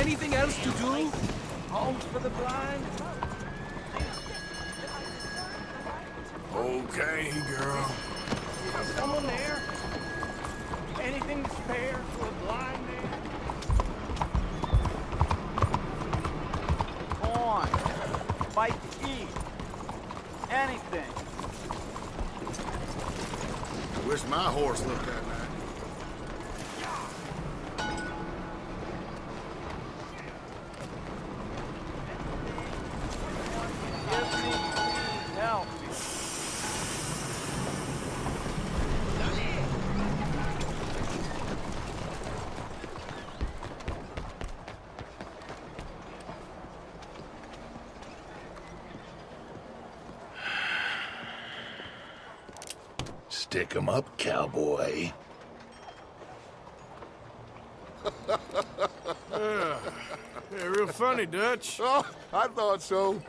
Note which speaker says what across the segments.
Speaker 1: anything else to do? Homes for the blind?
Speaker 2: Okay, girl.
Speaker 3: Someone there? Anything to spare for a blind man?
Speaker 4: Corn, bite to eat, anything.
Speaker 2: Wish my horse looked that nice.
Speaker 4: Give me help.
Speaker 2: Stick 'em up, cowboy.
Speaker 5: Yeah, real funny, Dutch.
Speaker 6: Oh, I thought so.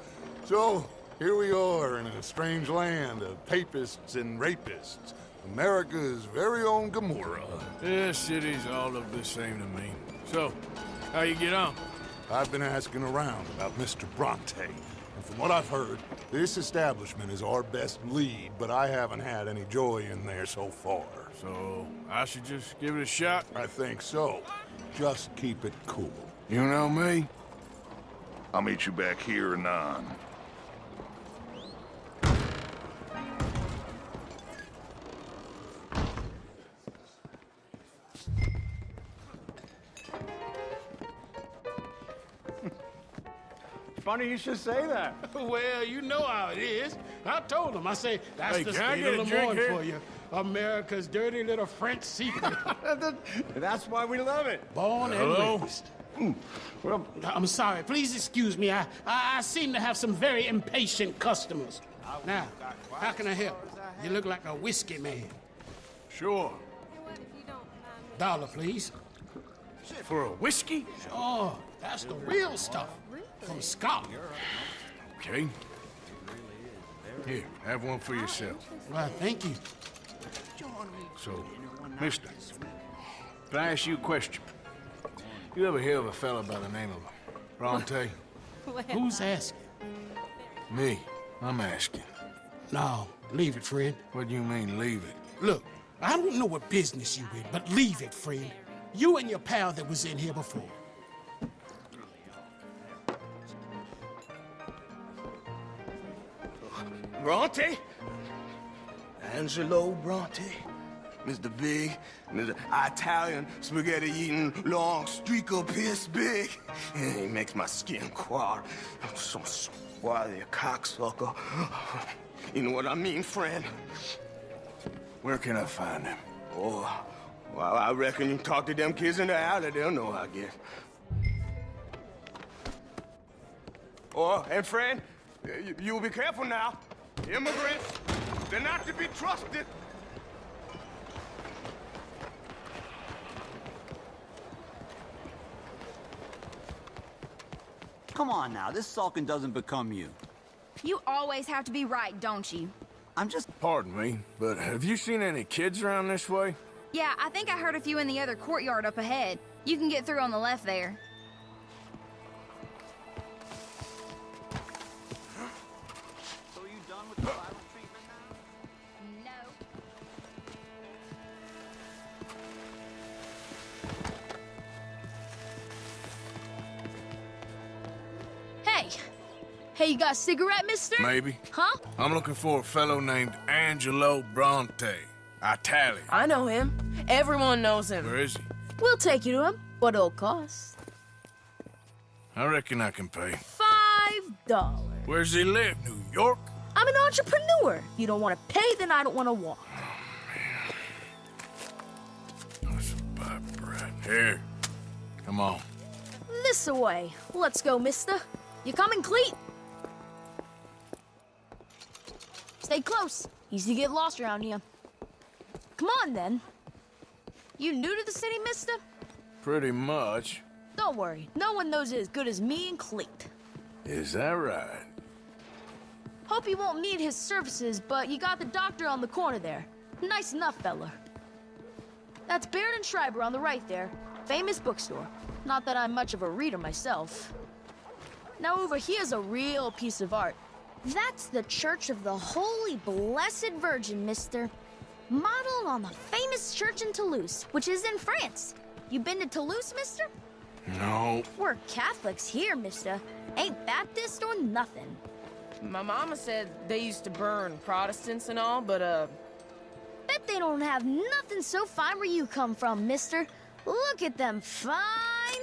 Speaker 6: So, here we are in a strange land of papists and rapists. America's very own Gomorrah.
Speaker 5: Yeah, cities all look the same to me. So, how you get on?
Speaker 6: I've been asking around about Mr. Bronte, and from what I've heard, this establishment is our best lead, but I haven't had any joy in there so far.
Speaker 5: So, I should just give it a shot?
Speaker 6: I think so. Just keep it cool.
Speaker 2: You know me? I'll meet you back here anon.
Speaker 4: Funny you should say that.
Speaker 3: Well, you know how it is. I told him. I say, that's
Speaker 5: Hey,
Speaker 3: the
Speaker 5: can I
Speaker 3: state
Speaker 5: get
Speaker 3: of
Speaker 5: a drink
Speaker 3: Lemoyne
Speaker 5: here?
Speaker 3: for you. America's dirty little French secret.
Speaker 4: That's why we love it.
Speaker 3: Born
Speaker 5: Hello?
Speaker 3: and raised. Well, I'm sorry. Please excuse me. I seem to have some very impatient customers. Now, how can I help? You look like a whiskey man.
Speaker 5: Sure.
Speaker 3: Dollar, please.
Speaker 5: For a whiskey?
Speaker 3: Oh, that's the real stuff. From Scotland.
Speaker 5: Okay. Here, have one for yourself.
Speaker 3: Well, thank you.
Speaker 5: So, mister, can I ask you a question? You ever hear of a fella by the name of Bronte?
Speaker 3: Who's asking?
Speaker 5: Me. I'm asking.
Speaker 3: No, leave it, friend.
Speaker 5: What do you mean, leave it?
Speaker 3: Look, I don't know what business you in, but leave it, friend. You and your pal that was in here before.
Speaker 7: Bronte? Angelo Bronte? Mr. Big, Mr. Italian spaghetti-eating, long streak of piss big. He makes my skin crawl. I'm so swarthy, a cocksucker. You know what I mean, friend?
Speaker 5: Where can I find him?
Speaker 7: Oh, well, I reckon you talk to them kids in the alley, they'll know, I guess. Oh, and friend, you'll be careful now. Immigrants, they're not to be trusted.
Speaker 4: Come on now, this sulking doesn't become you.
Speaker 8: You always have to be right, don't you?
Speaker 4: I'm just...
Speaker 5: Pardon me, but have you seen any kids around this way?
Speaker 8: Yeah, I think I heard a few in the other courtyard up ahead. You can get through on the left there.
Speaker 4: So you done with the viral treatment now?
Speaker 8: No. Hey! Hey, you got a cigarette, mister?
Speaker 5: Maybe.
Speaker 8: Huh?
Speaker 5: I'm looking for a fellow named Angelo Bronte. Italian.
Speaker 9: I know him. Everyone knows him.
Speaker 5: Where is he?
Speaker 9: We'll take you to him. What it'll cost?
Speaker 5: I reckon I can pay.
Speaker 9: $5.
Speaker 5: Where's he live? New York?
Speaker 9: I'm an entrepreneur. If you don't want to pay, then I don't want to walk.
Speaker 5: That's a bad bread. Here. Come on.
Speaker 9: This away. Let's go, mister. You coming, Cleet? Stay close. Easy to get lost around here. Come on, then. You new to the city, mister?
Speaker 5: Pretty much.
Speaker 9: Don't worry. No one knows it as good as me and Cleet.
Speaker 5: Is that right?
Speaker 9: Hope you won't need his services, but you got the doctor on the corner there. Nice enough, fella. That's Baird and Schreiber on the right there. Famous bookstore. Not that I'm much of a reader myself. Now over here's a real piece of art. That's the Church of the Holy Blessed Virgin, mister. Modeled on the famous church in Toulouse, which is in France. You been to Toulouse, mister?
Speaker 5: No.
Speaker 9: We're Catholics here, mister. Ain't Baptist or nothing.
Speaker 10: My mama said they used to burn Protestants and all, but,
Speaker 9: Bet they don't have nothing so fine where you come from, mister. Look at them fine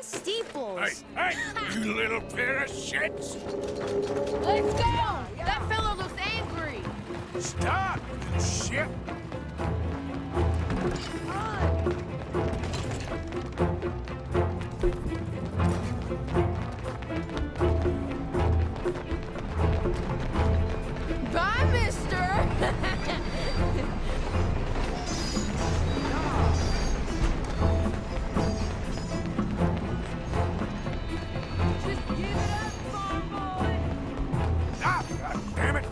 Speaker 9: steeples.
Speaker 5: Hey, you little pair of shits!
Speaker 10: Let's go! That fellow looks angry!
Speaker 5: Stop, you shit!
Speaker 10: Bye, mister! Just give it up, farm boy!
Speaker 5: Stop, goddammit!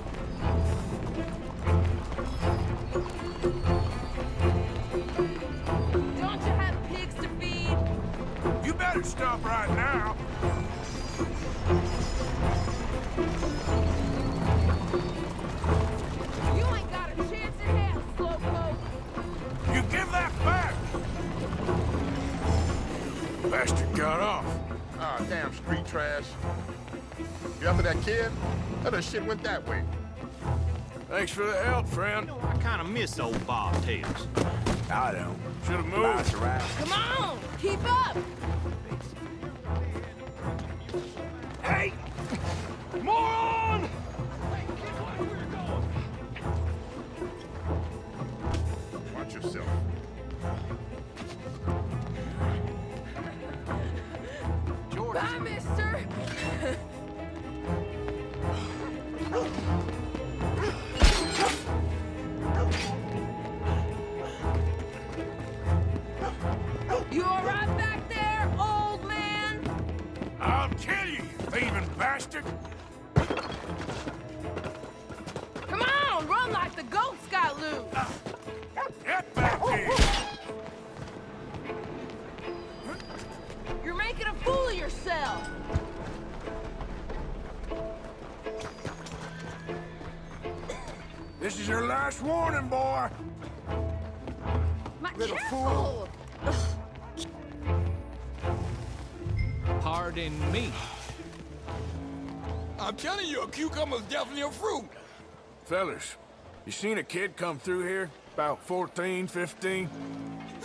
Speaker 10: Don't you have pigs to feed?
Speaker 5: You better stop right now.
Speaker 10: You ain't got a chance in hell, slowpoke!
Speaker 5: You give that back! Bastard got off.
Speaker 2: Ah, damn street trash. You after that kid? That shit went that way.
Speaker 5: Thanks for the help, friend.
Speaker 1: I kind of miss old bobtails.
Speaker 7: I don't.
Speaker 5: Should have
Speaker 7: Bounce
Speaker 5: moved.
Speaker 7: around.
Speaker 10: Come on! Keep up!
Speaker 5: Hey! Moron!
Speaker 2: Watch yourself.
Speaker 10: Bye, mister! You all right back there, old man?
Speaker 5: I'll kill you, you thieving bastard!
Speaker 10: Come on, run like the goats got loose!
Speaker 5: Get back here!
Speaker 10: You're making a fool of yourself!
Speaker 5: This is your last warning, boy!
Speaker 10: Little fool!
Speaker 1: Pardon me.
Speaker 11: I'm telling you, a cucumber's definitely a fruit.
Speaker 5: Fellas, you seen a kid come through here? About 14, 15?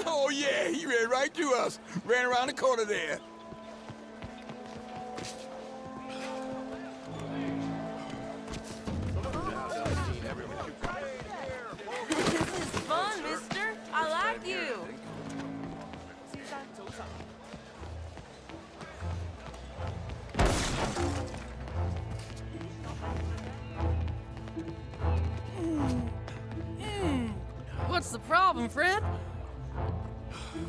Speaker 11: Oh, yeah, he ran right to us. Ran around the corner there.
Speaker 10: This is fun, mister. I like you.
Speaker 12: What's the problem, friend?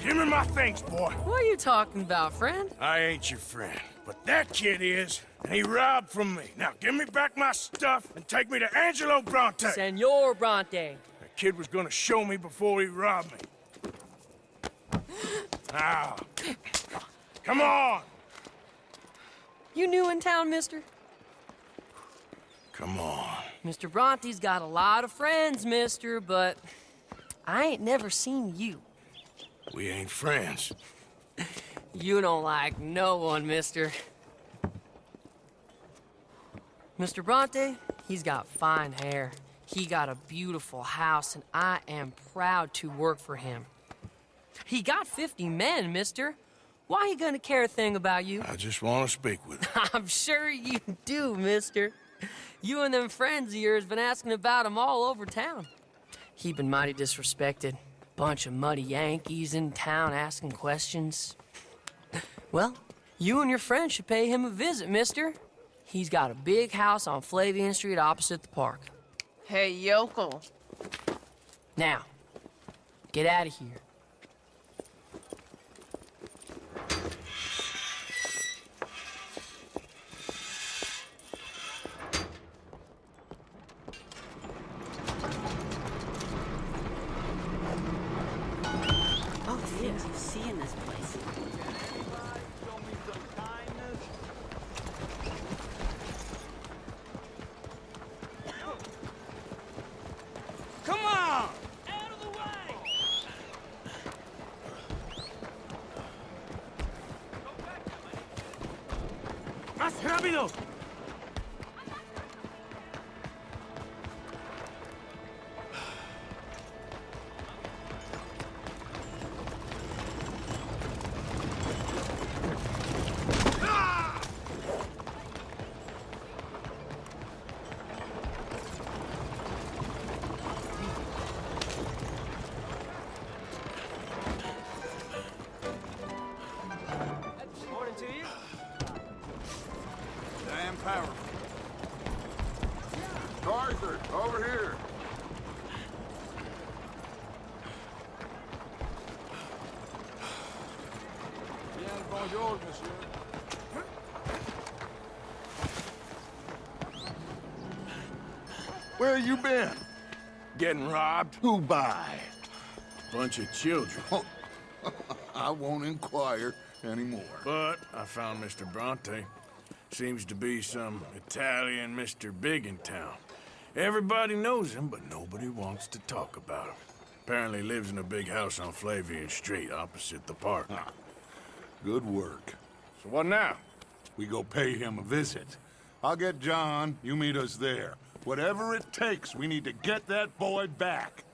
Speaker 5: Give me my things, boy.
Speaker 12: What are you talking about, friend?
Speaker 5: I ain't your friend, but that kid is, and he robbed from me. Now give me back my stuff and take me to Angelo Bronte.
Speaker 12: Senor Bronte.
Speaker 5: That kid was gonna show me before he robbed me. Now, come on.
Speaker 12: You new in town, mister?
Speaker 5: Come on.
Speaker 12: Mr. Bronte's got a lot of friends, mister, but I ain't never seen you.
Speaker 5: We ain't friends.
Speaker 12: You don't like no one, mister. Mr. Bronte, he's got fine hair. He got a beautiful house, and I am proud to work for him. He got 50 men, mister. Why he gonna care a thing about you?
Speaker 5: I just want to speak with him.
Speaker 12: I'm sure you do, mister. You and them friends of yours been asking about him all over town. He been mighty disrespected. Bunch of muddy Yankees in town asking questions. Well, you and your friend should pay him a visit, mister. He's got a big house on Flavian Street opposite the park.
Speaker 10: Hey, yokel.
Speaker 12: Now, get out of here.
Speaker 13: Oh, the things you see in this place.
Speaker 5: ¡Rápido!
Speaker 4: Morning to you.
Speaker 11: Damn powerful.
Speaker 2: Arthur, over here.
Speaker 11: Bien, bonjour, monsieur.
Speaker 2: Where you been?
Speaker 11: Getting robbed?
Speaker 2: Who by?
Speaker 5: Bunch of children.
Speaker 6: I won't inquire anymore.
Speaker 5: But I found Mr. Bronte. Seems to be some Italian Mr. Big in town. Everybody knows him, but nobody wants to talk about him. Apparently lives in a big house on Flavian Street, opposite the park.
Speaker 6: Good work.
Speaker 5: So what now?
Speaker 6: We go pay him a visit. I'll get John, you meet us there. Whatever it takes, we need to get that boy back.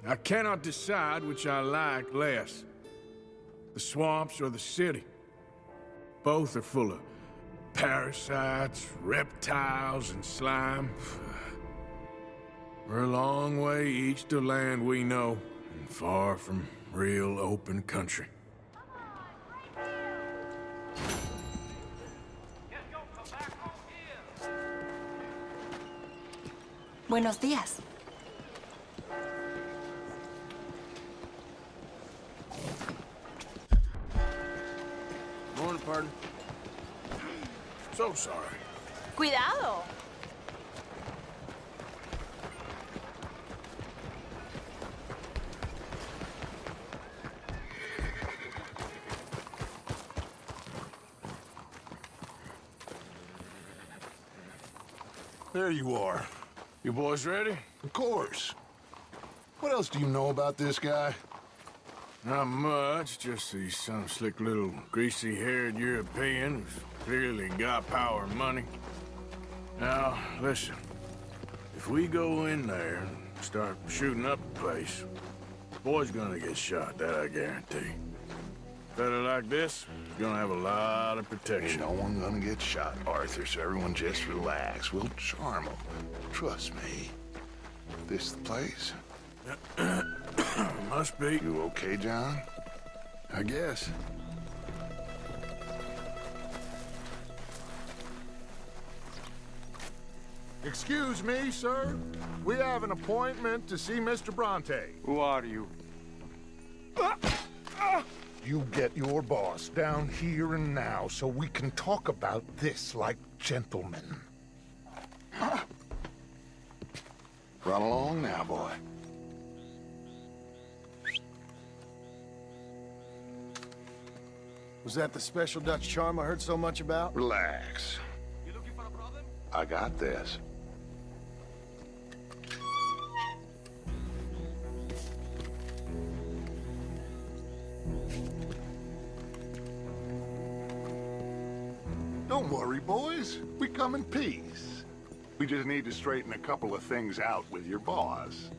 Speaker 5: I cannot decide which I like less. The swamps or the city. Both are full of parasites, reptiles, and slime. We're a long way east of land we know, and far from real open country.
Speaker 13: Buenos días.
Speaker 5: Morning, partner. So sorry.
Speaker 10: Cuidado.
Speaker 6: There you are.
Speaker 5: You boys ready?
Speaker 6: Of course. What else do you know about this guy?
Speaker 5: Not much, just he's some slick little greasy-haired European who's clearly got power and money. Now, listen. If we go in there and start shooting up the place, the boy's gonna get shot, that I guarantee. A fella like this is gonna have a lot of protection.
Speaker 6: Ain't no one gonna get shot, Arthur, so everyone just relax. We'll charm them. Trust me. This the place?
Speaker 5: Must be.
Speaker 6: You okay, John?
Speaker 5: I guess.
Speaker 2: Excuse me, sir. We have an appointment to see Mr. Bronte.
Speaker 11: Who are you?
Speaker 6: You get your boss down here and now so we can talk about this like gentlemen. Run along now, boy.
Speaker 11: Was that the special Dutch charm I heard so much about?
Speaker 6: Relax.
Speaker 4: You looking for a problem?
Speaker 6: I got this. Don't worry, boys. We come in peace. We just need to straighten a couple of things out with your boss.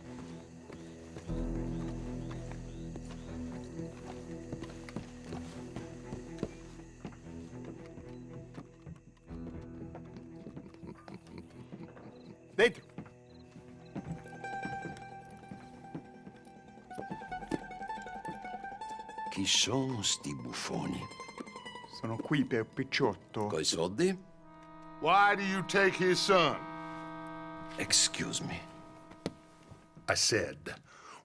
Speaker 11: Dentro.
Speaker 14: Chi sono sti buffoni?
Speaker 15: Sono qui per Picciotto.
Speaker 14: Coi soldi?
Speaker 6: Why do you take his son?
Speaker 14: Excuse me.
Speaker 6: I said,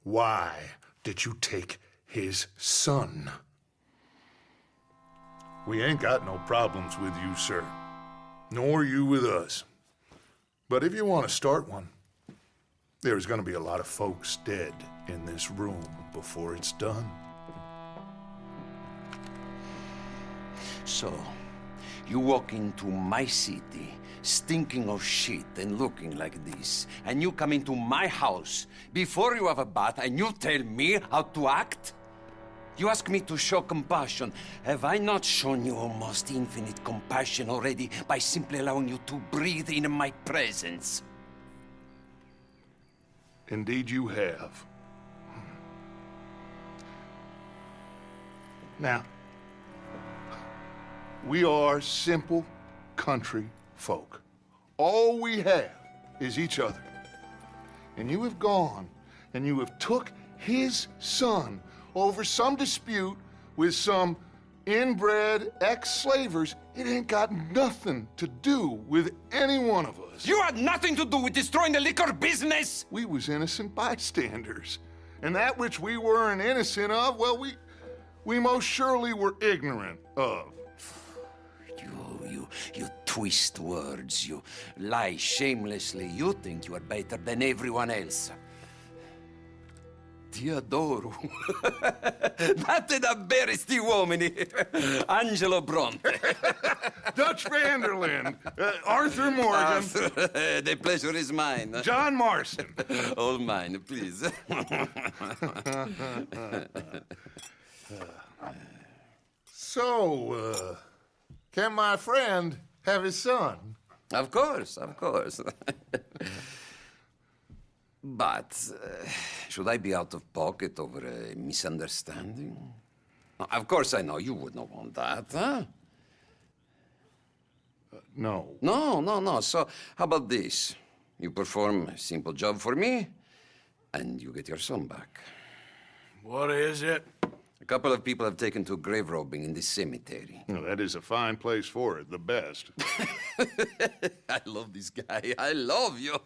Speaker 6: why did you take his son? We ain't got no problems with you, sir. Nor you with us. But if you want to start one, there's gonna be a lot of folks dead in this room before it's done.
Speaker 14: So, You walk into my city, stinking of shit and looking like this, and you come into my house before you have a bath and you tell me how to act? You ask me to show compassion. Have I not shown you almost infinite compassion already by simply allowing you to breathe in my presence?
Speaker 6: Indeed you have. Now, we are simple country folk. All we have is each other. And you have gone and you have took his son over some dispute with some inbred ex-slavers. It ain't got nothing to do with any one of us.
Speaker 14: You had nothing to do with destroying the liquor business!
Speaker 6: We was innocent bystanders. And that which we weren't innocent of, well, we most surely were ignorant of.
Speaker 14: You twist words, you lie shamelessly. You think you are better than everyone else. Ti adoro. Date da bere sti uomini. Angelo Bronte.
Speaker 6: Dutch Vanderland. Arthur Morgan.
Speaker 14: The pleasure is mine.
Speaker 6: John Marston.
Speaker 14: All mine, please.
Speaker 6: So, can my friend have his son?
Speaker 14: Of course, of course. But should I be out of pocket over a misunderstanding? Of course I know you would not want that, huh?
Speaker 6: No.
Speaker 14: No. So how about this? You perform a simple job for me, and you get your son back.
Speaker 5: What is it?
Speaker 14: A couple of people have taken to grave robbing in this cemetery.
Speaker 6: Well, that is a fine place for it, the best.
Speaker 14: I love this guy. I love you.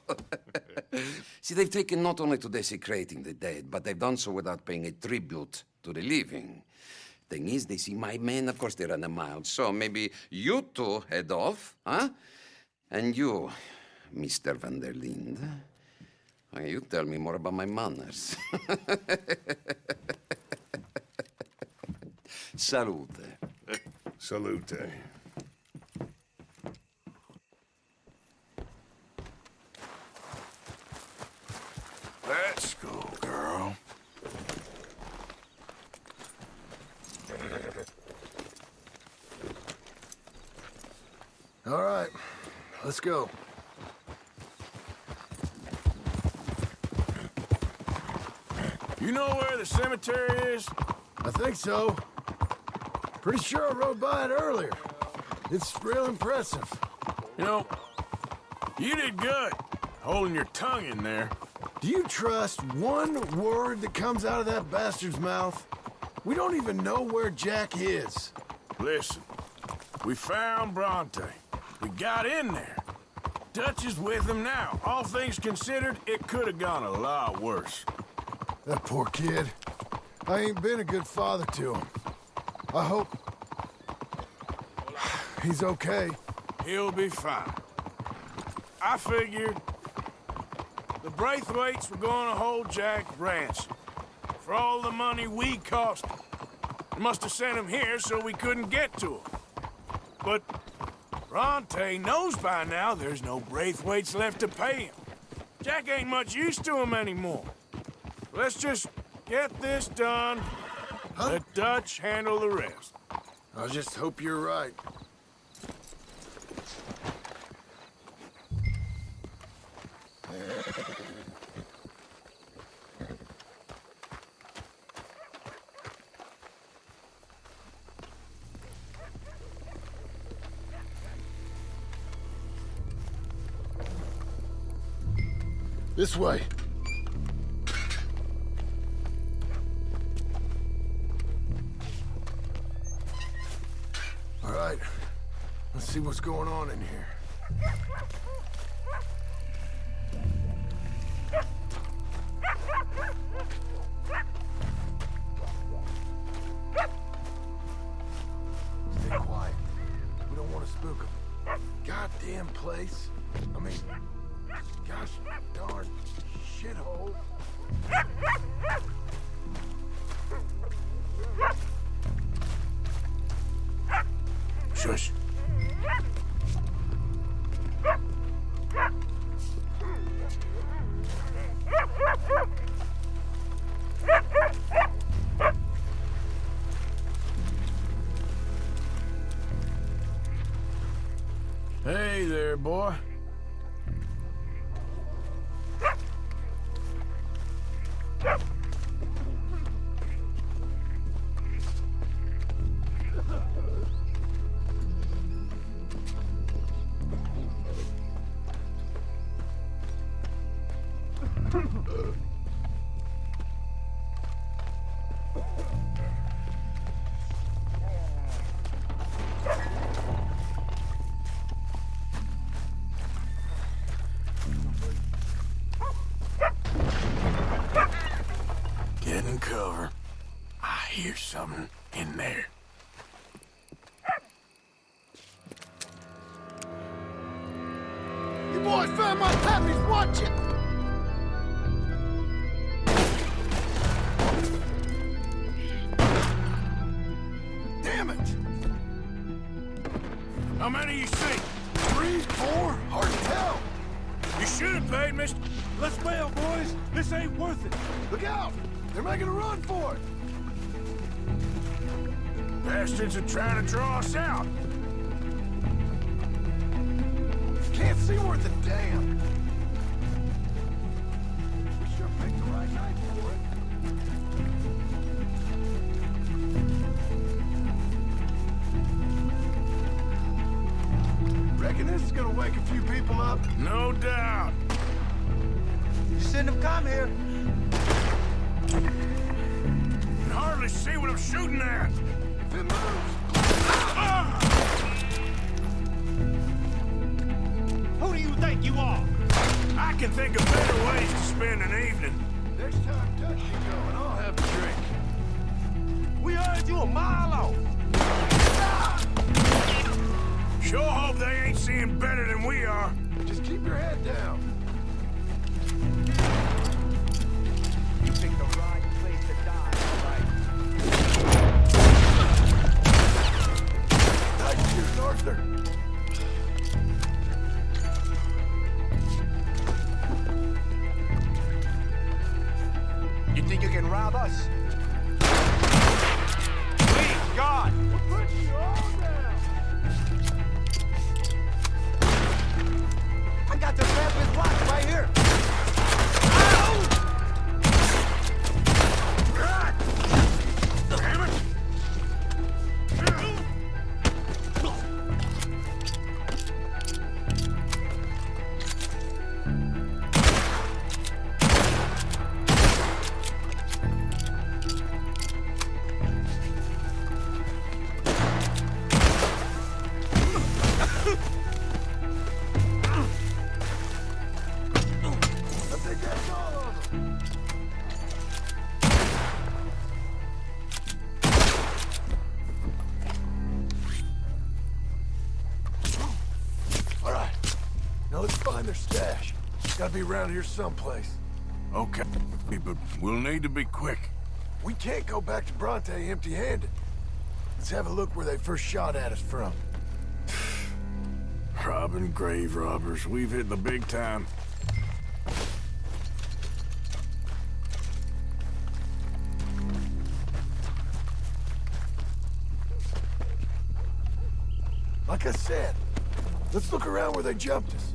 Speaker 14: See, they've taken not only to desecrating the dead, but they've done so without paying a tribute to the living. Thing is, they see my men, of course they run a mile. So maybe you two head off, huh? And you, Mr. Van der Linde, you tell me more about my manners. Salute.
Speaker 6: Salute.
Speaker 5: Let's go, girl.
Speaker 16: All right, let's go.
Speaker 5: You know where the cemetery is?
Speaker 16: I think so. Pretty sure I rode by it earlier. It's real impressive.
Speaker 5: You know, you did good, holding your tongue in there.
Speaker 16: Do you trust one word that comes out of that bastard's mouth? We don't even know where Jack is.
Speaker 5: Listen, we found Bronte. We got in there. Dutch is with him now. All things considered, it could have gone a lot worse.
Speaker 16: That poor kid. I ain't been a good father to him. I hope he's okay.
Speaker 5: He'll be fine. I figured the Braithwaites were going to hold Jack ransom for all the money we cost him. They must have sent him here so we couldn't get to him. But Bronte knows by now there's no Braithwaites left to pay him. Jack ain't much use to him anymore. Let's just get this done. Let Dutch handle the rest.
Speaker 16: I just hope you're right. This way. All right, let's see what's going on in here. Stay quiet. We don't want to spook them. Goddamn place. I mean, gosh darn shithole.
Speaker 5: Shush. there, boy. Get in cover. I hear something in there.
Speaker 16: You boys found my puppies, watch it! Damn it!
Speaker 5: How many you see?
Speaker 16: 3, 4, hard to tell.
Speaker 5: You should have paid, mister.
Speaker 16: Let's bail, boys. This ain't worth it. Look out! They're making a run for it.
Speaker 5: Bastards are trying to draw us out.
Speaker 16: Can't see worth a damn. We sure picked the right night for it. Reckon this is gonna wake a few people up?
Speaker 5: No doubt.
Speaker 16: You shouldn't have come here.
Speaker 5: Can hardly see what I'm shooting at.
Speaker 16: If it moves.
Speaker 1: Who do you think you are?
Speaker 5: I can think of better ways to spend an evening.
Speaker 16: Next time Dutch you go and I'll have a drink.
Speaker 1: We heard you a mile off.
Speaker 5: Sure hope they ain't seeing better than we are.
Speaker 16: Just keep your head down.
Speaker 4: You picked the right place to die, all right?
Speaker 16: Nice shooting, Arthur.
Speaker 4: You think you can rob us? Please, God!
Speaker 16: We're putting you all down.
Speaker 4: I got the rampant watch right here.
Speaker 5: Damn it!
Speaker 16: I think that's all of them. All right. Now let's find their stash. Gotta be around here someplace.
Speaker 5: Okay, but we'll need to be quick.
Speaker 16: We can't go back to Bronte empty-handed. Let's have a look where they first shot at us from.
Speaker 5: Robbing grave robbers. We've hit the big time.
Speaker 16: Like I said, let's look around where they jumped us.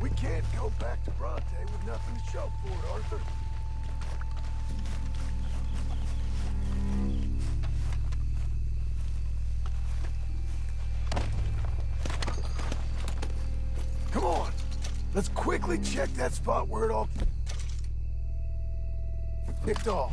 Speaker 16: We can't go back to Bronte with nothing to show for it, Arthur. Come on. Let's quickly check that spot where it all kicked off.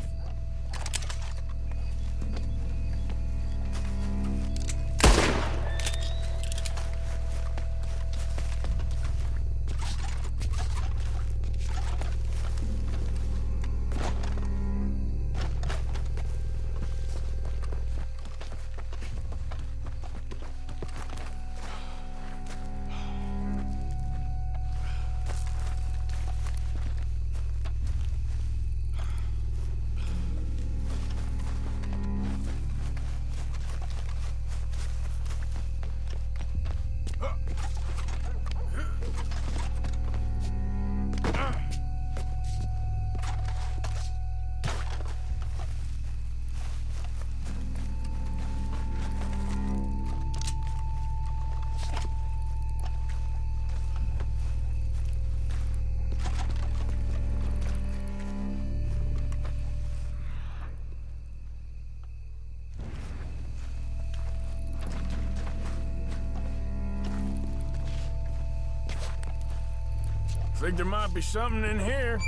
Speaker 5: Think there might be something in here.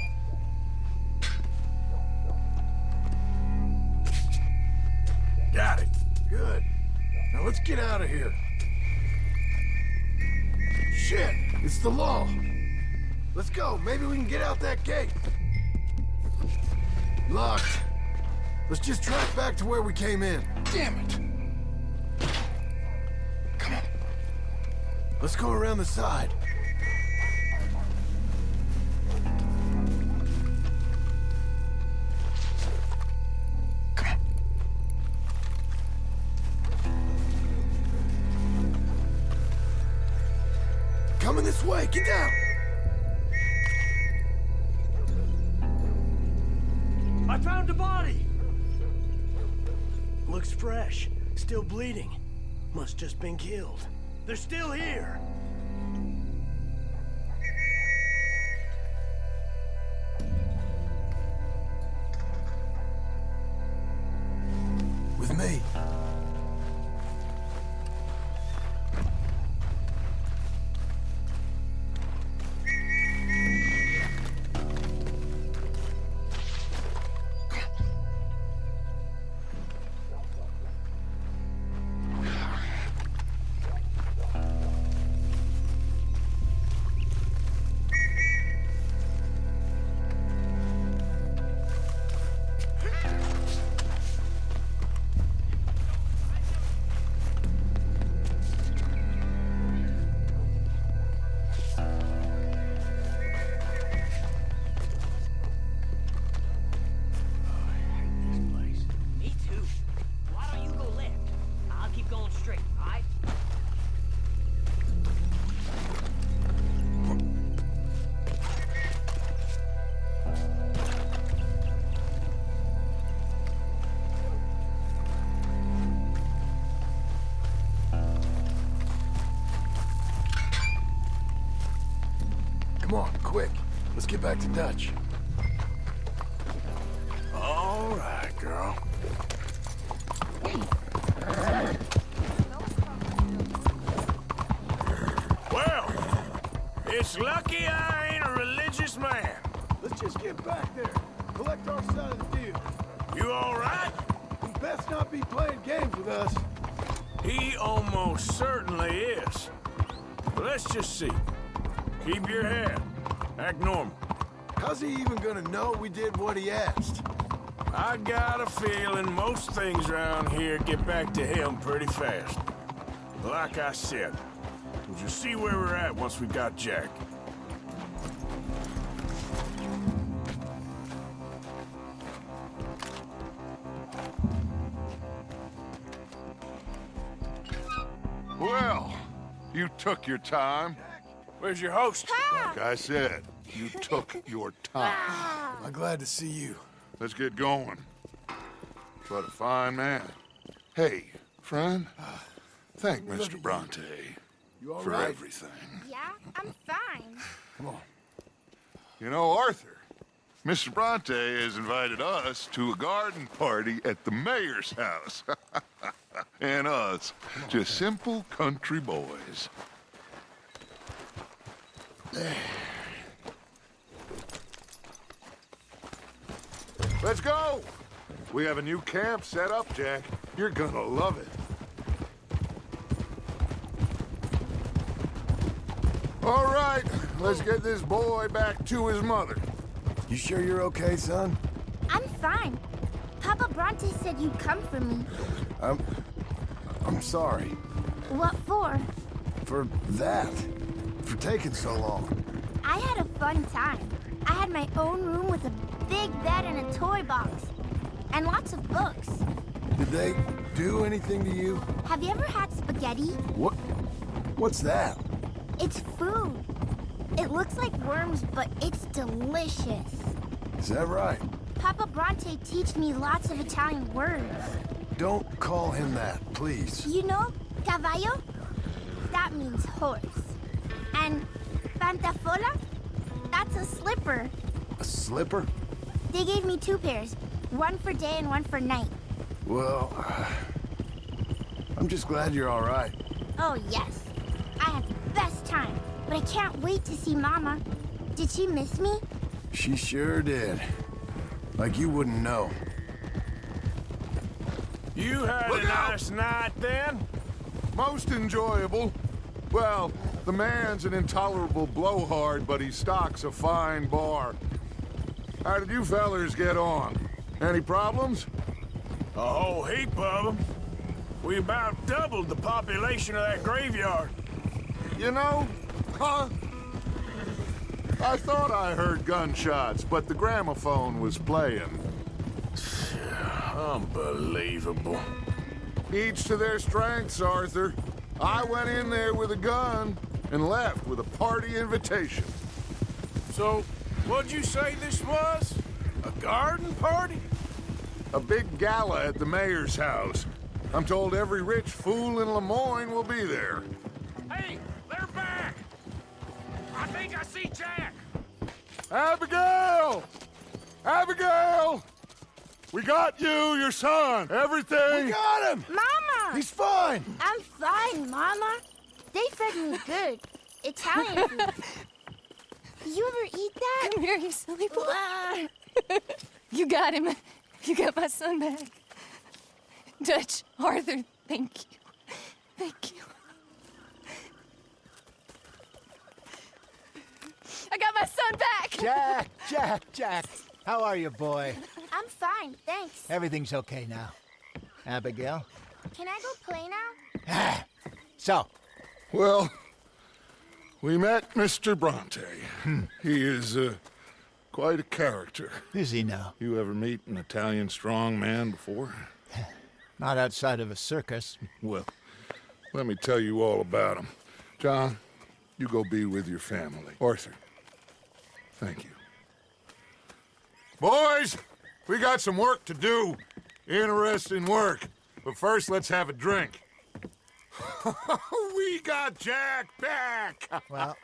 Speaker 5: Got it.
Speaker 16: Good. Now let's get out of here. Shit, it's the law. Let's go. Maybe we can get out that gate. Locked. Let's just track back to where we came in. Damn it. Come on. Let's go around the side. Coming this way, get down!
Speaker 17: I found a body! Looks fresh, still bleeding. Must just been killed. They're still here!
Speaker 16: With me. Come on, quick. Let's get back to Dutch.
Speaker 5: All right, girl. Well, it's lucky I ain't a religious man.
Speaker 16: Let's just get back there. Collect our side of the deal.
Speaker 5: You all right?
Speaker 16: He best not be playing games with us.
Speaker 5: He almost certainly is. But let's just see. Keep your head. Act normal.
Speaker 16: How's he even gonna know we did what he asked?
Speaker 5: I got a feeling most things around here get back to him pretty fast. Like I said, we'll just see where we're at once we got Jack.
Speaker 6: Well, you took your time.
Speaker 5: Where's your host?
Speaker 6: Like I said, you took your time.
Speaker 16: I'm glad to see you.
Speaker 6: Let's get going. What a fine man. Hey, friend, thank Mr. Bronte
Speaker 16: You all
Speaker 6: for
Speaker 16: right?
Speaker 6: everything.
Speaker 8: Yeah, I'm fine.
Speaker 16: Come on.
Speaker 6: You know, Arthur, Mr. Bronte has invited us to a garden party at the mayor's house. And us, just simple country boys. Let's go! We have a new camp set up, Jack. You're gonna love it. All right, let's get this boy back to his mother.
Speaker 16: You sure you're okay, son?
Speaker 8: I'm fine. Papa Bronte said you'd come for me.
Speaker 16: I'm sorry.
Speaker 8: What for?
Speaker 16: For that. For taking so long.
Speaker 8: I had a fun time. I had my own room with a big bed and a toy box. And lots of books.
Speaker 16: Did they do anything to you?
Speaker 8: Have you ever had spaghetti?
Speaker 16: What? What's that?
Speaker 8: It's food. It looks like worms, but it's delicious.
Speaker 16: Is that right?
Speaker 8: Papa Bronte teach me lots of Italian words.
Speaker 16: Don't call him that, please.
Speaker 8: You know, caballo? That means horse. And pantafola? That's a slipper.
Speaker 16: A slipper?
Speaker 8: They gave me 2 pairs. One for day and one for night.
Speaker 16: Well, I'm just glad you're all right.
Speaker 8: Oh, yes. I had the best time. But I can't wait to see Mama. Did she miss me?
Speaker 16: She sure did. Like you wouldn't know.
Speaker 5: You had a nice night then?
Speaker 2: Most enjoyable. Well, the man's an intolerable blowhard, but he stocks a fine bar. How did you fellers get on? Any problems?
Speaker 5: A whole heap of them. We about doubled the population of that graveyard.
Speaker 2: You know, huh? I thought I heard gunshots, but the gramophone was playing.
Speaker 5: Unbelievable.
Speaker 2: Each to their strengths, Arthur. I went in there with a gun and left with a party invitation.
Speaker 5: So, what'd you say this was? A garden party?
Speaker 2: A big gala at the mayor's house. I'm told every rich fool in Lemoyne will be there.
Speaker 1: Hey, they're back! I think I see Jack!
Speaker 2: Abigail! Abigail! We got you, your son, everything!
Speaker 16: We got him!
Speaker 8: Mama!
Speaker 16: He's fine!
Speaker 8: I'm fine, Mama. They fed me good. Italian food. Did you ever eat that?
Speaker 13: Come here, you silly boy. You got him. You got my son back. Dutch, Arthur, thank you. Thank you. I got my son back!
Speaker 18: Jack. How are you, boy?
Speaker 8: I'm fine, thanks.
Speaker 18: Everything's okay now. Abigail?
Speaker 8: Can I go play now?
Speaker 18: So?
Speaker 2: Well, we met Mr. Bronte. He is, quite a character.
Speaker 18: Is he now?
Speaker 2: You ever meet an Italian strong man before?
Speaker 18: Not outside of a circus.
Speaker 2: Well, let me tell you all about him. John, you go be with your family. Arthur, thank you. Boys, we got some work to do. Interesting work. But first, let's have a drink. We got Jack back!
Speaker 18: Well,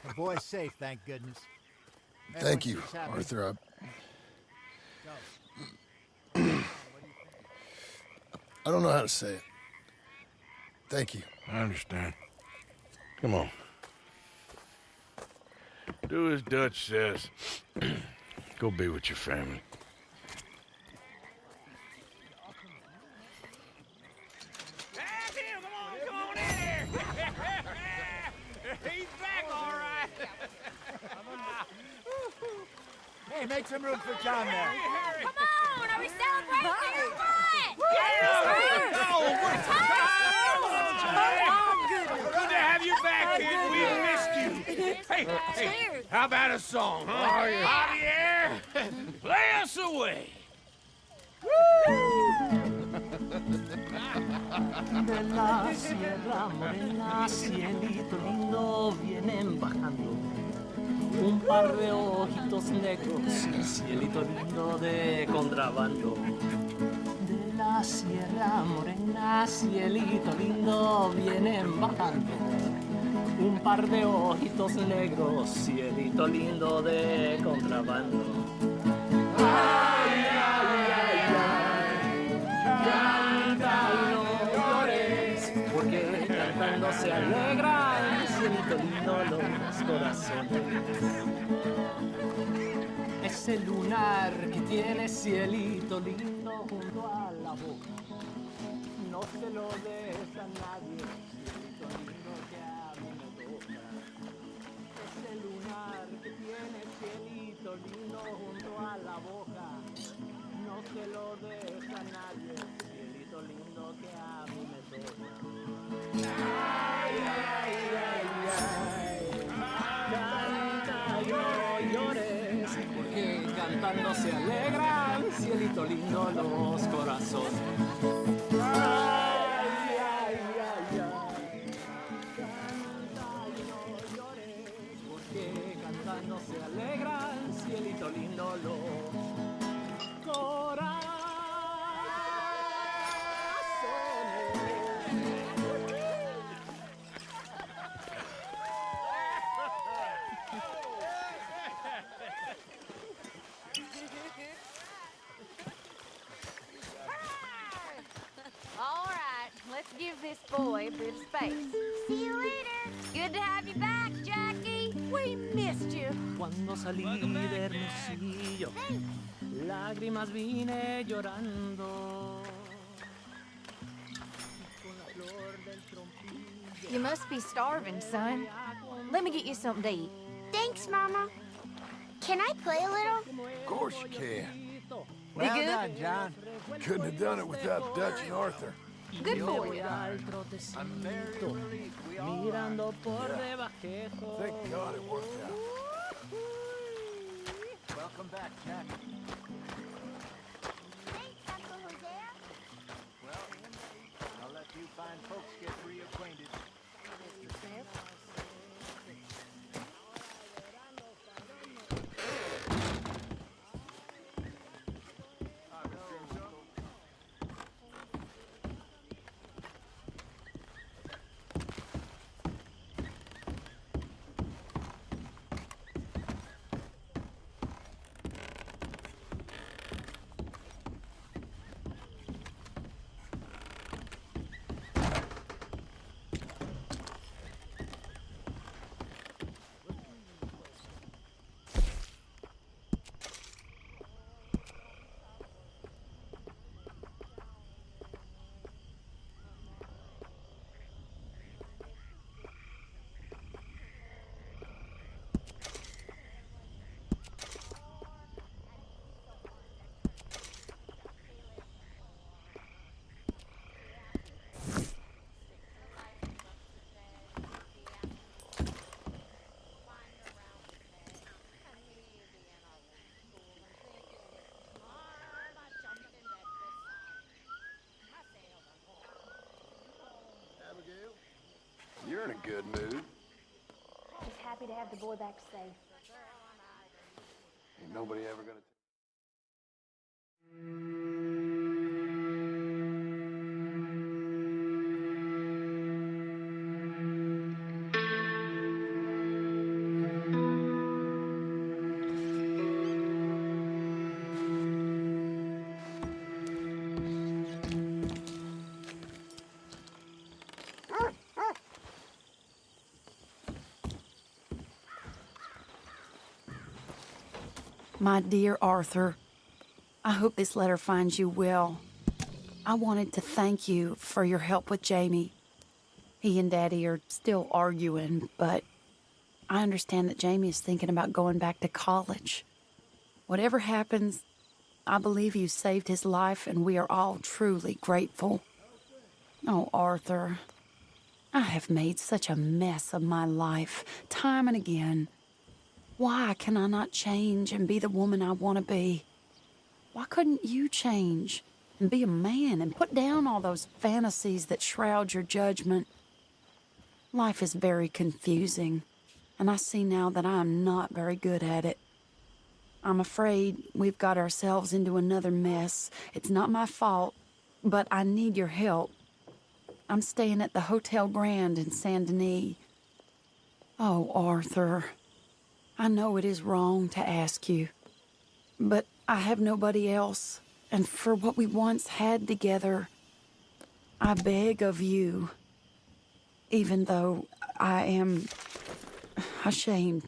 Speaker 18: the boy's safe, thank goodness.
Speaker 16: Thank you, Arthur. I don't know how to say it. Thank you.
Speaker 5: I understand.
Speaker 16: Come on.
Speaker 5: Do as Dutch says. Go be with your family.
Speaker 1: He's back, all right.
Speaker 18: Hey, make some room for John there.
Speaker 8: Come on, are we celebrating or what?
Speaker 1: Good to have you back, kid. We missed you. Hey, how about a song, huh? Javier, play us away.
Speaker 19: De la sierra morena, cielito lindo, vienen bajando un par de ojitos negros, cielito lindo de contrabando. De la sierra morena, cielito lindo, vienen bajando un par de ojitos negros, cielito lindo de contrabando. Ay, ay, ay, ay, canta y no llores, porque cantando se alegran, cielito lindo los corazones. Ese lunar que tiene cielito lindo junto a la boca, no se lo des a nadie, cielito lindo que a mí me toca. Ese lunar que tiene cielito lindo junto a la boca, no se lo des a nadie, cielito lindo que a mí me toca. Ay, ay, ay, ay, canta y no llores, porque cantando se alegran, cielito lindo los corazones. Ay, ay, ay, ay, canta y no llores, porque cantando se alegran, cielito lindo los corazones.
Speaker 9: All right, let's give this boy a bit of space.
Speaker 8: See you later.
Speaker 9: Good to have you back, Jackie.
Speaker 10: We missed you.
Speaker 19: Cuando salí de Hermosillo, lágrimas vine llorando.
Speaker 13: You must be starving, son. Let me get you something to eat.
Speaker 8: Thanks, Mama. Can I play a little?
Speaker 16: Of course you can.
Speaker 18: Well
Speaker 13: good?
Speaker 18: done, John.
Speaker 16: Couldn't have done it without Dutch and Arthur.
Speaker 13: Good for you.
Speaker 19: Mirando por debajejo.
Speaker 16: Thank God it worked out.
Speaker 18: Welcome back, Jack.
Speaker 8: Thanks, Uncle Hosea.
Speaker 18: Well, I'll let you fine folks get reacquainted.
Speaker 16: You're in a good mood.
Speaker 8: Just happy to have the boy back safe.
Speaker 16: Ain't nobody ever gonna...
Speaker 20: My dear Arthur, I hope this letter finds you well. I wanted to thank you for your help with Jamie. He and Daddy are still arguing, but I understand that Jamie is thinking about going back to college. Whatever happens, I believe you saved his life, and we are all truly grateful. Oh, Arthur, I have made such a mess of my life, time and again. Why can I not change and be the woman I want to be? Why couldn't you change and be a man and put down all those fantasies that shroud your judgment? Life is very confusing, and I see now that I am not very good at it. I'm afraid we've got ourselves into another mess. It's not my fault, but I need your help. I'm staying at the Hotel Grand in Saint Denis. Oh, Arthur, I know it is wrong to ask you, but I have nobody else, and for what we once had together, I beg of you, even though I am ashamed.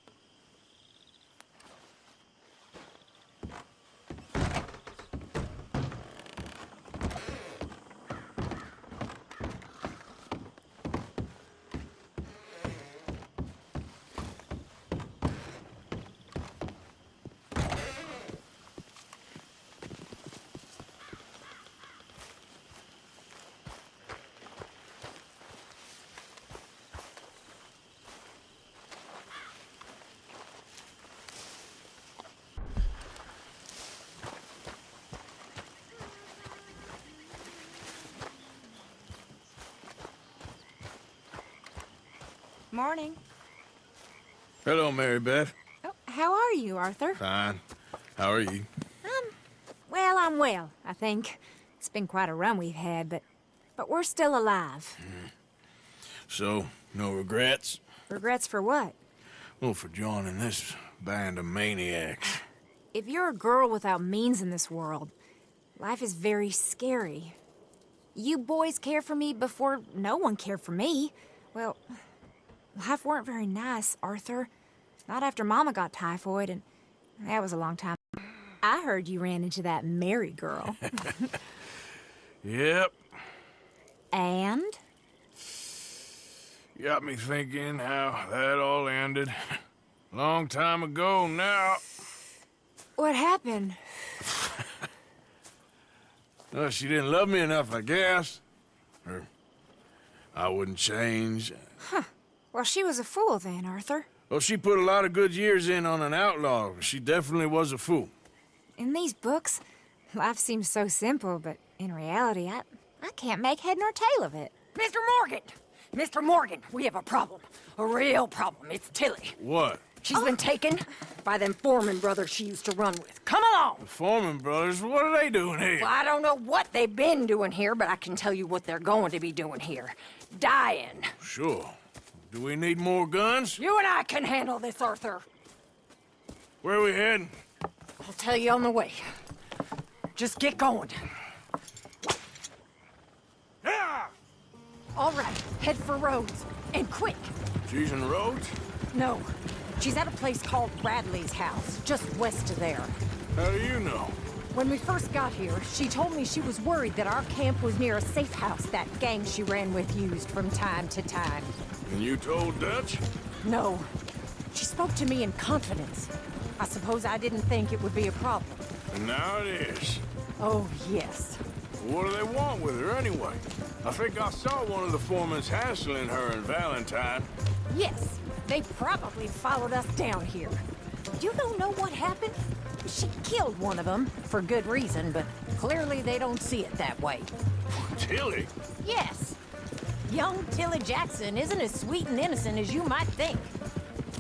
Speaker 21: Morning.
Speaker 5: Hello, Mary Beth.
Speaker 21: Oh, how are you, Arthur?
Speaker 5: Fine. How are you?
Speaker 21: Well, I'm well, I think. It's been quite a run we've had, but we're still alive.
Speaker 5: So, no regrets?
Speaker 21: Regrets for what?
Speaker 5: Well, for joining this band of maniacs.
Speaker 21: If you're a girl without means in this world, life is very scary. You boys cared for me before no one cared for me. Well, life weren't very nice, Arthur. Not after Mama got typhoid, and that was a long time. I heard you ran into that Mary girl.
Speaker 5: Yep.
Speaker 21: And?
Speaker 5: Got me thinking how that all ended. Long time ago now.
Speaker 21: What happened?
Speaker 5: Well, she didn't love me enough, I guess. Or I wouldn't change.
Speaker 21: Huh. Well, she was a fool then, Arthur.
Speaker 5: Well, she put a lot of good years in on an outlaw. She definitely was a fool.
Speaker 21: In these books, life seems so simple, but in reality, I can't make head nor tail of it.
Speaker 3: Mr. Morgan! Mr. Morgan, we have a problem. A real problem. It's Tilly.
Speaker 5: What?
Speaker 3: She's been taken by them Foreman brothers she used to run with. Come along!
Speaker 5: The Foreman brothers? What are they doing here?
Speaker 3: Well, I don't know what they've been doing here, but I can tell you what they're going to be doing here. Dying.
Speaker 5: Sure. Do we need more guns?
Speaker 3: You and I can handle this, Arthur.
Speaker 5: Where are we heading?
Speaker 3: I'll tell you on the way. Just get going. All right, head for Rhodes. And quick.
Speaker 5: She's in Rhodes?
Speaker 3: No, she's at a place called Bradley's house, just west of there.
Speaker 5: How do you know?
Speaker 3: When we first got here, she told me she was worried that our camp was near a safe house that gang she ran with used from time to time.
Speaker 5: And you told Dutch?
Speaker 3: No. She spoke to me in confidence. I suppose I didn't think it would be a problem.
Speaker 5: And now it is.
Speaker 3: Oh, yes.
Speaker 5: What do they want with her anyway? I think I saw one of the foremans hassling her and Valentine.
Speaker 3: Yes, they probably followed us down here. You don't know what happened? She killed one of them, for good reason, but clearly they don't see it that way.
Speaker 5: Tilly?
Speaker 3: Yes. Young Tilly Jackson isn't as sweet and innocent as you might think.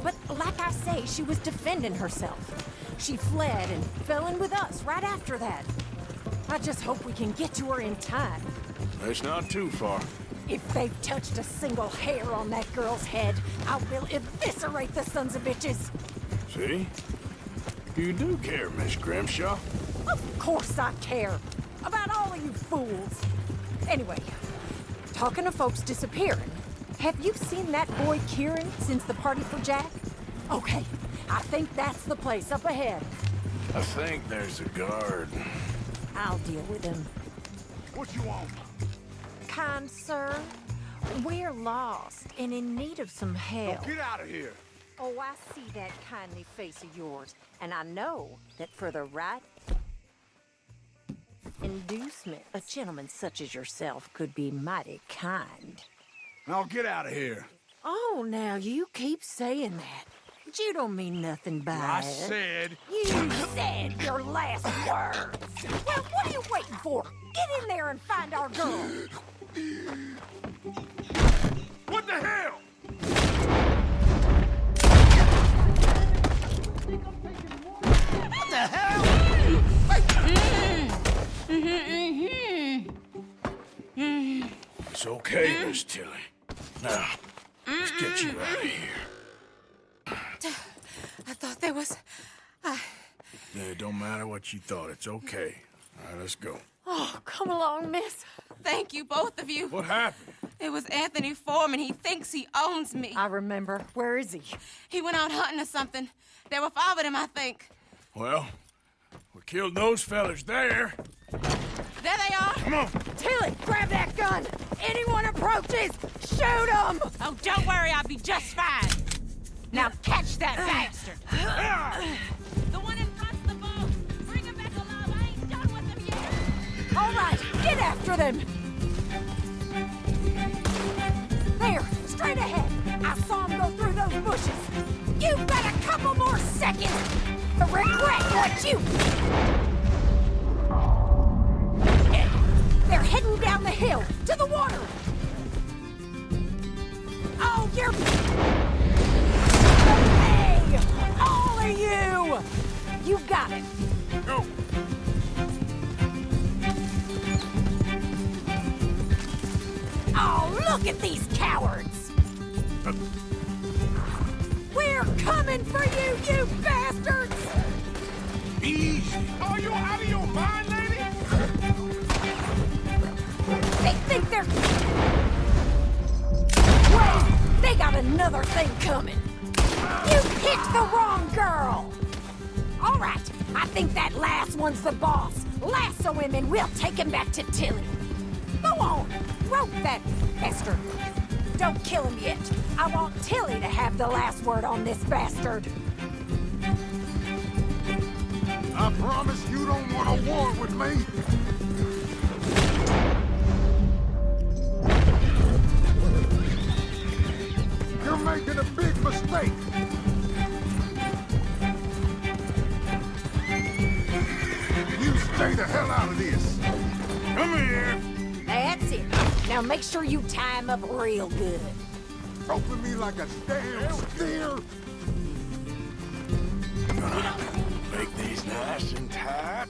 Speaker 3: But like I say, she was defending herself. She fled and fell in with us right after that. I just hope we can get to her in time.
Speaker 5: It's not too far.
Speaker 3: If they've touched a single hair on that girl's head, I will eviscerate the sons of bitches.
Speaker 5: See? You do care, Miss Grimshaw.
Speaker 3: Of course I care. About all of you fools. Anyway, talking of folks disappearing, have you seen that boy Kieran since the party for Jack? Okay, I think that's the place up ahead.
Speaker 5: I think there's a guard.
Speaker 3: I'll deal with him.
Speaker 16: What you want?
Speaker 3: Kind sir, we're lost and in need of some help.
Speaker 16: Get out of here.
Speaker 3: Oh, I see that kindly face of yours, and I know that for the right inducement, a gentleman such as yourself could be mighty kind.
Speaker 16: Now get out of here.
Speaker 3: Oh, now you keep saying that. But you don't mean nothing by
Speaker 16: I
Speaker 3: it.
Speaker 16: said...
Speaker 3: You said your last words. Well, what are you waiting for? Get in there and find our girl.
Speaker 16: What the hell?
Speaker 3: What the hell?
Speaker 5: It's okay, Miss Tilly. Now, let's get you out of here.
Speaker 10: I thought there was...
Speaker 5: Yeah, it don't matter what you thought. It's okay. All right, let's go.
Speaker 10: Oh, come along, miss. Thank you, both of you.
Speaker 5: What happened?
Speaker 10: It was Anthony Foreman. He thinks he owns me.
Speaker 3: I remember. Where is he?
Speaker 10: He went out hunting or something. There were 5 of them, I think.
Speaker 5: Well, we killed those fellas there.
Speaker 10: There they are.
Speaker 5: Come on.
Speaker 3: Tilly, grab that gun. Anyone approaches, shoot them.
Speaker 10: Oh, don't worry. I'll be just fine. Now catch that bastard. The one in front of the boat. Bring him back alive. I ain't done with him yet.
Speaker 3: All right, get after them. There, straight ahead. I saw him go through those bushes. You've got a couple more seconds to regret what you... They're heading down the hill to the water. Oh, you're... Hey! All of you! You got it.
Speaker 5: Go.
Speaker 3: Oh, look at these cowards! We're coming for you, you bastards!
Speaker 16: Easy. Are you out of your mind, lady?
Speaker 3: They think they're... Wait! They got another thing coming! You picked the wrong girl! All right, I think that last one's the boss. Lasso him and we'll take him back to Tilly. Go on, rope that bastard. Don't kill him yet. I want Tilly to have the last word on this bastard.
Speaker 2: I promise you don't want a war with me. You're making a big mistake. You stay the hell out of this. Come here.
Speaker 3: That's it. Now make sure you tie him up real good.
Speaker 2: Roping me like a damn steer.
Speaker 5: Make these nice and tight.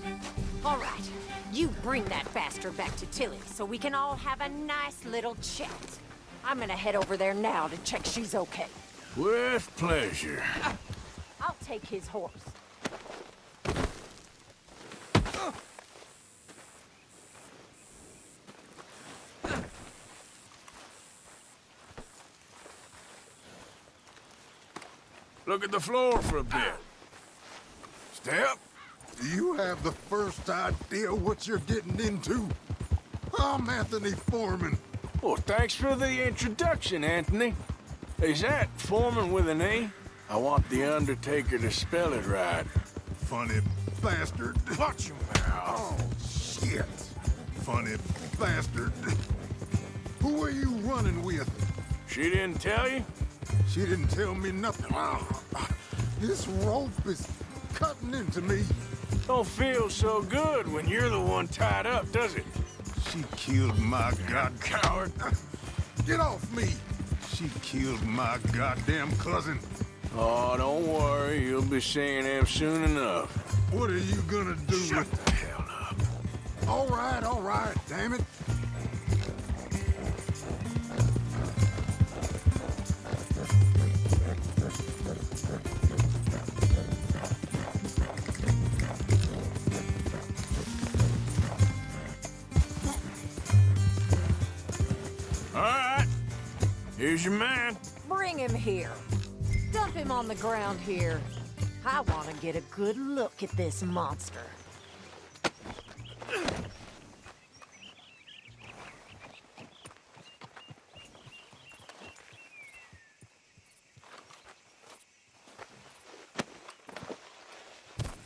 Speaker 3: All right, you bring that bastard back to Tilly so we can all have a nice little chat. I'm gonna head over there now to check she's okay.
Speaker 5: With pleasure.
Speaker 3: I'll take his horse.
Speaker 5: Look at the floor for a bit. Step.
Speaker 2: Do you have the first idea what you're getting into? I'm Anthony Foreman.
Speaker 5: Well, thanks for the introduction, Anthony. Is that Foreman with an E? I want the Undertaker to spell it right.
Speaker 2: Funny bastard.
Speaker 5: Watch your mouth.
Speaker 2: Oh, shit. Funny bastard. Who are you running with?
Speaker 5: She didn't tell you?
Speaker 2: She didn't tell me nothing. This rope is cutting into me.
Speaker 5: Don't feel so good when you're the one tied up, does it?
Speaker 2: She killed my coward. Get off me. She killed my goddamn cousin.
Speaker 5: Oh, don't worry. You'll be seeing him soon enough.
Speaker 2: What are you gonna do
Speaker 5: Shut
Speaker 2: with...
Speaker 5: the hell up.
Speaker 2: All right, damn it.
Speaker 5: All right. Here's your man.
Speaker 3: Bring him here. Dump him on the ground here. I want to get a good look at this monster.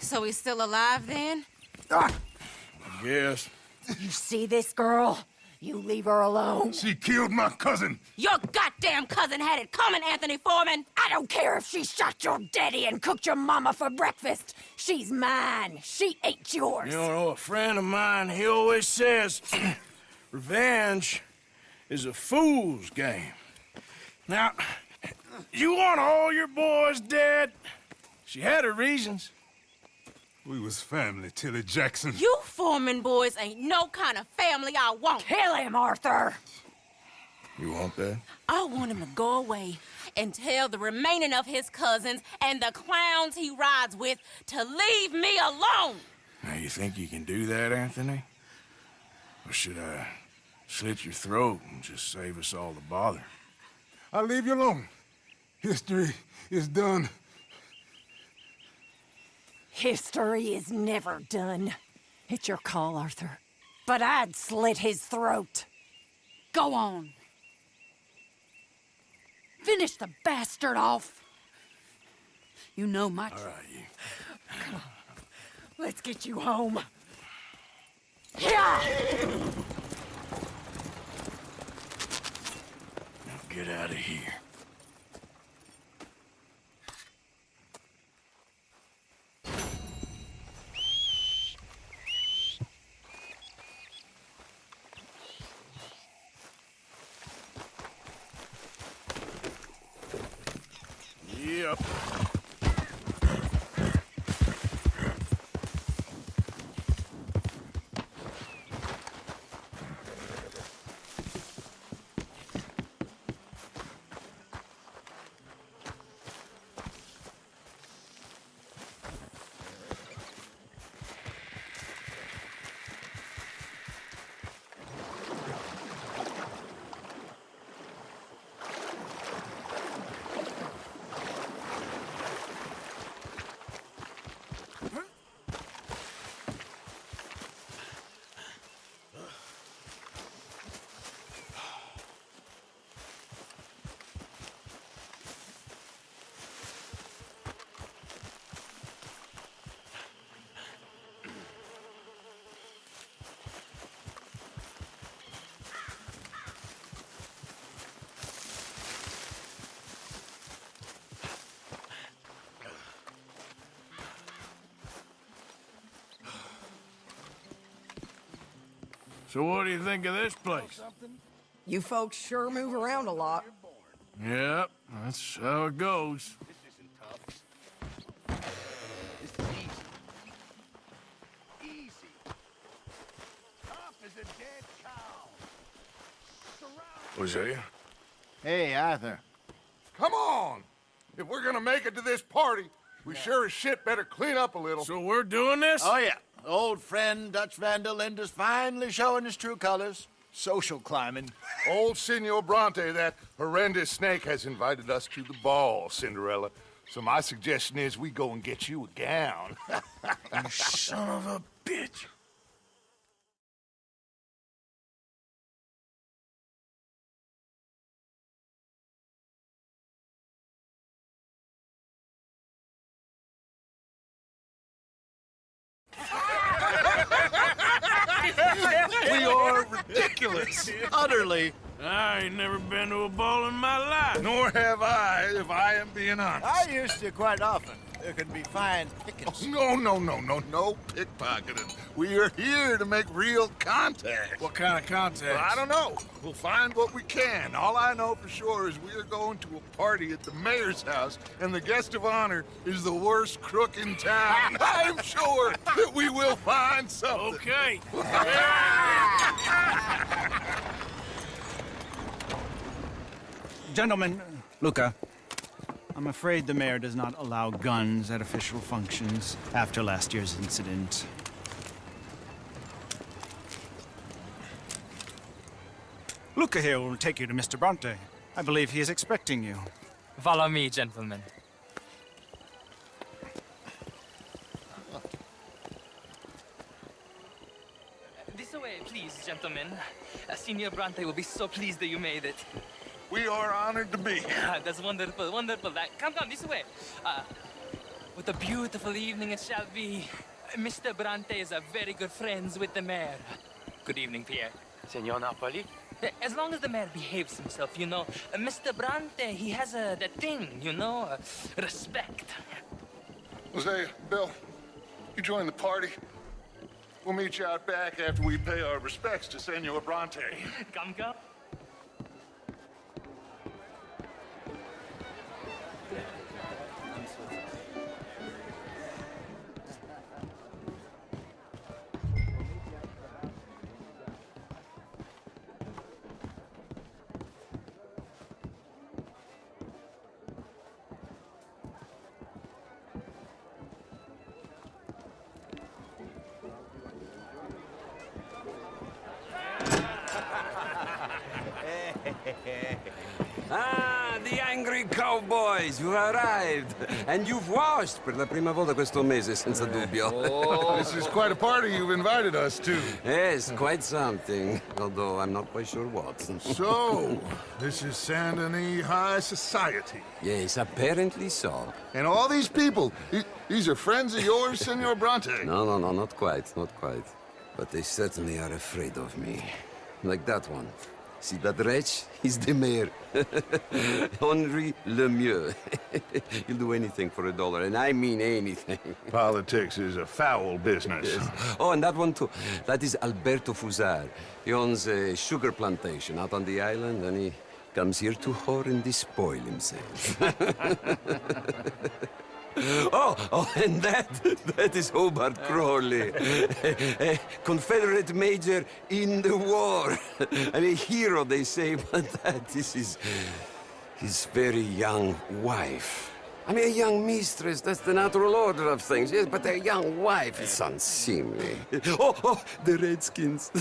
Speaker 10: So he's still alive then?
Speaker 5: Yes.
Speaker 3: You see this girl? You leave her alone.
Speaker 2: She killed my cousin.
Speaker 10: Your goddamn cousin had it coming, Anthony Foreman!
Speaker 3: I don't care if she shot your daddy and cooked your mama for breakfast. She's mine. She ate yours.
Speaker 5: You know, a friend of mine, he always says, revenge is a fool's game. Now, you want all your boys dead? She had her reasons.
Speaker 2: We was family, Tilly Jackson.
Speaker 10: You Foreman boys ain't no kind of family I want.
Speaker 3: Kill him, Arthur.
Speaker 5: You want that?
Speaker 10: I want him to go away and tell the remaining of his cousins and the clowns he rides with to leave me alone.
Speaker 5: Now, you think you can do that, Anthony? Or should I slit your throat and just save us all the bother?
Speaker 2: I'll leave you alone. History is done.
Speaker 3: History is never done. It's your call, Arthur. But I'd slit his throat.
Speaker 10: Go on.
Speaker 3: Finish the bastard off.
Speaker 10: You know my...
Speaker 5: All right, you.
Speaker 3: Come on. Let's get you home. Yeah!
Speaker 5: Now get out of here. Yep. So what do you think of this place?
Speaker 7: You folks sure move around a lot.
Speaker 5: Yep, that's how it goes. Hosea?
Speaker 16: Hey, Arthur.
Speaker 2: Come on! If we're gonna make it to this party, we sure as shit better clean up a little.
Speaker 5: So we're doing this?
Speaker 16: Oh, yeah. Old friend Dutch Van der Linde's finally showing his true colors. Social climbing.
Speaker 2: Old Senor Bronte, that horrendous snake, has invited us to the ball, Cinderella. So my suggestion is we go and get you a gown.
Speaker 5: You son of a bitch.
Speaker 16: We are ridiculous. Utterly.
Speaker 5: I ain't never been to a ball in my life.
Speaker 2: Nor have I, if I am being honest.
Speaker 16: I used to quite often. There can be fine pickings.
Speaker 2: Oh, no pickpocketing. We are here to make real contact.
Speaker 5: What kind of contact?
Speaker 2: Well, I don't know. We'll find what we can. All I know for sure is we are going to a party at the mayor's house, and the guest of honor is the worst crook in town. I'm sure that we will find something.
Speaker 5: Okay.
Speaker 15: Gentlemen, Luca, I'm afraid the mayor does not allow guns at official functions after last year's incident. Luca here will take you to Mr. Bronte. I believe he is expecting you.
Speaker 22: Follow me, gentlemen. This way, please, gentlemen. Senior Bronte will be so pleased that you made it.
Speaker 2: We are honored to be here.
Speaker 22: That's wonderful, wonderful. Come, this way. What a beautiful evening it shall be. Mr. Bronte is a very good friends with the mayor. Good evening, Pierre.
Speaker 23: Senor Napoli?
Speaker 22: As long as the mayor behaves himself, you know. Mr. Bronte, he has that thing, you know, respect.
Speaker 2: Hosea, Bill, you join the party. We'll meet you out back after we pay our respects to Senor Bronte.
Speaker 22: Come.
Speaker 14: Ah, the angry cowboys, you arrived. And you've washed per la prima volta questo mese, senza dubbio.
Speaker 2: Oh, this is quite a party you've invited us to.
Speaker 14: Yes, quite something. Although I'm not quite sure what.
Speaker 2: So, this is Saint Denis High Society.
Speaker 14: Yes, apparently so.
Speaker 2: And all these people, these are friends of yours, Senor Bronte?
Speaker 14: No, not quite. But they certainly are afraid of me. Like that one. See that wretch? He's the mayor. Henri Lemieux. He'll do anything for $1, and I mean anything.
Speaker 2: Politics is a foul business.
Speaker 14: Yes. Oh, and that one too. That is Alberto Fusar. He owns a sugar plantation out on the island, and he comes here to whore and despoil himself. Oh, and that is Hobart Crawley, a Confederate major in the war. And a hero, they say, but that is his very young wife. I mean, a young mistress, that's the natural order of things, yes, but a young wife is unseemly. Oh, the Redskins.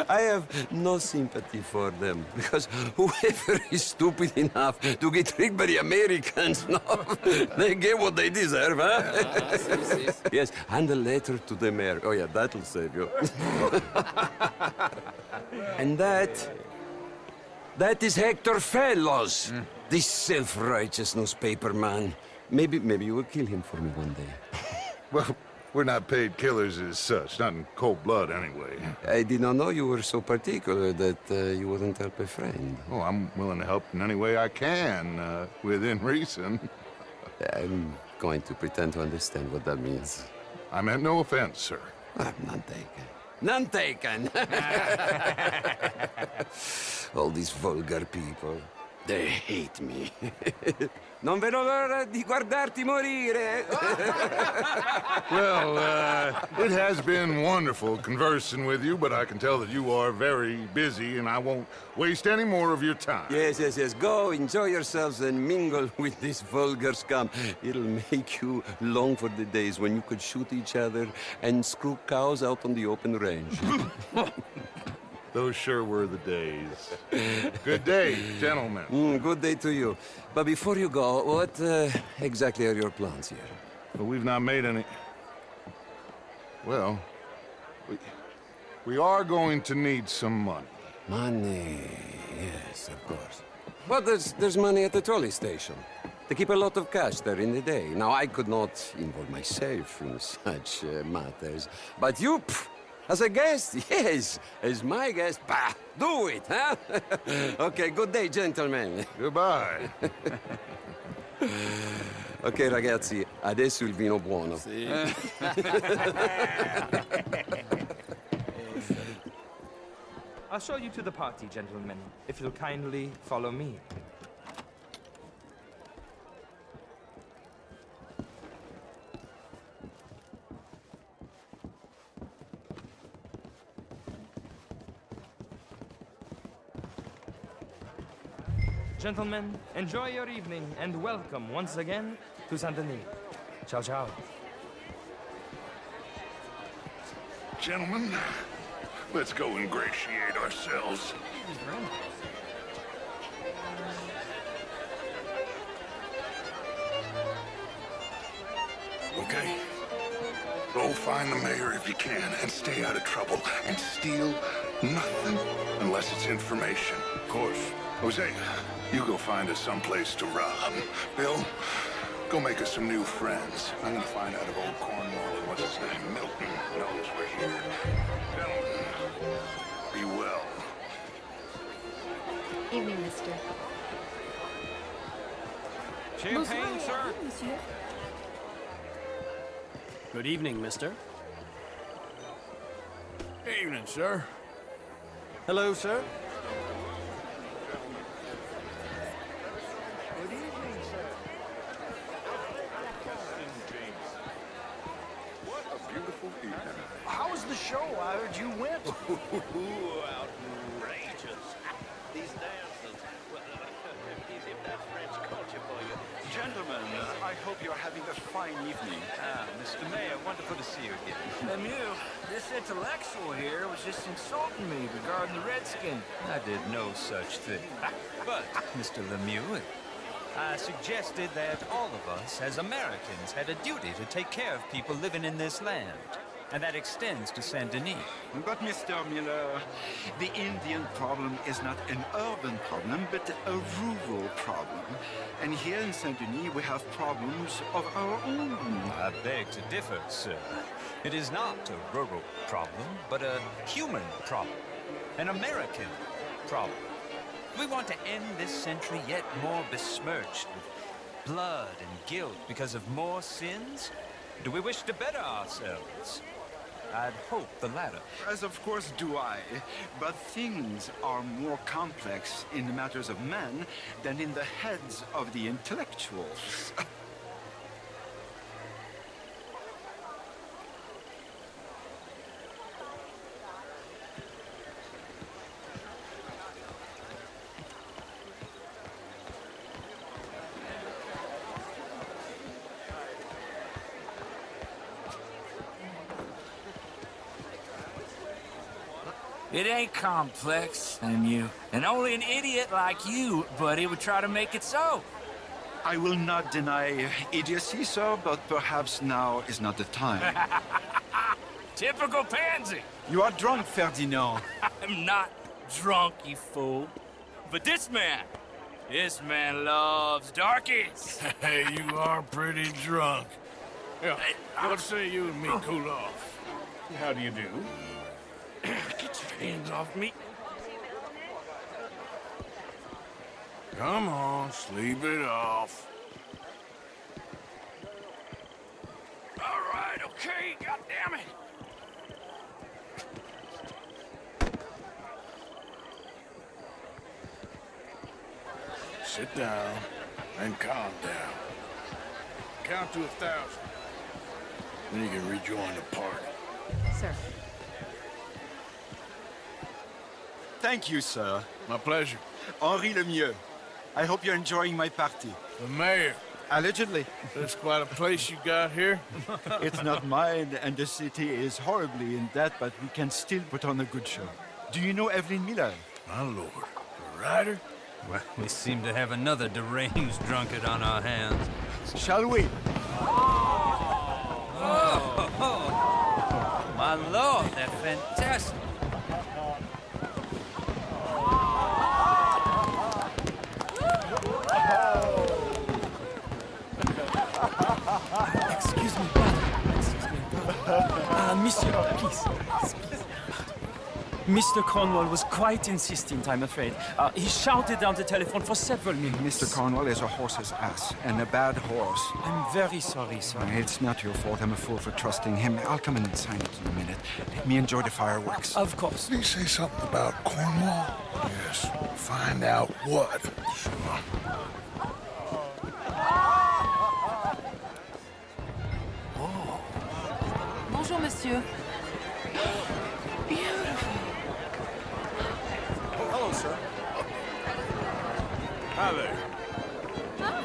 Speaker 14: I have no sympathy for them, because whoever is stupid enough to get tricked by the Americans, no, they get what they deserve, huh? Yes, and a letter to the mayor. Oh, yeah, that'll save you. And that is Hector Fellows. This self-righteous newspaper man. Maybe you will kill him for me one day.
Speaker 2: Well, we're not paid killers as such, not in cold blood anyway.
Speaker 14: I did not know you were so particular that you wouldn't help a friend.
Speaker 2: Oh, I'm willing to help in any way I can, within reason.
Speaker 14: I'm going to pretend to understand what that means.
Speaker 2: I meant no offense, sir.
Speaker 14: I'm not taken. None taken. All these vulgar people. They hate me. Non vedo l'ora di guardarti morire.
Speaker 2: Well, it has been wonderful conversing with you, but I can tell that you are very busy, and I won't waste any more of your time.
Speaker 14: Yes. Go, enjoy yourselves, and mingle with this vulgar scum. It'll make you long for the days when you could shoot each other and screw cows out on the open range.
Speaker 2: Those sure were the days. Good day, gentlemen.
Speaker 14: Good day to you. But before you go, what exactly are your plans here?
Speaker 2: Well, we've not made any... Well, we are going to need some money.
Speaker 14: Money, yes, of course. But there's money at the trolley station. They keep a lot of cash there in the day. Now, I could not involve myself in such matters. But you... As a guest? Yes. As my guest? Bah! Do it, huh? Okay, good day, gentlemen.
Speaker 2: Goodbye.
Speaker 14: Ok, ragazzi, adesso il vino buono.
Speaker 22: Sì. I'll show you to the party, gentlemen, if you'll kindly follow me. Gentlemen, enjoy your evening and welcome once again to Saint Denis. Ciao, ciao.
Speaker 6: Gentlemen, let's go ingratiate ourselves. Okay. Go find the mayor if you can and stay out of trouble. And steal nothing unless it's information. Of course. Jose, you go find us someplace to rob. Bill, go make us some new friends. I'm gonna find out if old Cornwall, what's his name, Milton, knows we're here. Gentlemen, be well.
Speaker 13: Evening, mister.
Speaker 22: Champagne, sir?
Speaker 17: Good evening, mister.
Speaker 5: Evening, sir.
Speaker 17: Hello, sir.
Speaker 18: Good evening, sir.
Speaker 2: What a beautiful evening.
Speaker 18: How was the show? I heard you went.
Speaker 4: Outrageous. These dances. Well, if that's French culture for you.
Speaker 11: Gentlemen, I hope you're having a fine evening.
Speaker 18: Mr. Mayor, wonderful to see you again. Lemieux, this intellectual here was just insulting me regarding the Redskin. I did no such thing. But, Mr. Lemieux, I suggested that all of us, as Americans, had a duty to take care of people living in this land. And that extends to Saint Denis.
Speaker 11: But, Mr. Miller, the Indian problem is not an urban problem, but a rural problem. And here in Saint Denis, we have problems of our own.
Speaker 18: I beg to differ, sir. It is not a rural problem, but a human problem. An American problem. We want to end this century yet more besmirched with blood and guilt because of more sins? Do we wish to better ourselves? I'd hope the latter.
Speaker 11: As of course do I, but things are more complex in the matters of men than in the heads of the intellectuals.
Speaker 12: It ain't complex, and only an idiot like you, buddy, would try to make it so.
Speaker 11: I will not deny idiocy, sir, but perhaps now is not the time.
Speaker 12: Typical pansy.
Speaker 11: You are drunk, Ferdinand.
Speaker 12: I'm not drunk, you fool. But this man loves darkies.
Speaker 5: Hey, you are pretty drunk. Yeah, what say you and me cool off?
Speaker 1: How do you do?
Speaker 5: Get your hands off me. Come on, sleep it off.
Speaker 12: All right, okay, goddammit.
Speaker 5: sit down and calm down. Count to 1,000. Then you can rejoin the party.
Speaker 21: Sir.
Speaker 11: Thank you, sir.
Speaker 5: My pleasure.
Speaker 11: Henri Lemieux. I hope you're enjoying my party.
Speaker 5: The mayor.
Speaker 11: Allegedly.
Speaker 5: That's quite a place you got here.
Speaker 11: It's not mine, and the city is horribly in debt, but we can still put on a good show. Do you know Evelyn Miller?
Speaker 5: My lord. The writer?
Speaker 18: Well, we seem to have another deranged drunkard on our hands.
Speaker 11: Shall we?
Speaker 12: Oh, my lord, they're fantastic.
Speaker 9: Excuse me, brother. Excuse me, brother. Monsieur, please. Mr. Cornwall was quite insistent, I'm afraid. He shouted down the telephone for several minutes.
Speaker 11: Mr. Cornwall is a horse's ass, and a bad horse.
Speaker 9: I'm very sorry, sir.
Speaker 11: It's not your fault. I'm a fool for trusting him. I'll come in and sign it in a minute. Let me enjoy the fireworks.
Speaker 9: Of course.
Speaker 6: Did he say something about Cornwall? Yes. Find out what. Sure.
Speaker 13: Bonjour, monsieur.
Speaker 9: Beautiful.
Speaker 16: Oh, hello, sir.
Speaker 5: Hi there.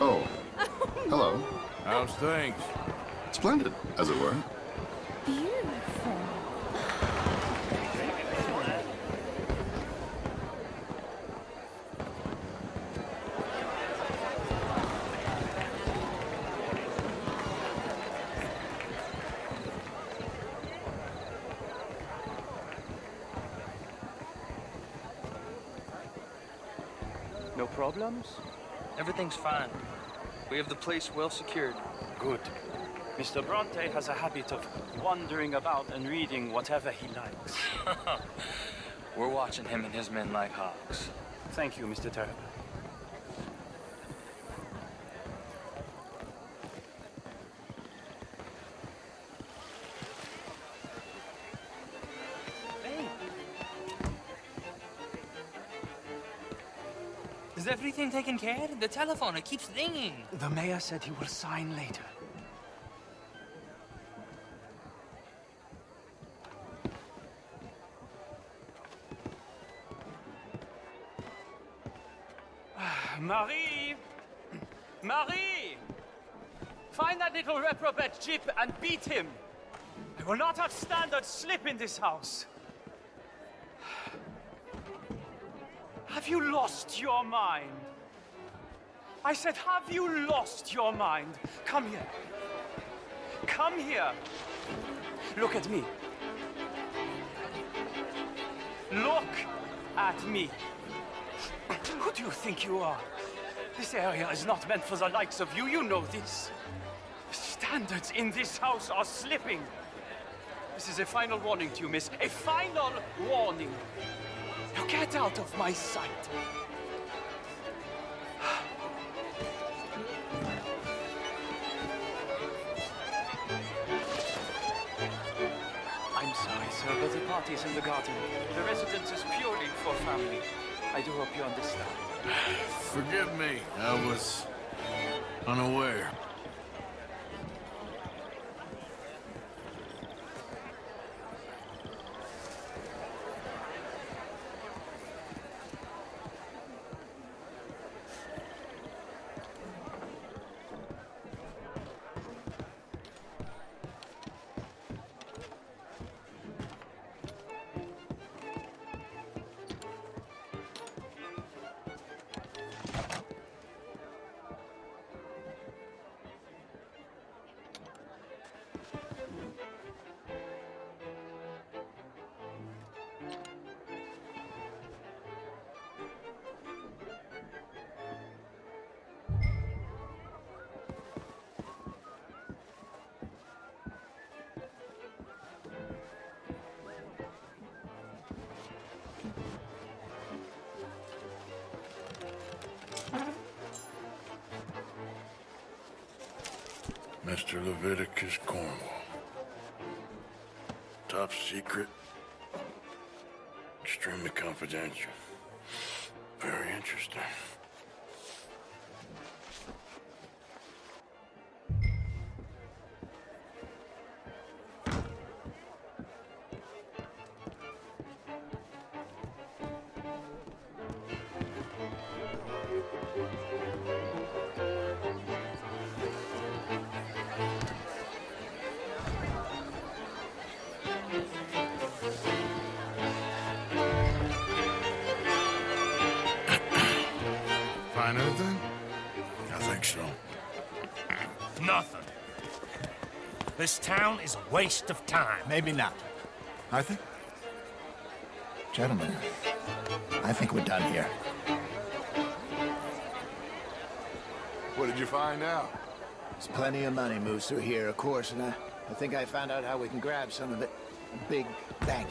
Speaker 19: Oh. Hello.
Speaker 5: How's things?
Speaker 19: Splendid, as it were.
Speaker 13: Beautiful.
Speaker 9: No problems?
Speaker 22: Everything's fine. We have the place well secured.
Speaker 9: Good. Mr. Bronte has a habit of wandering about and reading whatever he likes.
Speaker 22: We're watching him and his men like hawks.
Speaker 9: Thank you, Mr. Terrible.
Speaker 22: Is everything taken care of? The telephone, it keeps ringing.
Speaker 9: The mayor said he will sign later. Marie! Marie! Find that little reprobate Jip and beat him. I will not have standards slip in this house. Have you lost your mind? I said, have you lost your mind? Come here. Come here. Look at me. Look at me. Who do you think you are? This area is not meant for the likes of you. You know this. The standards in this house are slipping. This is a final warning to you, miss. A final warning. Now get out of my sight. I'm sorry, sir, but the party's in the garden. The residence is purely for family. I do hope you understand.
Speaker 5: Forgive me. I was unaware. Mr. Leviticus Cornwall. Top secret. Extremely confidential. Very interesting. I think so.
Speaker 17: Nothing. This town is a waste of time.
Speaker 15: Maybe not.
Speaker 17: I think...
Speaker 8: Gentlemen, I think we're done here.
Speaker 2: What did you find out?
Speaker 8: There's plenty of money moves through here, of course, and I think I found out how we can grab some of it. A big bank.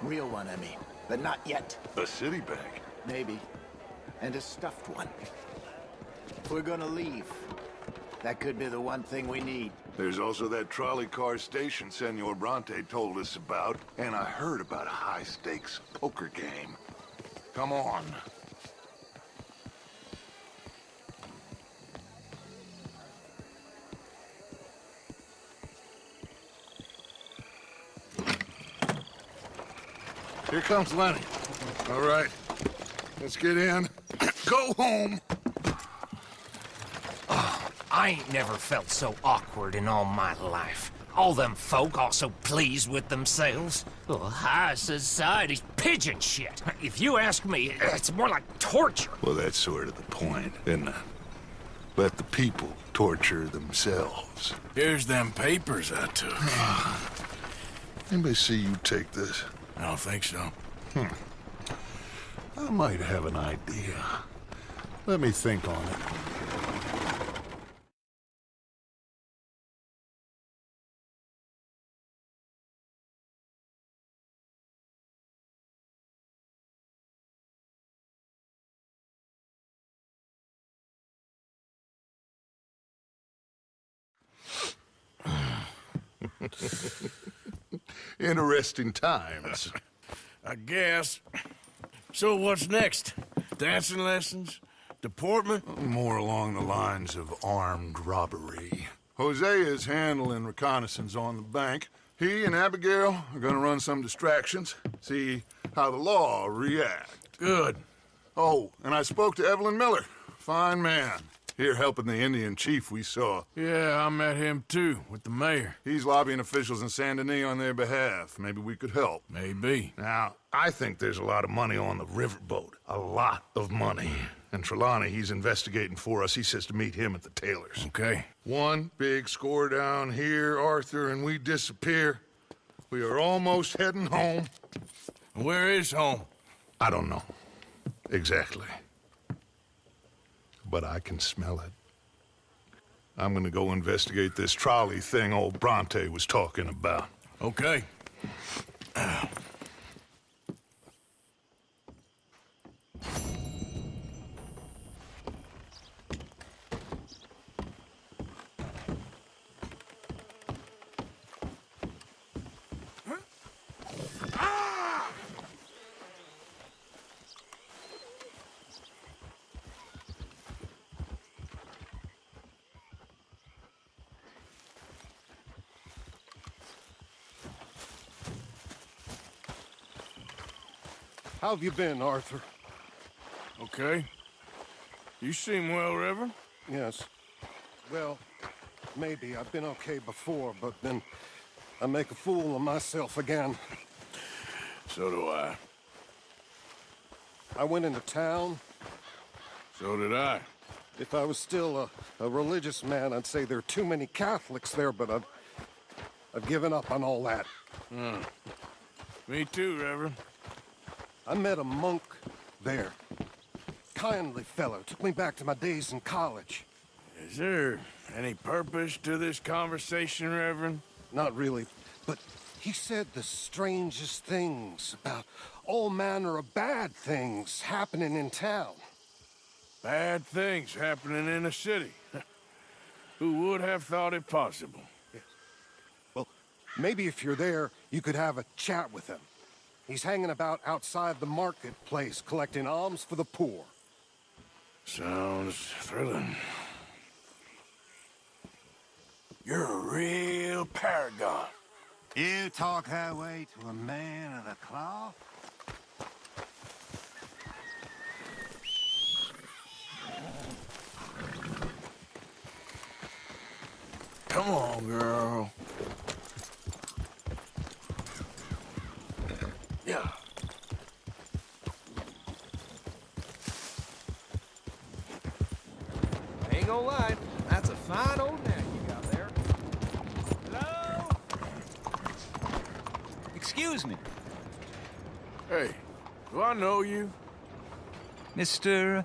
Speaker 8: Real one, I mean. But not yet.
Speaker 6: A city bank?
Speaker 8: Maybe. And a stuffed one. If we're gonna leave, that could be the one thing we need.
Speaker 6: There's also that trolley car station Senor Bronte told us about, and I heard about a high-stakes poker game. Come on. Here comes Lenny. All right, let's get in. Go home.
Speaker 17: I ain't never felt so awkward in all my life. All them folk all so pleased with themselves. Oh, high society's pigeon shit. If you ask me, it's more like torture.
Speaker 6: Well, that's sort of the point, isn't it? Let the people torture themselves.
Speaker 5: Here's them papers I took.
Speaker 6: Anybody see you take this?
Speaker 5: I don't think so.
Speaker 6: I might have an idea. Let me think on it. Interesting times.
Speaker 5: I guess. So what's next? Dancing lessons? Deportment?
Speaker 6: More along the lines of armed robbery. Hosea is handling reconnaissance on the bank. He and Abigail are gonna run some distractions, see how the law react.
Speaker 5: Good.
Speaker 6: Oh, and I spoke to Evelyn Miller. Fine man. Here helping the Indian chief we saw.
Speaker 5: Yeah, I met him too, with the mayor.
Speaker 6: He's lobbying officials in Saint Denis on their behalf. Maybe we could help.
Speaker 5: Maybe.
Speaker 6: Now, I think there's a lot of money on the riverboat. A lot of money. And Trelawney, he's investigating for us. He says to meet him at the Taylor's.
Speaker 5: Okay.
Speaker 6: One big score down here, Arthur, and we disappear. We are almost heading home.
Speaker 5: Where is home?
Speaker 6: I don't know. Exactly. But I can smell it. I'm gonna go investigate this trolley thing old Bronte was talking about.
Speaker 5: Okay.
Speaker 20: How have you been, Arthur?
Speaker 5: Okay. You seem well, Reverend.
Speaker 20: Yes. Well, maybe. I've been okay before, but then I make a fool of myself again.
Speaker 5: So do I.
Speaker 20: I went into town.
Speaker 5: So did I.
Speaker 20: If I was still a religious man, I'd say there are too many Catholics there, but I've given up on all that.
Speaker 5: Me too, Reverend.
Speaker 20: I met a monk there. Kindly fellow, took me back to my days in college.
Speaker 5: Is there any purpose to this conversation, Reverend?
Speaker 20: Not really, but he said the strangest things about all manner of bad things happening in town.
Speaker 5: Bad things happening in a city. Who would have thought it possible?
Speaker 20: Yes. Well, maybe if you're there, you could have a chat with him. He's hanging about outside the marketplace, collecting alms for the poor.
Speaker 5: Sounds thrilling. You're a real paragon.
Speaker 20: You talk that way to a man of the cloth?
Speaker 5: Come on, girl. Yeah.
Speaker 3: Ain't gonna lie, that's a fine old nag you got there.
Speaker 18: Hello? Excuse me.
Speaker 5: Hey, do I know you?
Speaker 18: Mr.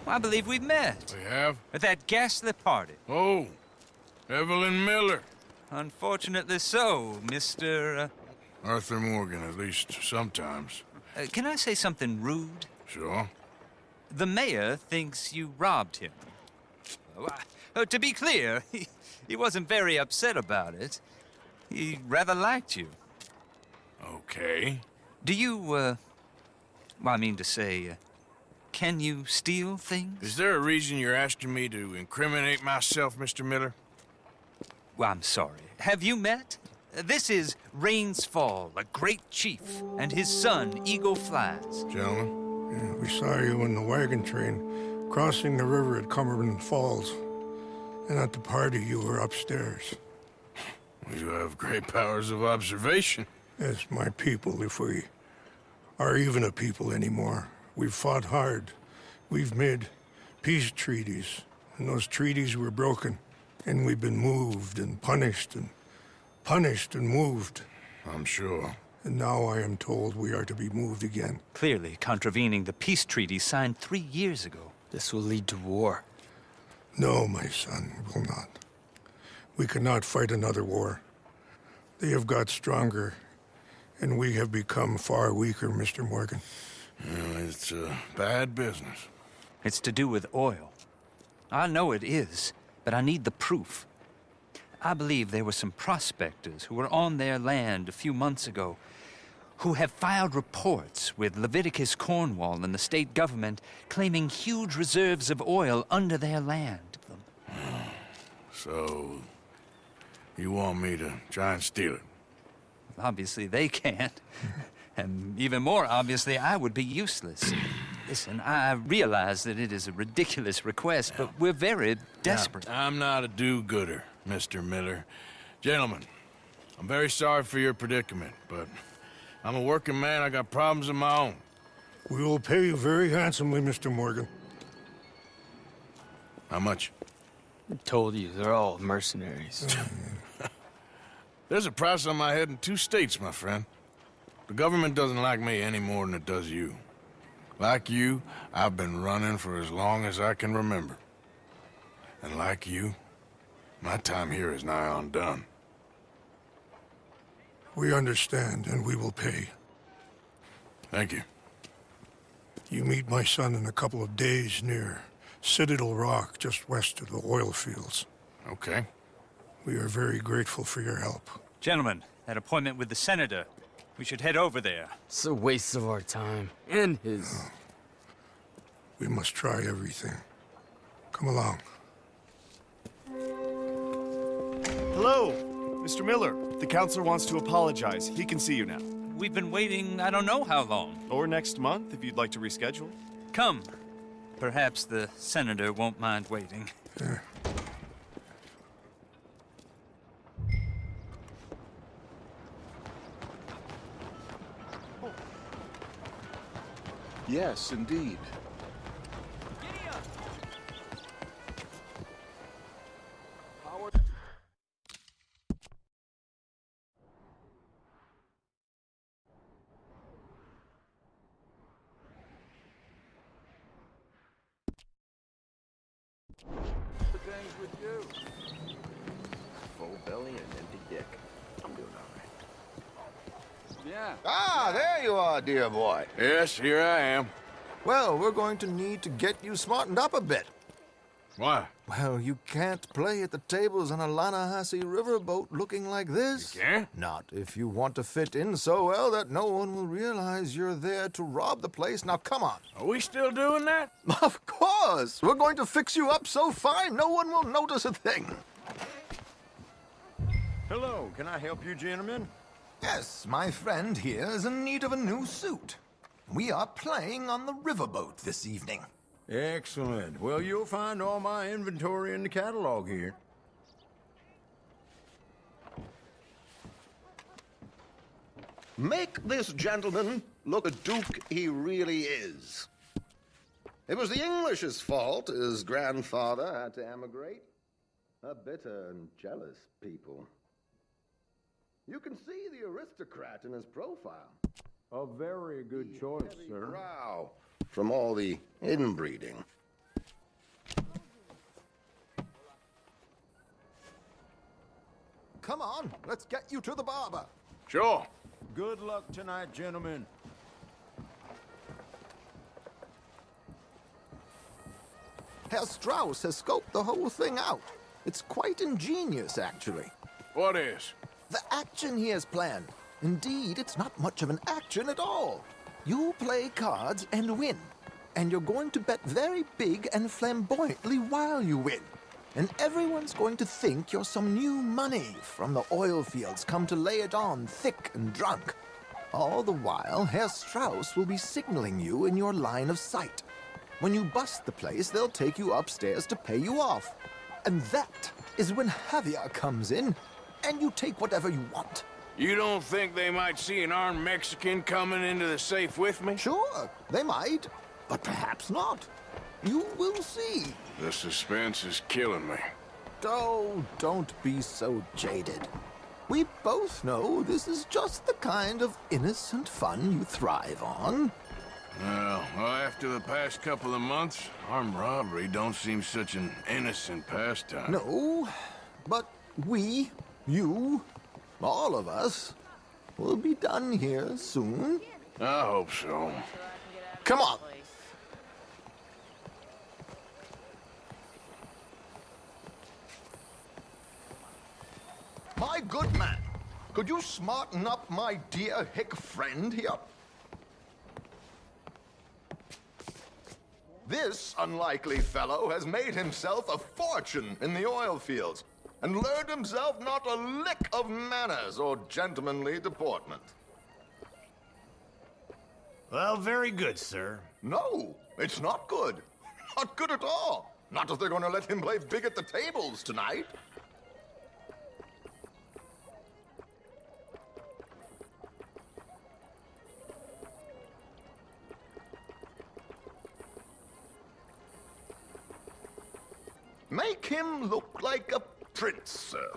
Speaker 18: I believe we've met.
Speaker 5: We have?
Speaker 18: At that ghastly party.
Speaker 5: Oh, Evelyn Miller.
Speaker 18: Unfortunately so, Mr.
Speaker 5: Arthur Morgan, at least sometimes.
Speaker 18: Can I say something rude?
Speaker 5: Sure.
Speaker 18: The mayor thinks you robbed him. To be clear, he wasn't very upset about it. He rather liked you.
Speaker 5: Okay.
Speaker 18: Do you, well, I mean to say, can you steal things?
Speaker 5: Is there a reason you're asking me to incriminate myself, Mr. Miller?
Speaker 18: Well, I'm sorry. Have you met? This is Rains Fall, a great chief, and his son, Eagle Flies.
Speaker 5: Gentlemen?
Speaker 10: Yeah, we saw you in the wagon train crossing the river at Cumberland Falls. And at the party, you were upstairs.
Speaker 5: You have great powers of observation.
Speaker 10: Yes, my people, if we are even a people anymore. We've fought hard. We've made peace treaties, and those treaties were broken. And we've been moved and punished and moved.
Speaker 5: I'm sure.
Speaker 10: And now I am told we are to be moved again.
Speaker 18: Clearly contravening the peace treaty signed 3 years ago.
Speaker 15: This will lead to war.
Speaker 10: No, my son, it will not. We cannot fight another war. They have got stronger, and we have become far weaker, Mr. Morgan.
Speaker 5: Well, it's a bad business.
Speaker 18: It's to do with oil. I know it is, but I need the proof. I believe there were some prospectors who were on their land a few months ago who have filed reports with Leviticus Cornwall and the state government claiming huge reserves of oil under their land.
Speaker 5: So, you want me to try and steal it?
Speaker 18: Obviously they can't. And even more obviously, I would be useless. Listen, I realize that it is a ridiculous request, but we're very desperate.
Speaker 5: Now, I'm not a do-gooder, Mr. Miller. Gentlemen, I'm very sorry for your predicament, but I'm a working man. I got problems of my own.
Speaker 10: We will pay you very handsomely, Mr. Morgan.
Speaker 5: How much?
Speaker 15: I told you, they're all mercenaries.
Speaker 5: There's a price on my head in 2 states, my friend. The government doesn't like me any more than it does you. Like you, I've been running for as long as I can remember. And like you, my time here is nigh undone.
Speaker 10: We understand, and we will pay.
Speaker 5: Thank you.
Speaker 10: You meet my son in a couple of days near Citadel Rock, just west of the oil fields.
Speaker 5: Okay.
Speaker 10: We are very grateful for your help.
Speaker 18: Gentlemen, that appointment with the senator. We should head over there.
Speaker 15: It's a waste of our time. And his.
Speaker 10: Oh. We must try everything. Come along.
Speaker 23: Hello, Mr. Miller. The counselor wants to apologize. He can see you now.
Speaker 18: We've been waiting I don't know how long.
Speaker 23: Or next month, if you'd like to reschedule.
Speaker 18: Come. Perhaps the senator won't mind waiting.
Speaker 16: Yes, indeed.
Speaker 4: The things with you. Full belly and empty dick. I'm doing all right.
Speaker 1: Yeah.
Speaker 8: Ah, there you are, dear boy.
Speaker 5: Yes, here I am.
Speaker 8: Well, we're going to need to get you smartened up a bit.
Speaker 5: Why?
Speaker 8: Well, you can't play at the tables on a Lannahechee riverboat looking like this.
Speaker 5: You can't?
Speaker 8: Not if you want to fit in so well that no one will realize you're there to rob the place. Now, come on.
Speaker 5: Are we still doing that?
Speaker 8: Of course. We're going to fix you up so fine no one will notice a thing.
Speaker 3: Hello, can I help you, gentlemen?
Speaker 8: Yes, my friend here is in need of a new suit. We are playing on the riverboat this evening.
Speaker 3: Excellent. Well, you'll find all my inventory in the catalog here.
Speaker 4: Make this gentleman look a duke he really is. It was the English's fault his grandfather had to emigrate. A bitter and jealous people. You can see the aristocrat in his profile.
Speaker 5: A very good choice, sir.
Speaker 4: Brow from all the inbreeding.
Speaker 8: Come on, let's get you to the barber.
Speaker 5: Sure.
Speaker 3: Good luck tonight, gentlemen.
Speaker 8: Herr Strauss has scoped the whole thing out. It's quite ingenious, actually.
Speaker 5: What is?
Speaker 8: The action he has planned. Indeed, it's not much of an action at all. You play cards and win. And you're going to bet very big and flamboyantly while you win. And everyone's going to think you're some new money from the oil fields come to lay it on thick and drunk. All the while, Herr Strauss will be signaling you in your line of sight. When you bust the place, they'll take you upstairs to pay you off. And that is when Javier comes in, and you take whatever you want.
Speaker 5: You don't think they might see an armed Mexican coming into the safe with me?
Speaker 8: Sure, they might, but perhaps not. You will see.
Speaker 5: The suspense is killing me.
Speaker 8: Oh, don't be so jaded. We both know this is just the kind of innocent fun you thrive on.
Speaker 5: Well, after the past couple of months, armed robbery don't seem such an innocent pastime.
Speaker 8: No, but we, you, all of us, will be done here soon.
Speaker 5: I hope so.
Speaker 8: Come on. My good man, could you smarten up my dear hick friend here? This unlikely fellow has made himself a fortune in the oil fields and learned himself not a lick of manners or gentlemanly deportment.
Speaker 3: Well, very good, sir.
Speaker 8: No, it's not good. Not good at all. Not if they're going to let him play big at the tables tonight. Make him look like a prince, sir.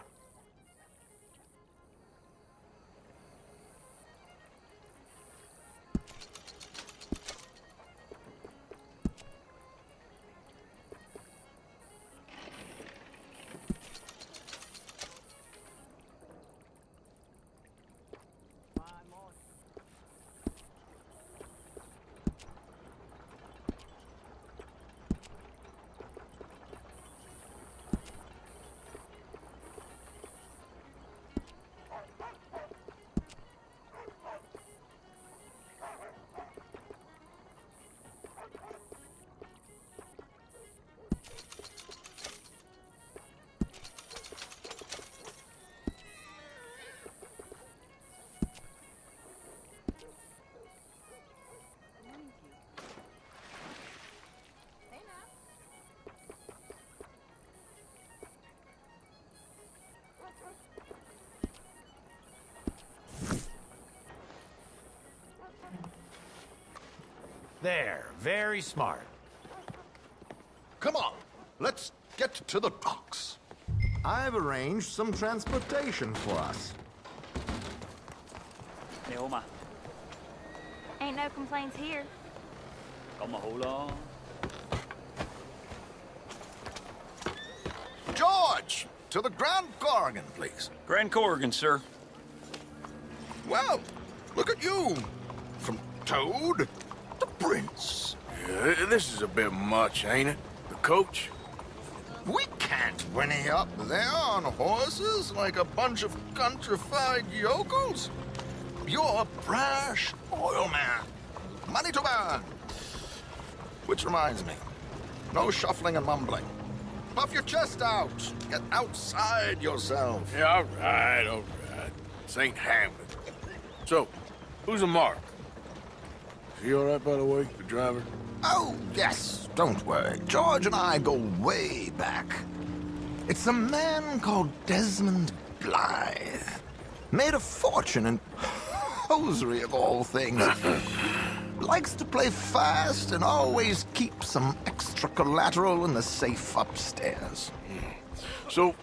Speaker 3: There, very smart.
Speaker 8: Come on, let's get to the docks. I've arranged some transportation for us.
Speaker 22: Neoma,
Speaker 7: Ain't no complaints here.
Speaker 22: come on, hold on.
Speaker 8: George, to the Grand Corrigan, please.
Speaker 18: Grand Corrigan, sir.
Speaker 8: Well, look at you. From Toad to Prince.
Speaker 5: Yeah, this is a bit much, ain't it? The coach?
Speaker 8: We can't whinny up there on horses like a bunch of countrified yokels. You're a brash oil man. Money to burn. Which reminds me, no shuffling and mumbling. Puff your chest out. Get outside yourself.
Speaker 5: Yeah, all right. St. Hamlet. So, who's a Mark? Is he all right, by the way, the driver?
Speaker 8: Oh, yes. Don't worry. George and I go way back. It's a man called Desmond Blythe. Made a fortune in hosiery of all things. likes to play fast and always keeps some extra collateral in the safe upstairs.
Speaker 5: So,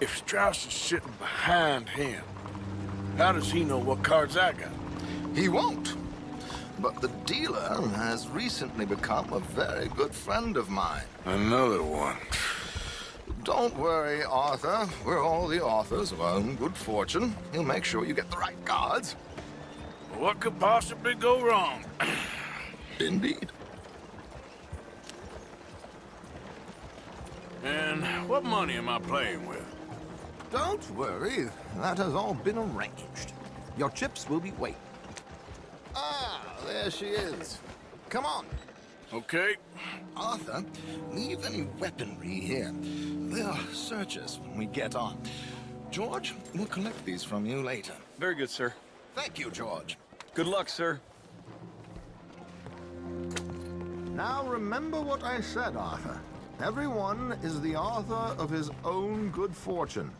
Speaker 5: if Strauss is sitting behind him, how does he know what cards I got?
Speaker 8: He won't. But the dealer has recently become a very good friend of mine.
Speaker 5: Another one.
Speaker 8: Don't worry, Arthur. We're all the authors of our own good fortune. He'll make sure you get the right cards.
Speaker 5: What could possibly go wrong?
Speaker 8: Indeed.
Speaker 5: And what money am I playing with?
Speaker 8: Don't worry. That has all been arranged. Your chips will be waiting. Ah, there she is. Come on.
Speaker 5: Okay.
Speaker 8: Arthur, leave any weaponry here. They'll search us when we get on. George, we'll collect these from you later.
Speaker 18: Very good, sir.
Speaker 8: Thank you, George.
Speaker 18: Good luck, sir.
Speaker 8: Now remember what I said, Arthur. Everyone is the author of his own good fortune.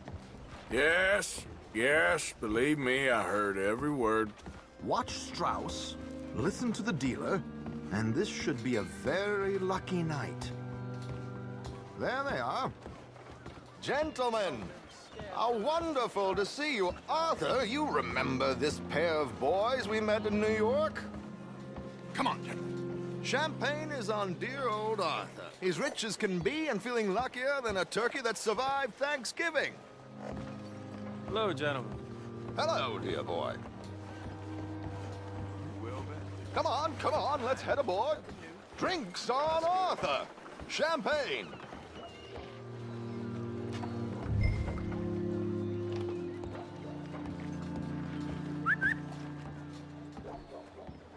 Speaker 5: Yes, believe me, I heard every word.
Speaker 8: Watch Strauss, listen to the dealer, and this should be a very lucky night. There they are. Gentlemen, how wonderful to see you. Arthur, you remember this pair of boys we met in New York? Come on, gentlemen. Champagne is on dear old Arthur. He's rich as can be and feeling luckier than a turkey that survived Thanksgiving.
Speaker 22: Hello, gentlemen.
Speaker 8: Hello, dear boy. Come on, let's head aboard. Drinks on Arthur. Champagne.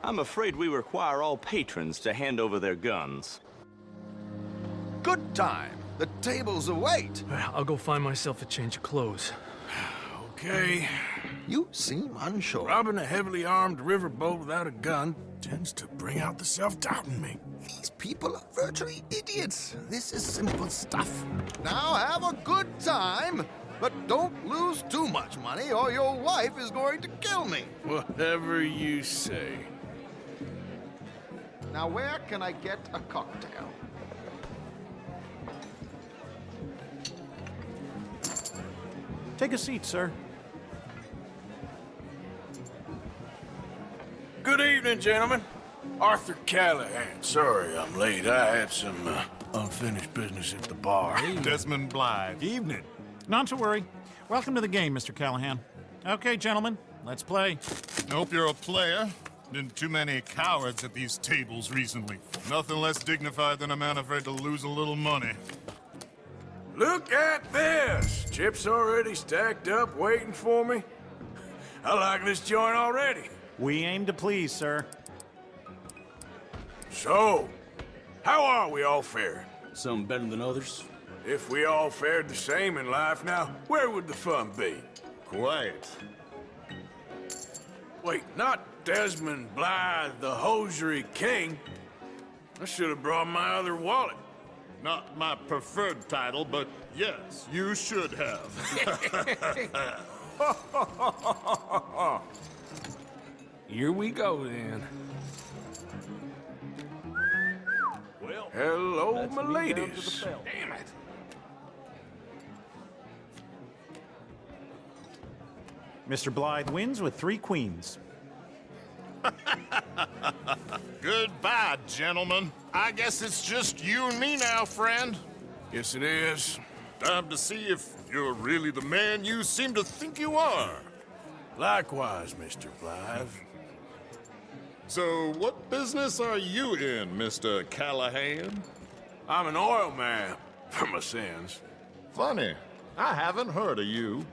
Speaker 12: I'm afraid we require all patrons to hand over their guns.
Speaker 8: Good time. The tables await.
Speaker 14: I'll go find myself a change of clothes.
Speaker 5: Okay.
Speaker 8: You seem unsure.
Speaker 5: Robbing a heavily armed riverboat without a gun tends to bring out the self-doubt in me.
Speaker 8: These people are virtually idiots. This is simple stuff. Now have a good time, but don't lose too much money or your wife is going to kill me.
Speaker 5: Whatever you say.
Speaker 8: Now where can I get a cocktail?
Speaker 15: Take a seat, sir.
Speaker 5: Good evening, gentlemen. Arthur Callahan. Sorry I'm late. I had some unfinished business at the bar.
Speaker 21: Desmond Blythe.
Speaker 24: Evening. Not to worry. Welcome to the game, Mr. Callahan. Okay, gentlemen, let's play.
Speaker 21: Hope you're a player. Been too many cowards at these tables recently. Nothing less dignified than a man afraid to lose a little money.
Speaker 5: Look at this! Chips already stacked up, waiting for me. I like this joint already.
Speaker 24: We aim to please, sir.
Speaker 5: So, how are we all faring?
Speaker 12: Some better than others.
Speaker 5: If we all fared the same in life now, where would the fun be?
Speaker 21: Quiet.
Speaker 5: Wait, not Desmond Blythe, the hosiery king. I should have brought my other wallet.
Speaker 21: Not my preferred title, but yes, you should have.
Speaker 1: Here we go, then.
Speaker 5: Well, hello, my ladies.
Speaker 1: Damn it.
Speaker 24: Mr. Blythe wins with 3 queens.
Speaker 21: Goodbye, gentlemen. I guess it's just you and me now, friend.
Speaker 5: Yes, it is.
Speaker 21: Time to see if you're really the man you seem to think you are.
Speaker 5: Likewise, Mr. Blythe.
Speaker 21: So, what business are you in, Mr. Callahan?
Speaker 5: I'm an oil man, for my sins.
Speaker 21: Funny. I haven't heard of you.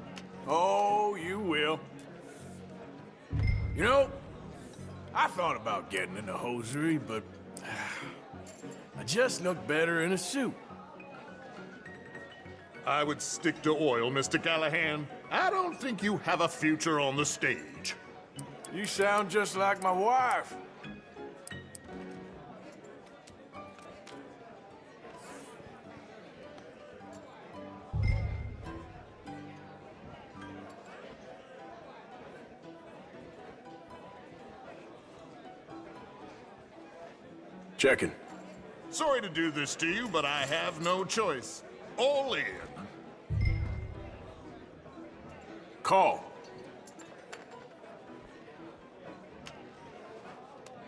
Speaker 5: Oh, you will. You know, I thought about getting into hosiery, but I just look better in a suit.
Speaker 21: I would stick to oil, Mr. Callahan. I don't think you have a future on the stage.
Speaker 5: You sound just like my wife. Checking.
Speaker 21: Sorry to do this to you, but I have no choice. All in.
Speaker 5: Call.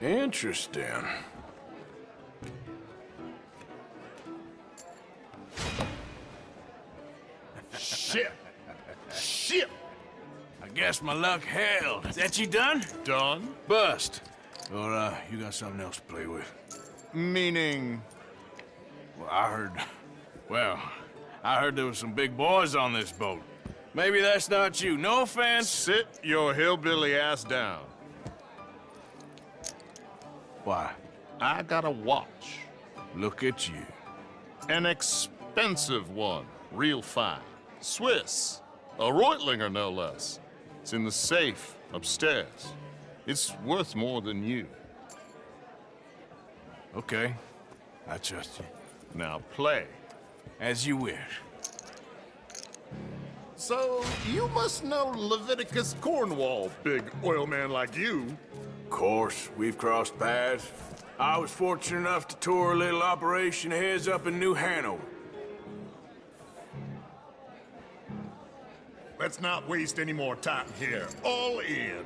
Speaker 5: Interesting.
Speaker 21: Shit. Shit.
Speaker 5: I guess my luck held. Is that you done?
Speaker 21: Done?
Speaker 5: Bust. Or, you got something else to play with?
Speaker 21: Meaning?
Speaker 5: Well, I heard there was some big boys on this boat. Maybe that's not you. No offense.
Speaker 21: Sit your hillbilly ass down.
Speaker 5: Why?
Speaker 21: I got a watch.
Speaker 5: Look at you.
Speaker 21: An expensive one. Real fine. Swiss. A Reutlinger, no less. It's in the safe upstairs. It's worth more than you.
Speaker 5: Okay. I trust you.
Speaker 21: Now play.
Speaker 5: As you wish.
Speaker 21: So, you must know Leviticus Cornwall, big oil man like you.
Speaker 5: Of course, we've crossed paths. I was fortunate enough to tour a little operation of his up in New Hanover.
Speaker 21: Let's not waste any more time here. All in.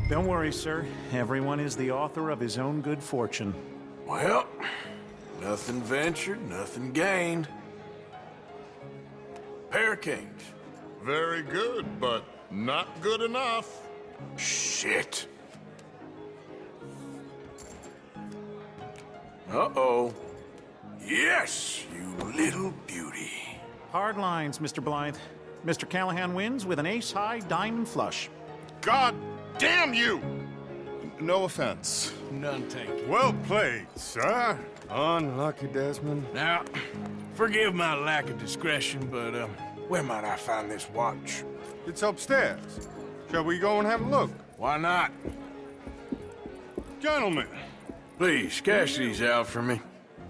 Speaker 24: Don't worry, sir. Everyone is the author of his own good fortune.
Speaker 5: Well, nothing ventured, nothing gained. Pair of kings.
Speaker 21: Very good, but not good enough.
Speaker 5: Shit. Uh-oh. Yes, you little beauty.
Speaker 24: Hard lines, Mr. Blythe. Mr. Callahan wins with an ace-high diamond flush.
Speaker 21: God damn you! No offense.
Speaker 5: None taken.
Speaker 10: Well played, sir. Unlucky, Desmond.
Speaker 5: Now, forgive my lack of discretion, but, where might I find this watch?
Speaker 10: It's upstairs. Shall we go and have a look?
Speaker 5: Why not?
Speaker 10: Gentlemen.
Speaker 5: Please, cash these out for me.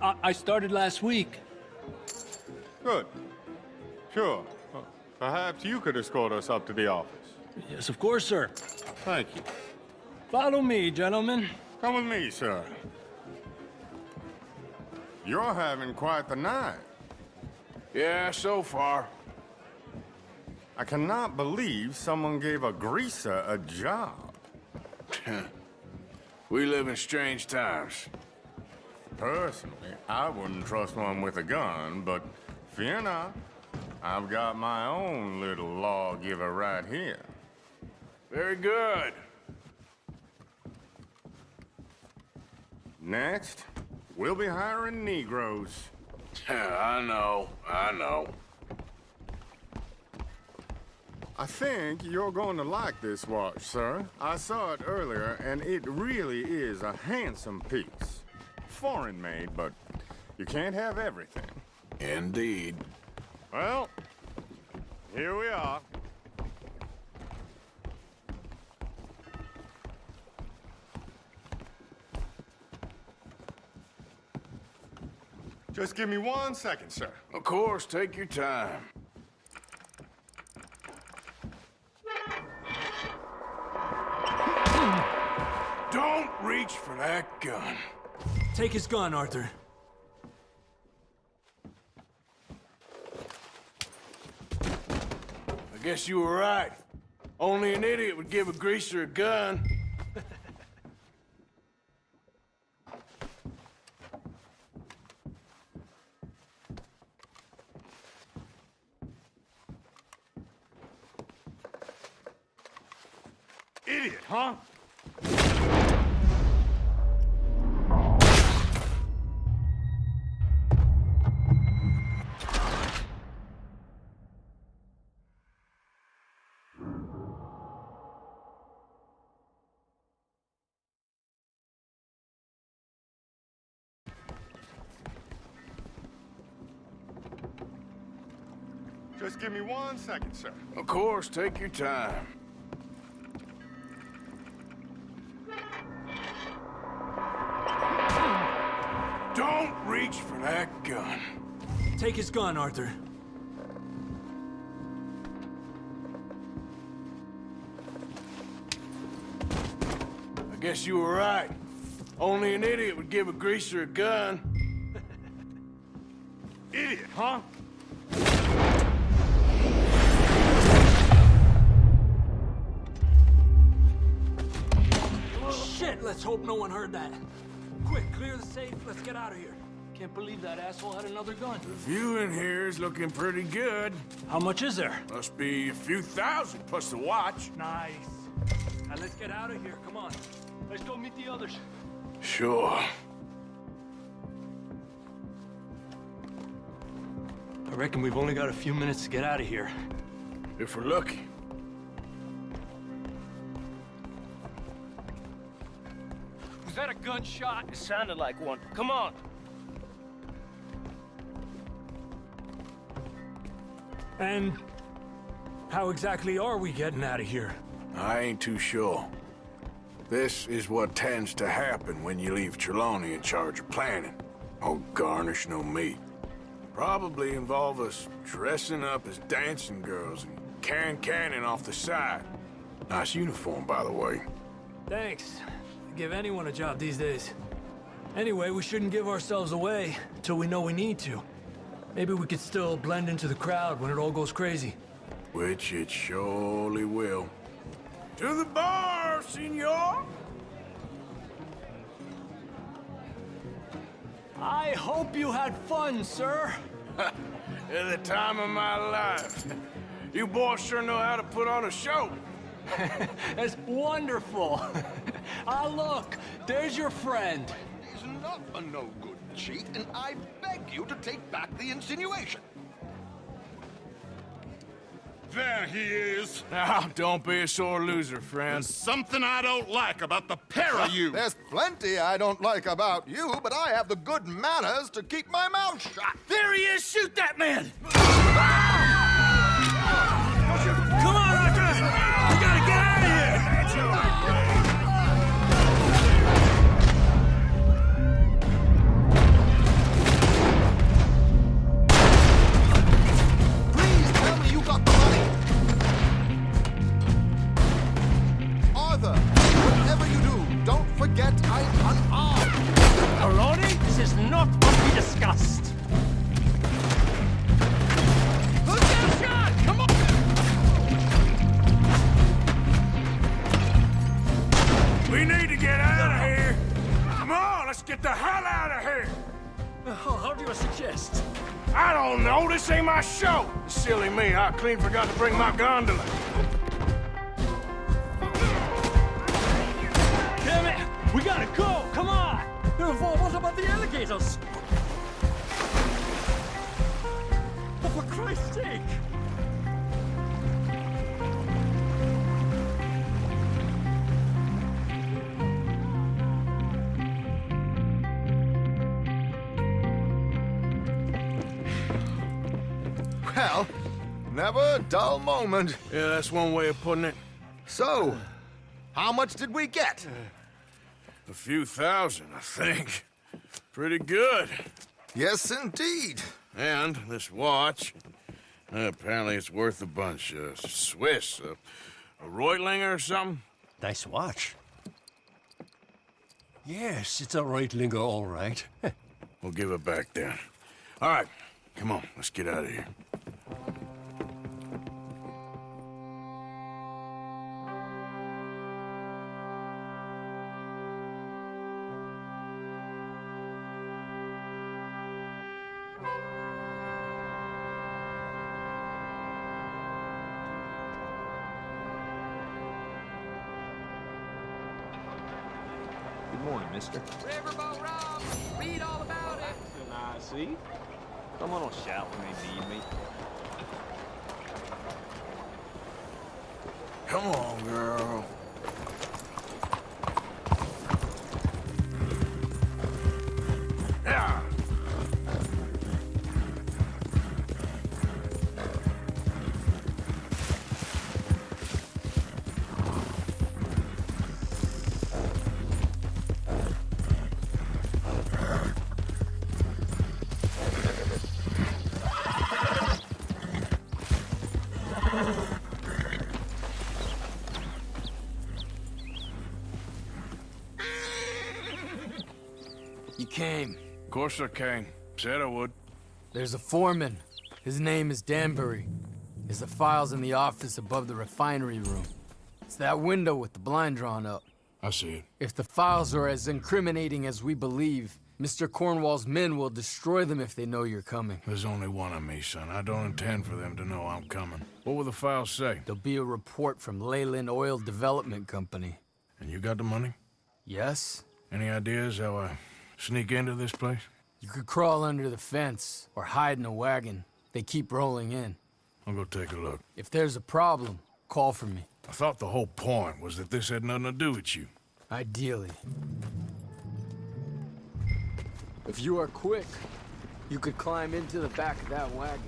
Speaker 14: I started last week.
Speaker 10: Good. Sure. Perhaps you could escort us up to the office.
Speaker 14: Yes, of course, sir.
Speaker 10: Thank you.
Speaker 14: Follow me, gentlemen.
Speaker 10: Come with me, sir. You're having quite the night.
Speaker 5: Yeah, so far.
Speaker 10: I cannot believe someone gave a greaser a job.
Speaker 5: We live in strange times.
Speaker 10: Personally, I wouldn't trust one with a gun, but fear not. I've got my own little lawgiver right here.
Speaker 5: Very good.
Speaker 10: Next, we'll be hiring Negroes.
Speaker 5: I know.
Speaker 10: I think you're going to like this watch, sir. I saw it earlier, and it really is a handsome piece. Foreign made, but you can't have everything.
Speaker 5: Indeed.
Speaker 10: Well, here we are. Just give me 1 second, sir.
Speaker 5: Of course, take your time. Don't reach for that gun.
Speaker 14: Take his gun, Arthur.
Speaker 5: I guess you were right. Only an idiot would give a greaser a gun.
Speaker 10: Idiot, huh? Just give me 1 second, sir.
Speaker 5: Of course, take your time. Don't reach for that gun.
Speaker 14: Take his gun, Arthur.
Speaker 5: I guess you were right. Only an idiot would give a greaser a gun. Idiot, huh?
Speaker 14: Shit, let's hope no one heard that. Quick, clear the safe. Let's get out of here. Can't believe that asshole had another gun.
Speaker 5: The view in here is looking pretty good.
Speaker 14: How much is there?
Speaker 5: Must be a few thousand plus the watch.
Speaker 14: Nice. Now let's get out of here. Come on. Let's go meet the others.
Speaker 5: Sure.
Speaker 14: I reckon we've only got a few minutes to get out of here.
Speaker 5: If we're lucky.
Speaker 22: Was that a gunshot? It sounded like one. Come on.
Speaker 14: And how exactly are we getting out of here?
Speaker 5: I ain't too sure. This is what tends to happen when you leave Trelawney in charge of planning. Oh, garnish no meat. Probably involve us dressing up as dancing girls and carrying cannon off the side. Nice uniform, by the way.
Speaker 14: Thanks. I'd give anyone a job these days. Anyway, we shouldn't give ourselves away until we know we need to. Maybe we could still blend into the crowd when it all goes crazy.
Speaker 5: Which it surely will. To the bar, senor!
Speaker 14: I hope you had fun, sir.
Speaker 5: At the time of my life. You boys sure know how to put on a show.
Speaker 14: That's wonderful. Ah, look, there's your friend.
Speaker 4: He's not a no-good cheat, and I beg you to take back the insinuation.
Speaker 6: There he is.
Speaker 5: Now, don't be a sore loser, friend.
Speaker 6: There's something I don't like about the pair of you.
Speaker 4: There's plenty I don't like about you, but I have the good manners to keep my mouth shut.
Speaker 14: There he is! Shoot that man! Come on, Arthur! We gotta get out of here!
Speaker 4: Please tell me you got the money. Arthur, whatever you do, don't forget I'm unarmed.
Speaker 17: Trelawney, this is not what we discussed.
Speaker 4: Who's got a shot? Come on!
Speaker 5: We need to get out of here. Come on, let's get the hell out of here.
Speaker 14: How do you suggest?
Speaker 5: I don't know. This ain't my show. Silly me, I clean forgot to bring my gondola.
Speaker 14: Damn it! We gotta go! Come on! What about the alligators? Oh, for Christ's sake!
Speaker 4: Well, never a dull moment.
Speaker 5: Yeah, that's one way of putting it.
Speaker 4: So, how much did we get?
Speaker 5: A few thousand, I think. Pretty good.
Speaker 4: Yes, indeed.
Speaker 5: And this watch, apparently it's worth a bunch. Swiss, a Reutlinger or something?
Speaker 17: Nice watch. Yes, it's a Reutlinger, all right.
Speaker 5: We'll give it back then. All right, come on, let's get out of here.
Speaker 18: Good morning, mister.
Speaker 22: Riverboat Rob! Read all about it!
Speaker 18: I see. Come on, shout when they need me.
Speaker 5: Come on, girl. Yeah.
Speaker 14: came.
Speaker 5: Of course I came. Said I would.
Speaker 14: There's a foreman. His name is Danbury. There's the files in the office above the refinery room. It's that window with the blind drawn up.
Speaker 5: I see it.
Speaker 14: If the files are as incriminating as we believe, Mr. Cornwall's men will destroy them if they know you're coming.
Speaker 5: There's only one of me, son. I don't intend for them to know I'm coming. What will the files say?
Speaker 14: There'll be a report from Leyland Oil Development Company.
Speaker 5: And you got the money?
Speaker 14: Yes?
Speaker 5: Any ideas how I sneak into this place?
Speaker 14: You could crawl under the fence or hide in a wagon. They keep rolling in.
Speaker 5: I'll go take a look.
Speaker 14: If there's a problem, call for me.
Speaker 5: I thought the whole point was that this had nothing to do with you.
Speaker 14: Ideally. If you are quick, you could climb into the back of that wagon.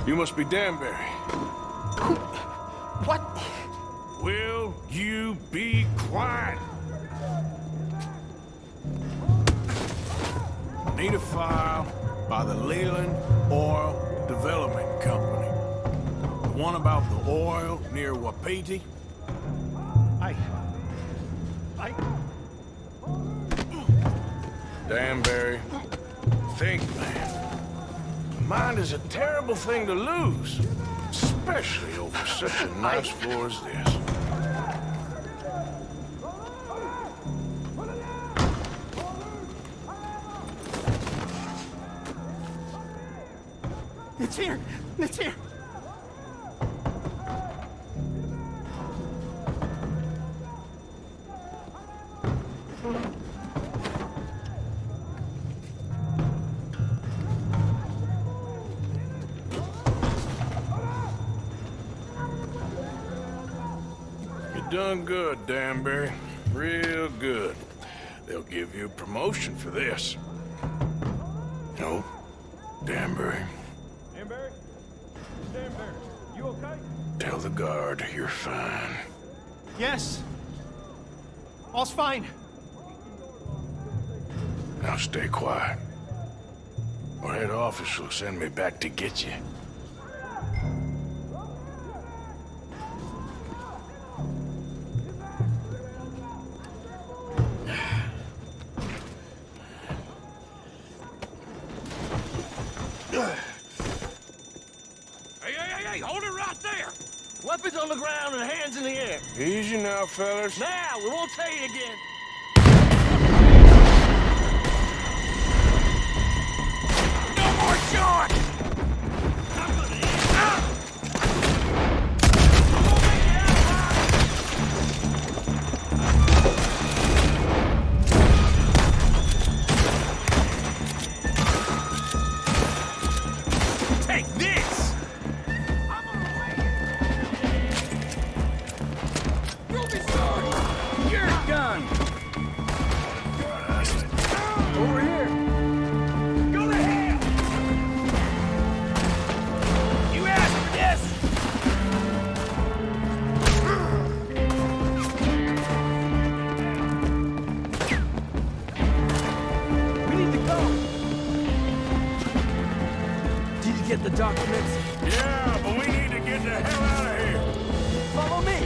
Speaker 5: You must be Danbury.
Speaker 8: What?
Speaker 5: Will you be quiet? Need a file by the Leyland Oil Development Company. The one about the oil near Wapiti? Danbury, think, man. Mind is a terrible thing to lose, especially over such a nice floor as this.
Speaker 8: It's here! It's here!
Speaker 5: You done good, Danbury. Real good. They'll give you a promotion for this. No, Danbury.
Speaker 1: Danbury? Danbury, you okay?
Speaker 5: Tell the guard you're fine.
Speaker 8: Yes. All's fine.
Speaker 5: Now stay quiet. Or head office will send me back to get you.
Speaker 1: on the ground and hands in the air.
Speaker 5: Easy now, fellas.
Speaker 1: Now, we won't tell you again. No more short! Take this! You'll be sorry! Your gun! Over here! Go to hell! You asked for this! We need to go!
Speaker 14: Did you get the documents?
Speaker 5: Yeah, but we need to get the hell out of here.
Speaker 14: Follow me!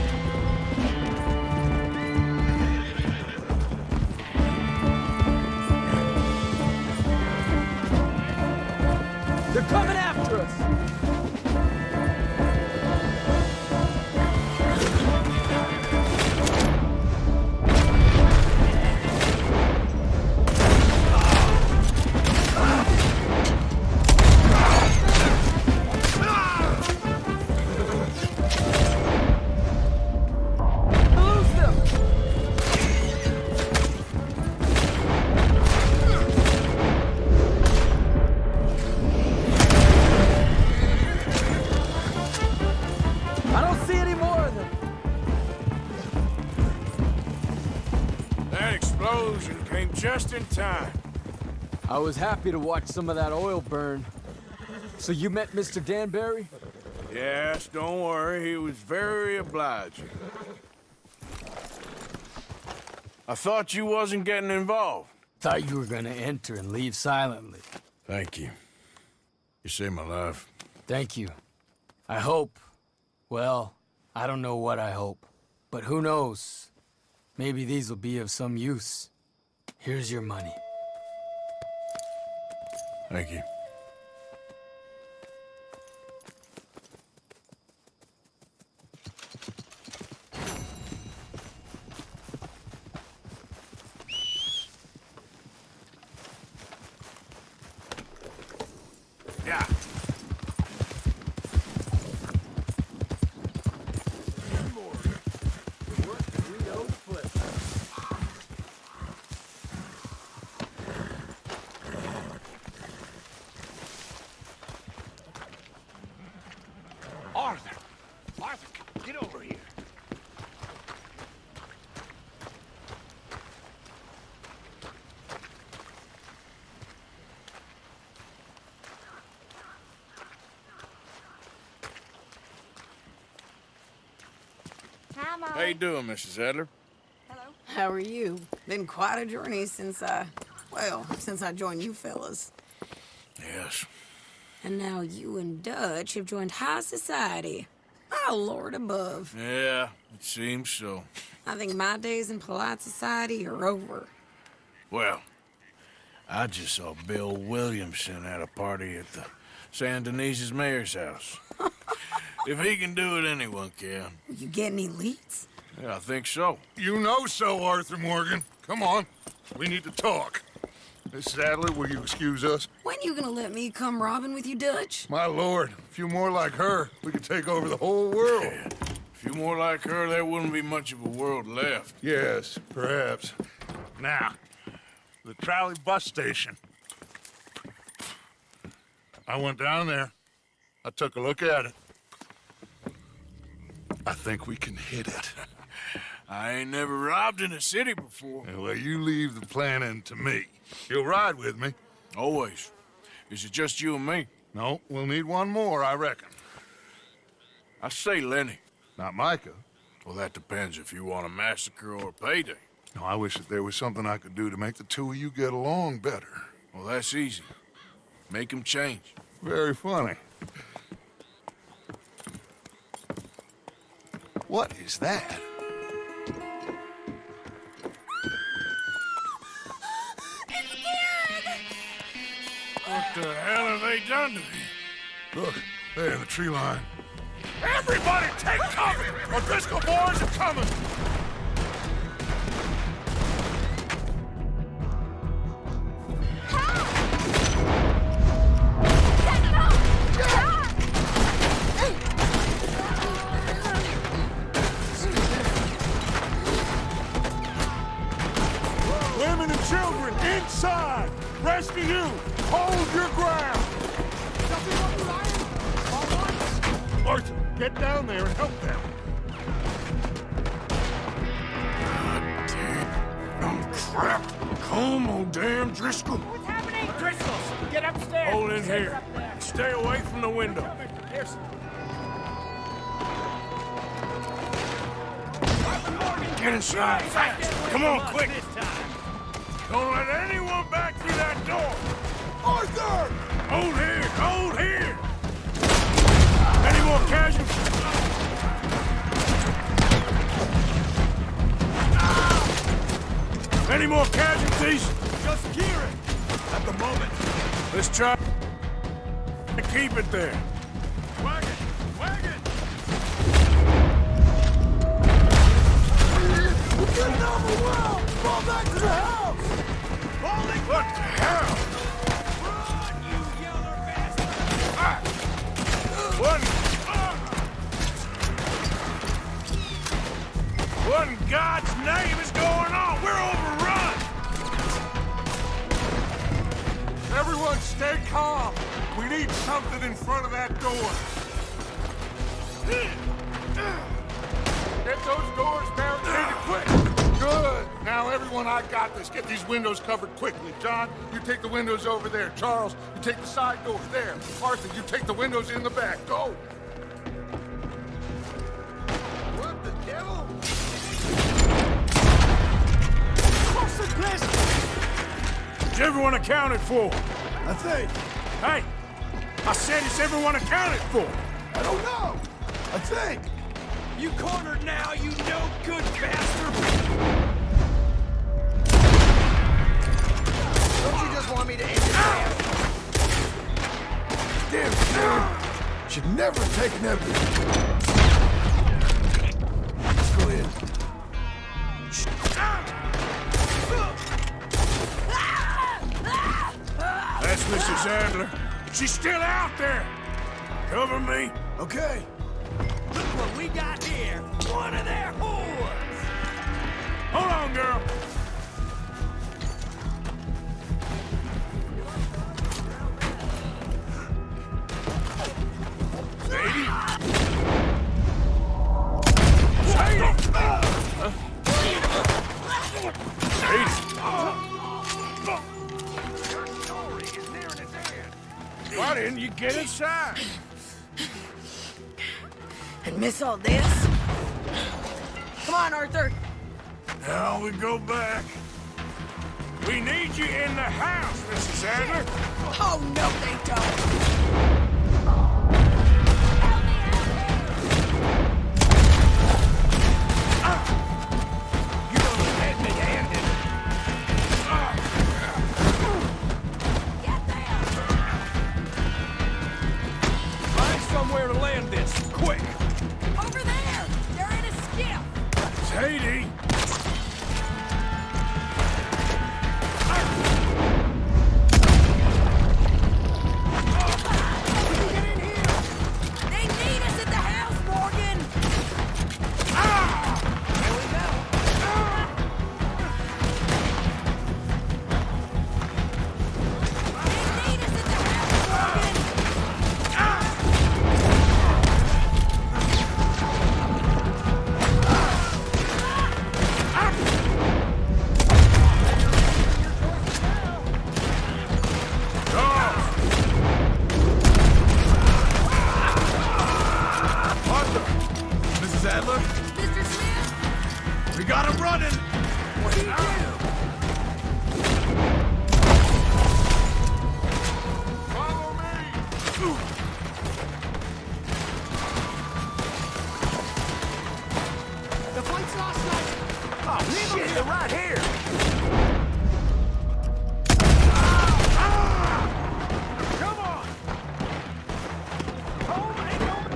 Speaker 14: They're coming after us! Lose them! I don't see any more of them.
Speaker 5: That explosion came just in time.
Speaker 14: I was happy to watch some of that oil burn. So you met Mr. Danbury?
Speaker 5: Yes, don't worry. He was very obliging. I thought you wasn't getting involved.
Speaker 14: Thought you were gonna enter and leave silently.
Speaker 5: Thank you. You saved my life.
Speaker 14: Thank you. I hope. Well, I don't know what I hope. But who knows? Maybe these will be of some use. Here's your money.
Speaker 5: Thank you. Yeah.
Speaker 1: Arthur! Arthur, get over here.
Speaker 7: Hi, Molly.
Speaker 5: How you doing, Mrs. Adler?
Speaker 9: How are you? Been quite a journey since since I joined you fellas.
Speaker 5: Yes.
Speaker 9: And now you and Dutch have joined high society. Oh, Lord above.
Speaker 5: Yeah, it seems so.
Speaker 9: I think my days in polite society are over.
Speaker 5: Well, I just saw Bill Williamson at a party at the San Denise's mayor's house. If he can do it, anyone can.
Speaker 9: You get any leads?
Speaker 5: Yeah, I think so.
Speaker 2: You know so, Arthur Morgan. Come on. We need to talk. Mrs. Adler, will you excuse us?
Speaker 9: When you gonna let me come robbing with you, Dutch?
Speaker 2: My lord, a few more like her, we could take over the whole world.
Speaker 5: Yeah. A few more like her, there wouldn't be much of a world left.
Speaker 2: Yes, perhaps.
Speaker 6: Now, the trolley bus station. I went down there. I took a look at it. I think we can hit it.
Speaker 5: I ain't never robbed in a city before.
Speaker 6: Well, you leave the planning to me. You'll ride with me.
Speaker 5: Always. Is it just you and me?
Speaker 6: No, we'll need one more, I reckon.
Speaker 5: I say Lenny.
Speaker 6: Not Micah.
Speaker 5: Well, that depends if you want a massacre or a payday.
Speaker 6: No, I wish that there was something I could do to make the two of you get along better.
Speaker 5: Well, that's easy. Make 'em change.
Speaker 6: Very funny. What is that?
Speaker 5: What the hell have they done to me?
Speaker 6: Look, there in the tree line. Everybody take cover! O'Driscoll boys are coming! Women and children, inside! Rest of you, hold your ground! Arthur, get down there and help them. God damn. Crap. Come on, damn Driscoll.
Speaker 1: What's happening? Driscoll, get upstairs.
Speaker 5: Hold in here. Stay away from the window.
Speaker 1: Here's...
Speaker 5: Get inside fast. Come on, quick. Don't let anyone back through that door. Arthur! Hold here, hold here. Any more casualties? Any more casualties?
Speaker 1: Just gearing. At the moment.
Speaker 5: Let's try to keep it there.
Speaker 1: Wagon! Wagon!
Speaker 16: Get number well! Fall back to the house!
Speaker 1: Falling
Speaker 5: What the hell?
Speaker 1: Run, you yeller bastard!
Speaker 5: Ah. What in God's name is going on? We're overrun!
Speaker 6: Everyone stay calm. We need something in front of that door. Get those doors barricaded quick. Good. Now, everyone, I got this. Get these windows covered quickly. John, you take the windows over there. Charles, you take the side doors there. Arthur, you take the windows in the back. Go.
Speaker 16: What the devil?
Speaker 5: Is everyone accounted for?
Speaker 16: I think.
Speaker 5: Hey! I said, is everyone accounted for?
Speaker 16: I don't know. I think.
Speaker 1: You cornered now, you no-good bastard!
Speaker 16: Don't you just want me to end it now? Damn, man. Should never have taken everything. Let's go in.
Speaker 5: That's Mrs. Adler. She's still out there. Cover me.
Speaker 16: Okay.
Speaker 1: Look what we got here! One of their whores!
Speaker 5: Hold on, girl. Sadie? Sadie! Huh? Sadie! Why didn't you get inside?
Speaker 9: And miss all this? Come on, Arthur.
Speaker 5: Now we go back. We need you in the house, Mrs. Adler.
Speaker 9: Oh, no, they don't.
Speaker 1: Find somewhere to land this, quick!
Speaker 9: Over there! They're in a skiff!
Speaker 5: Sadie!
Speaker 9: They need us at the house, Morgan!
Speaker 1: There we go!
Speaker 9: They need us at the house, Morgan!
Speaker 1: Mrs. Adler?
Speaker 9: Mr. Smith?
Speaker 1: We got him running!
Speaker 9: What do you do?
Speaker 6: Follow me!
Speaker 1: The flight's last night!
Speaker 16: Oh, shit, they're right here.
Speaker 1: Come on! Home ain't home!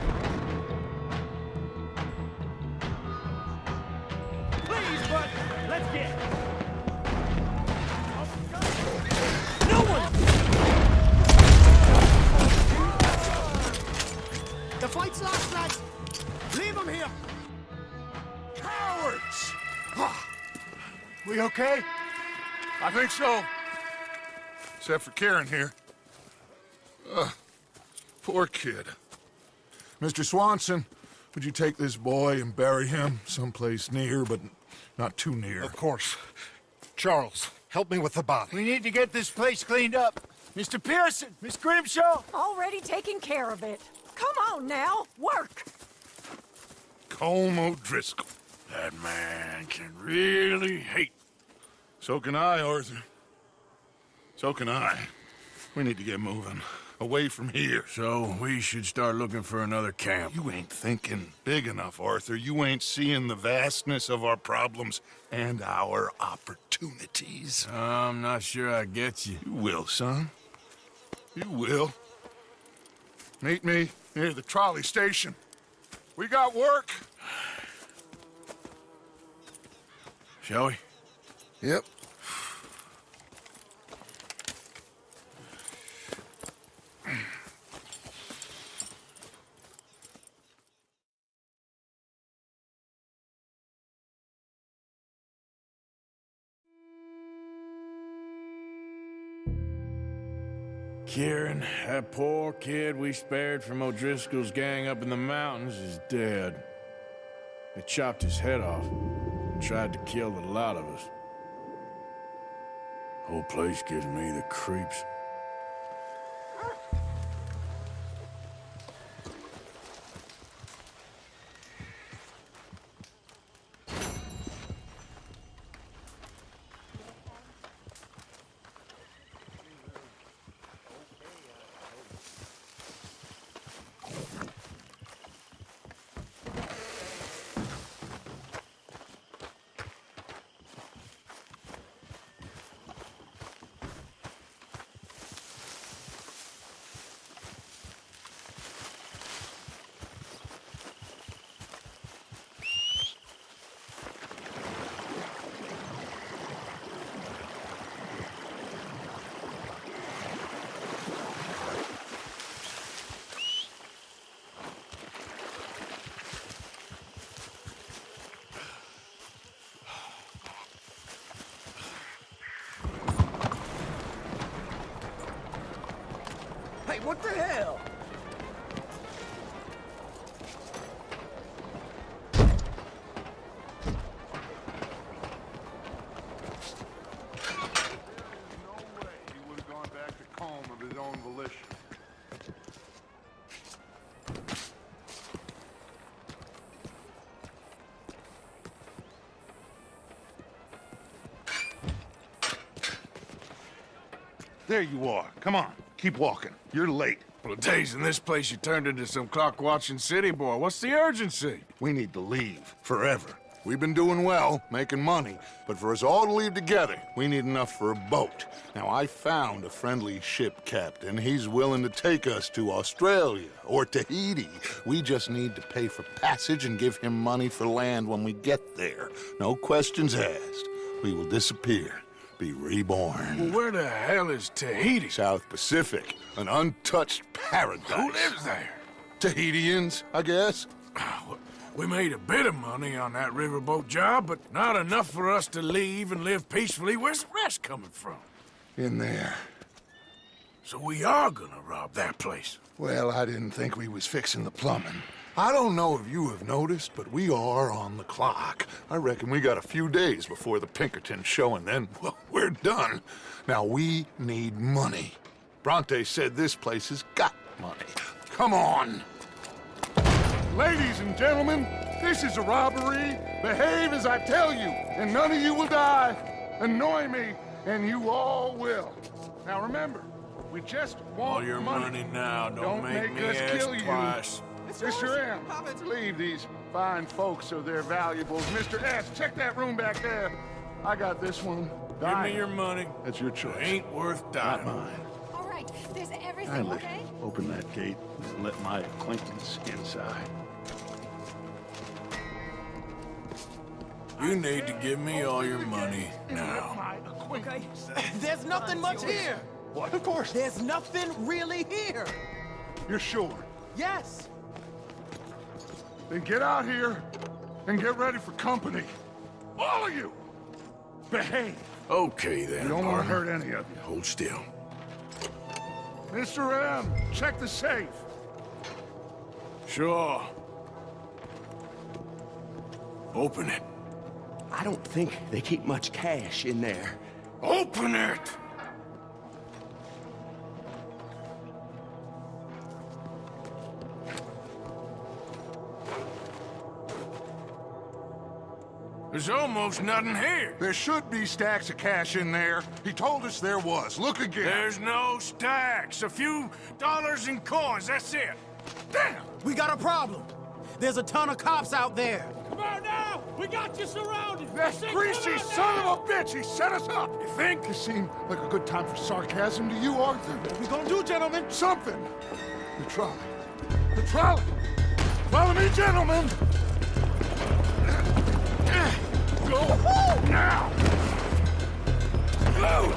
Speaker 2: We okay? I think so. Except for Kieran here. Poor kid. Mr. Swanson, would you take this boy and bury him someplace near, but not too near?
Speaker 11: Of course. Charles, help me with the body.
Speaker 13: We need to get this place cleaned up. Mr. Pearson, Miss Grimshaw.
Speaker 19: Already taking care of it. Come on now, work.
Speaker 2: Colm O'Driscoll. That man can really hate. So can I, Arthur. So can I. We need to get moving. Away from here.
Speaker 5: So we should start looking for another camp.
Speaker 2: You ain't thinking big enough, Arthur. You ain't seeing the vastness of our problems and our opportunities.
Speaker 5: I'm not sure I get you.
Speaker 2: You will, son. You will. Meet me near the trolley station. We got work.
Speaker 5: Shall we?
Speaker 2: Yep.
Speaker 5: Kieran, that poor kid we spared from O'Driscoll's gang up in the mountains is dead. They chopped his head off and tried to kill the lot of us. Whole place gives me the creeps.
Speaker 13: Hey, what the hell?
Speaker 2: He would have gone back to Colm of his own volition. There you are. Come on, keep walking. You're late.
Speaker 5: Well, days in this place, you turned into some clock-watching city boy. What's the urgency?
Speaker 2: We need to leave. Forever. We've been doing well, making money, but for us all to leave together, we need enough for a boat. Now, I found a friendly ship captain. He's willing to take us to Australia or Tahiti. We just need to pay for passage and give him money for land when we get there. No questions asked. We will disappear, be reborn.
Speaker 5: Well, where the hell is Tahiti?
Speaker 2: South Pacific, an untouched paradise.
Speaker 5: Who lives there?
Speaker 2: Tahitians, I guess.
Speaker 5: We made a bit of money on that riverboat job, but not enough for us to leave and live peacefully. Where's the rest coming from?
Speaker 2: In there.
Speaker 5: So we are gonna rob that place.
Speaker 2: Well, I didn't think we was fixing the plumbing. I don't know if you have noticed, but we are on the clock. I reckon we got a few days before the Pinkerton show, and then, well, we're done. Now, we need money. Bronte said this place has got money. Come on. Ladies and gentlemen, this is a robbery. Behave as I tell you, and none of you will die. Annoy me, and you all will. Now remember, we just want
Speaker 5: all your money now. Don't make me
Speaker 2: us
Speaker 5: ask
Speaker 2: kill you.
Speaker 5: twice.
Speaker 2: Mr. M, leave these fine folks or their valuables. Mr. S, check that room back there. I got this one.
Speaker 5: Give me your money.
Speaker 2: That's your choice.
Speaker 5: Ain't worth dying.
Speaker 2: Not mine.
Speaker 19: All right, there's everything,
Speaker 2: Kindly
Speaker 19: okay?
Speaker 2: open that gate and let my acquaintance inside.
Speaker 5: You need to give me all your money now.
Speaker 13: Okay. There's nothing much here.
Speaker 2: What? Of course.
Speaker 13: There's nothing really here.
Speaker 2: You're sure?
Speaker 13: Yes.
Speaker 2: Then get out here and get ready for company. All of you! Behave.
Speaker 5: Okay, then.
Speaker 2: We don't want to
Speaker 5: partner.
Speaker 2: hurt any of you.
Speaker 5: Hold still.
Speaker 2: Mr. M, check the safe.
Speaker 5: Sure. Open it.
Speaker 1: I don't think they keep much cash in there.
Speaker 5: Open it! There's almost nothing here.
Speaker 2: There should be stacks of cash in there. He told us there was. Look again.
Speaker 5: There's no stacks. A few dollars in coins, that's it.
Speaker 2: Damn!
Speaker 13: We got a problem. There's a ton of cops out there.
Speaker 1: Come on now! We got you surrounded!
Speaker 2: That greasy son of a bitch! He set us up!
Speaker 5: You think?
Speaker 2: It seemed like a good time for sarcasm to you, Arthur.
Speaker 13: What we gonna do, gentlemen?
Speaker 2: Something! The trolley. The trolley! Follow me, gentlemen! Go now!
Speaker 5: Go!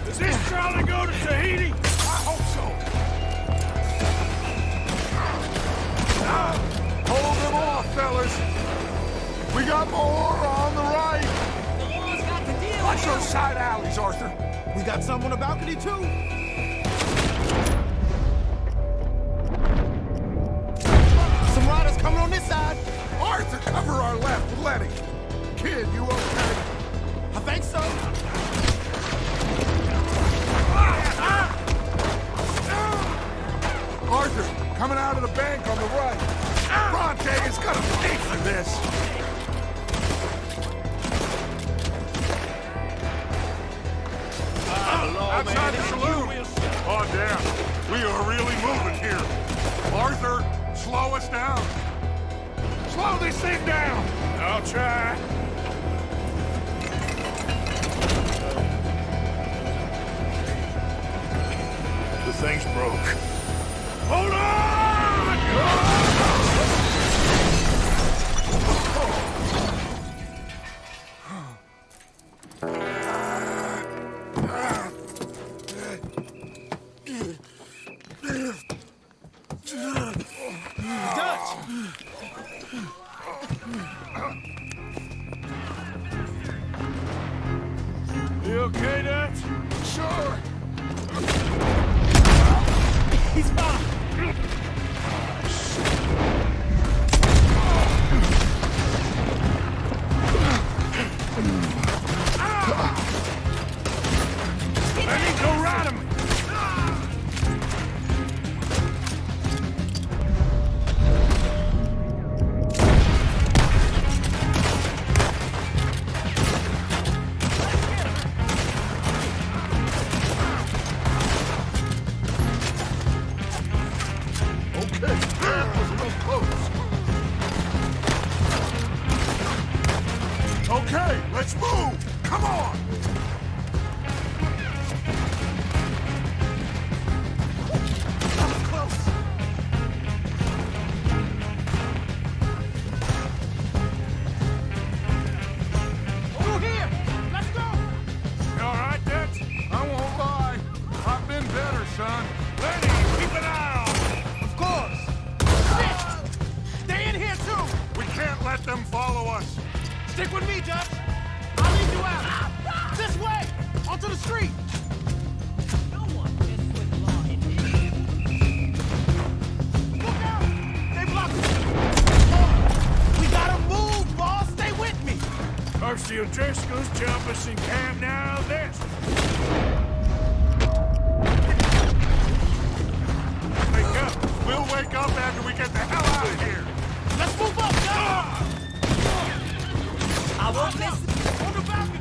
Speaker 5: Does this trolley go to Tahiti?
Speaker 2: I hope so! Hold them off, fellas! We got more on the right!
Speaker 13: The law's got to deal
Speaker 2: Watch
Speaker 13: with
Speaker 2: those
Speaker 13: you.
Speaker 2: side alleys, Arthur!
Speaker 13: We got some on the balcony, too. Some riders coming on this side.
Speaker 2: Arthur, cover our left with Letty. Kid, you okay?
Speaker 13: I think so.
Speaker 2: Arthur, coming out of the bank on the right. Bronte is gonna pay for this. Outside the saloon. Oh, damn. We are really moving here. Arthur, slow us down. Slow this thing down.
Speaker 5: I'll try. The thing's broke. Hold on! You okay, Dutch?
Speaker 2: Sure.
Speaker 13: He's fine.
Speaker 5: I need to ride him!
Speaker 2: Okay, that was real close. Okay, let's move. Come on.
Speaker 13: That was close. Through here. Let's go.
Speaker 5: You all right, Dutch?
Speaker 2: I won't lie. I've been better, son.
Speaker 5: Lenny, keep an eye on!
Speaker 13: Of course. Shit. Stay in here, too.
Speaker 2: We can't let them follow us.
Speaker 13: Stick with me, Dutch. I'll lead you out. This way. Onto the street. Look out. They blocked us. We gotta move, boss. Stay with me.
Speaker 5: Percy O'Driscoll's jump us in camp now, this.
Speaker 2: Wake up. We'll wake up after we get the hell out of here.
Speaker 13: Let's move up, Dutch. I won't miss on the balcony.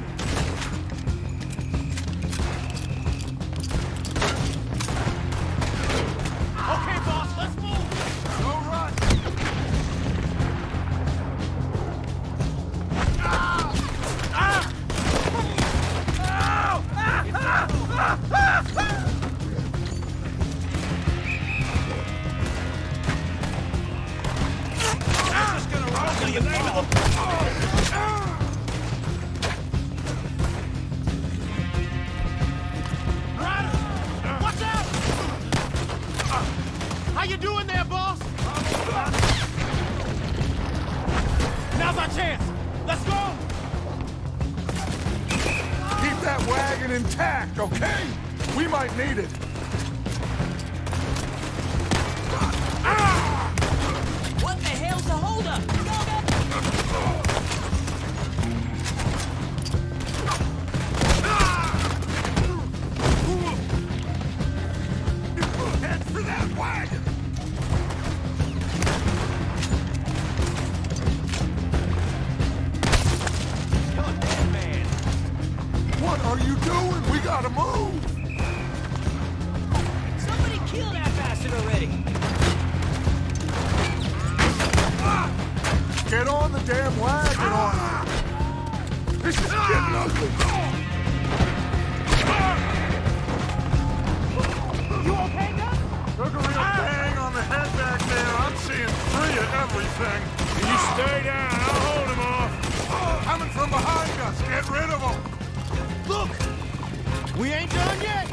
Speaker 13: Okay, boss, let's move.
Speaker 2: No rush.
Speaker 5: I'm just gonna roll to the name of the...
Speaker 2: wagon intact, okay? We might need it.
Speaker 22: What the hell's the holdup?
Speaker 2: Head for that wagon!
Speaker 1: Man.
Speaker 2: What are you doing? We gotta move!
Speaker 22: Somebody kill that bastard already!
Speaker 2: Get on the damn wagon on! This is getting ugly!
Speaker 1: You okay, Gus?
Speaker 2: Took a real bang on the head back there. I'm seeing 3 of everything.
Speaker 5: You stay down. I'll hold him off.
Speaker 2: Coming from behind us. Get rid of them.
Speaker 1: Look! We ain't done yet!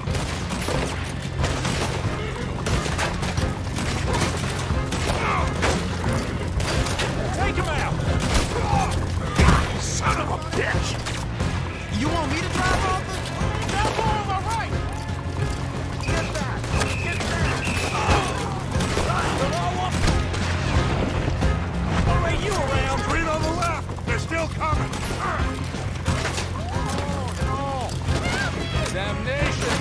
Speaker 1: Take him out!
Speaker 2: Son of a bitch!
Speaker 1: You want me to drive off the... That boy, all right! Get back! Get back! What are you around?
Speaker 2: 3 on the left. They're still coming.
Speaker 1: Damnation!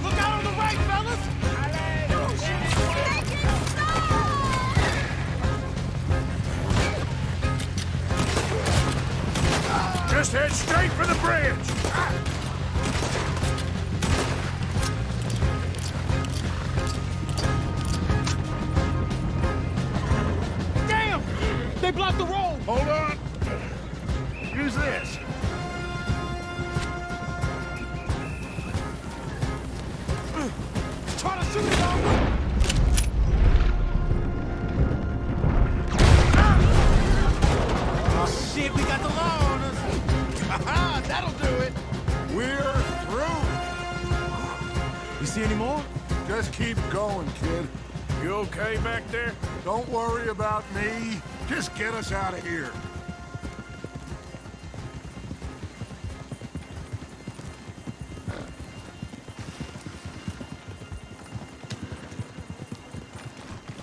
Speaker 1: Look out on the right, fellas!
Speaker 5: Just head straight for the bridge.
Speaker 1: Damn! They blocked the road!
Speaker 2: Hold on. Use this.
Speaker 1: Try to shoot it out! Oh shit, we got the law on us! Haha, that'll do it!
Speaker 2: We're through.
Speaker 1: You see any more?
Speaker 2: Just keep going, kid.
Speaker 5: You okay back there?
Speaker 2: Don't worry about me. Just get us out of here.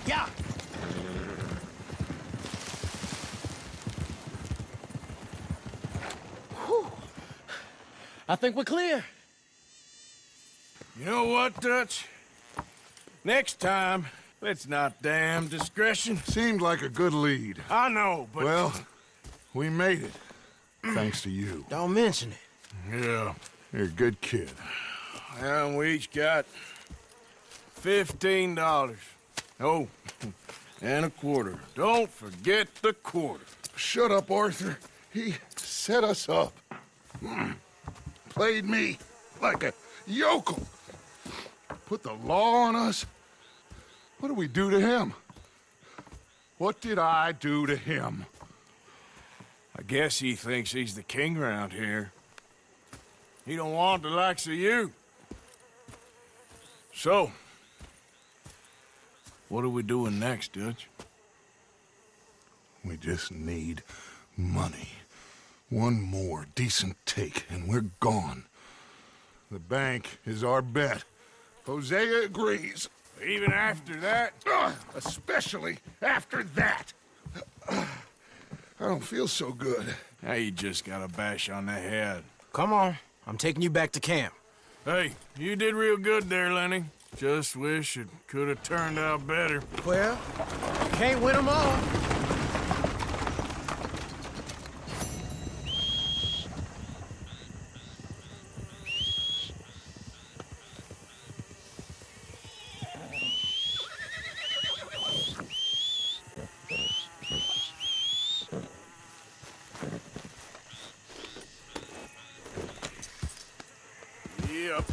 Speaker 1: Yeah! Whew. I think we're clear.
Speaker 5: You know what, Dutch? Next time, let's not damn discretion.
Speaker 2: Seemed like a good lead.
Speaker 5: I know, but...
Speaker 2: Well, we made it. Thanks to you.
Speaker 1: Don't mention it.
Speaker 5: Yeah.
Speaker 2: You're a good kid.
Speaker 5: And we each got $15. Oh, and a quarter. Don't forget the quarter.
Speaker 2: Shut up, Arthur. He set us up. Played me like a yokel. Put the law on us. What did we do to him? What did I do to him?
Speaker 5: I guess he thinks he's the king around here. He don't want the likes of you. So, what are we doing next, Dutch?
Speaker 2: We just need money. One more decent take, and we're gone. The bank is our bet. Hosea agrees.
Speaker 5: Even after that?
Speaker 2: Especially after that. I don't feel so good.
Speaker 5: Now you just got a bash on the head.
Speaker 1: Come on. I'm taking you back to camp.
Speaker 5: Hey, you did real good there, Lenny. Just wish it could have turned out better.
Speaker 1: Well, can't win them all.
Speaker 5: Yep.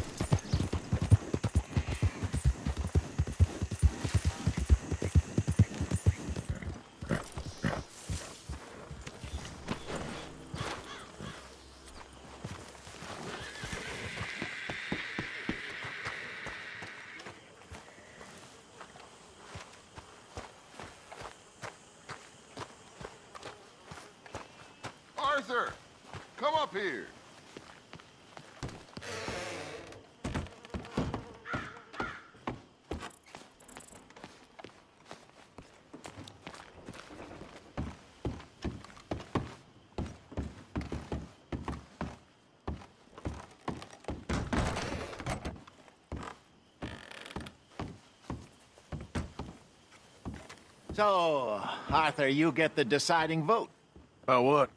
Speaker 2: Arthur! Come up here.
Speaker 1: So, Arthur, you get the deciding vote.
Speaker 2: About what?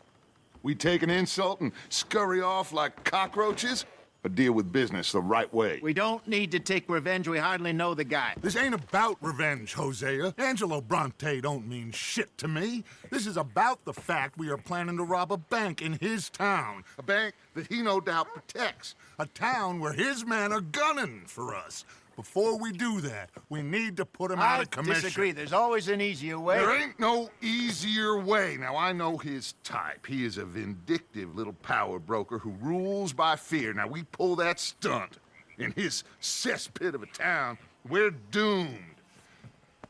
Speaker 2: We take an insult and scurry off like cockroaches? Or deal with business the right way?
Speaker 1: We don't need to take revenge. We hardly know the guy.
Speaker 6: This ain't about revenge, Hosea. Angelo Bronte don't mean shit to me. This is about the fact we are planning to rob a bank in his town. A bank that he no doubt protects. A town where his men are gunning for us. Before we do that, we need to put him out of commission.
Speaker 1: I disagree. There's always an easier way.
Speaker 2: There ain't no easier way. Now, I know his type. He is a vindictive little power broker who rules by fear. Now, we pull that stunt in his cesspit of a town, we're doomed.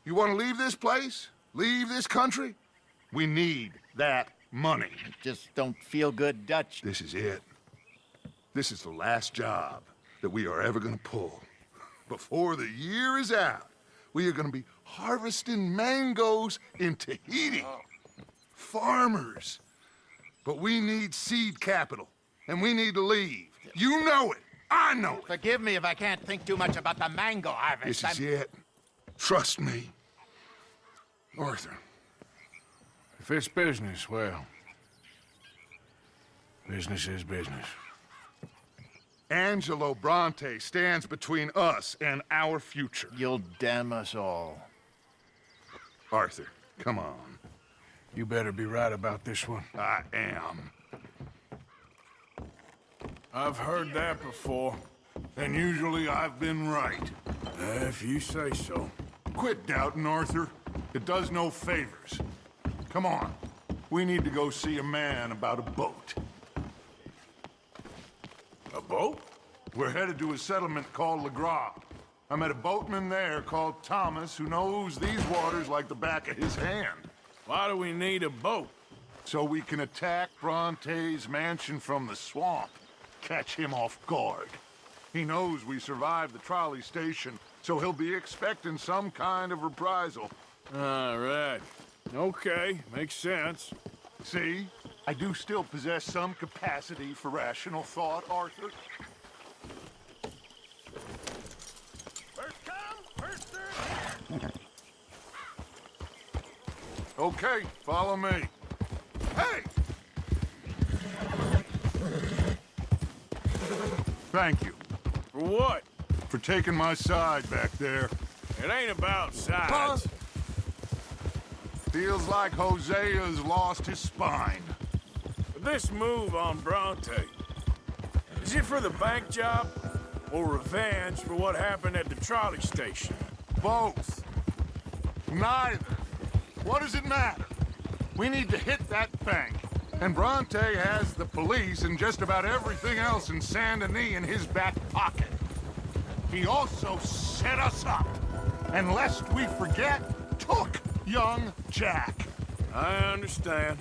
Speaker 2: You want to leave this place? Leave this country? We need that money.
Speaker 1: Just don't feel good, Dutch.
Speaker 2: This is it. This is the last job that we are ever going to pull. Before the year is out, we are going to be harvesting mangoes in Tahiti. Farmers. But we need seed capital, and we need to leave. You know it. I know it.
Speaker 1: Forgive me if I can't think too much about the mango harvest.
Speaker 2: This is it. Trust me. Arthur.
Speaker 5: If it's business, well, business is business.
Speaker 2: Angelo Bronte stands between us and our future.
Speaker 1: You'll damn us all.
Speaker 2: Arthur, come on.
Speaker 5: You better be right about this one.
Speaker 2: I am.
Speaker 5: I've heard that before.
Speaker 2: And usually I've been right.
Speaker 5: If you say so.
Speaker 2: Quit doubting, Arthur. It does no favors. Come on. We need to go see a man about a boat.
Speaker 5: A boat?
Speaker 2: We're headed to a settlement called Le Gras. I met a boatman there called Thomas who knows these waters like the back of his hand.
Speaker 5: Why do we need a boat?
Speaker 2: So we can attack Bronte's mansion from the swamp. Catch him off guard. He knows we survived the trolley station, so he'll be expecting some kind of reprisal.
Speaker 5: All right. Okay, makes sense.
Speaker 2: See? I do still possess some capacity for rational thought, Arthur.
Speaker 1: First come, first served.
Speaker 2: Okay, follow me. Hey! Thank you.
Speaker 5: For what?
Speaker 2: For taking my side back there.
Speaker 5: It ain't about sides.
Speaker 2: Feels like Hosea's lost his spine.
Speaker 5: This move on Bronte, is it for the bank job or revenge for what happened at the trolley station?
Speaker 2: Both. Neither. What does it matter? We need to hit that bank. And Bronte has the police and just about everything else in Saint Denis in his back pocket. He also set us up. And lest we forget, took young Jack.
Speaker 5: I understand.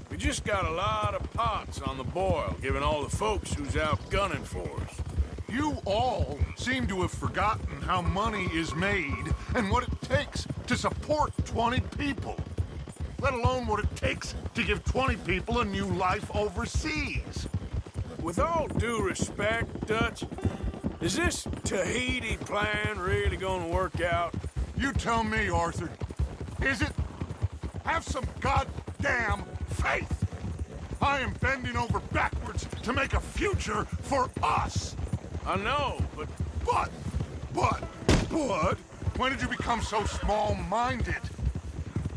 Speaker 5: We just got a lot of pots on the boil, given all the folks who's out gunning for us.
Speaker 2: You all seem to have forgotten how money is made and what it takes to support 20 people. Let alone what it takes to give 20 people a new life overseas.
Speaker 5: With all due respect, Dutch, is this Tahiti plan really gonna work out?
Speaker 2: You tell me, Arthur. Is it? Have some goddamn faith. I am bending over backwards to make a future for us.
Speaker 5: I know, but...
Speaker 2: When did you become so small-minded?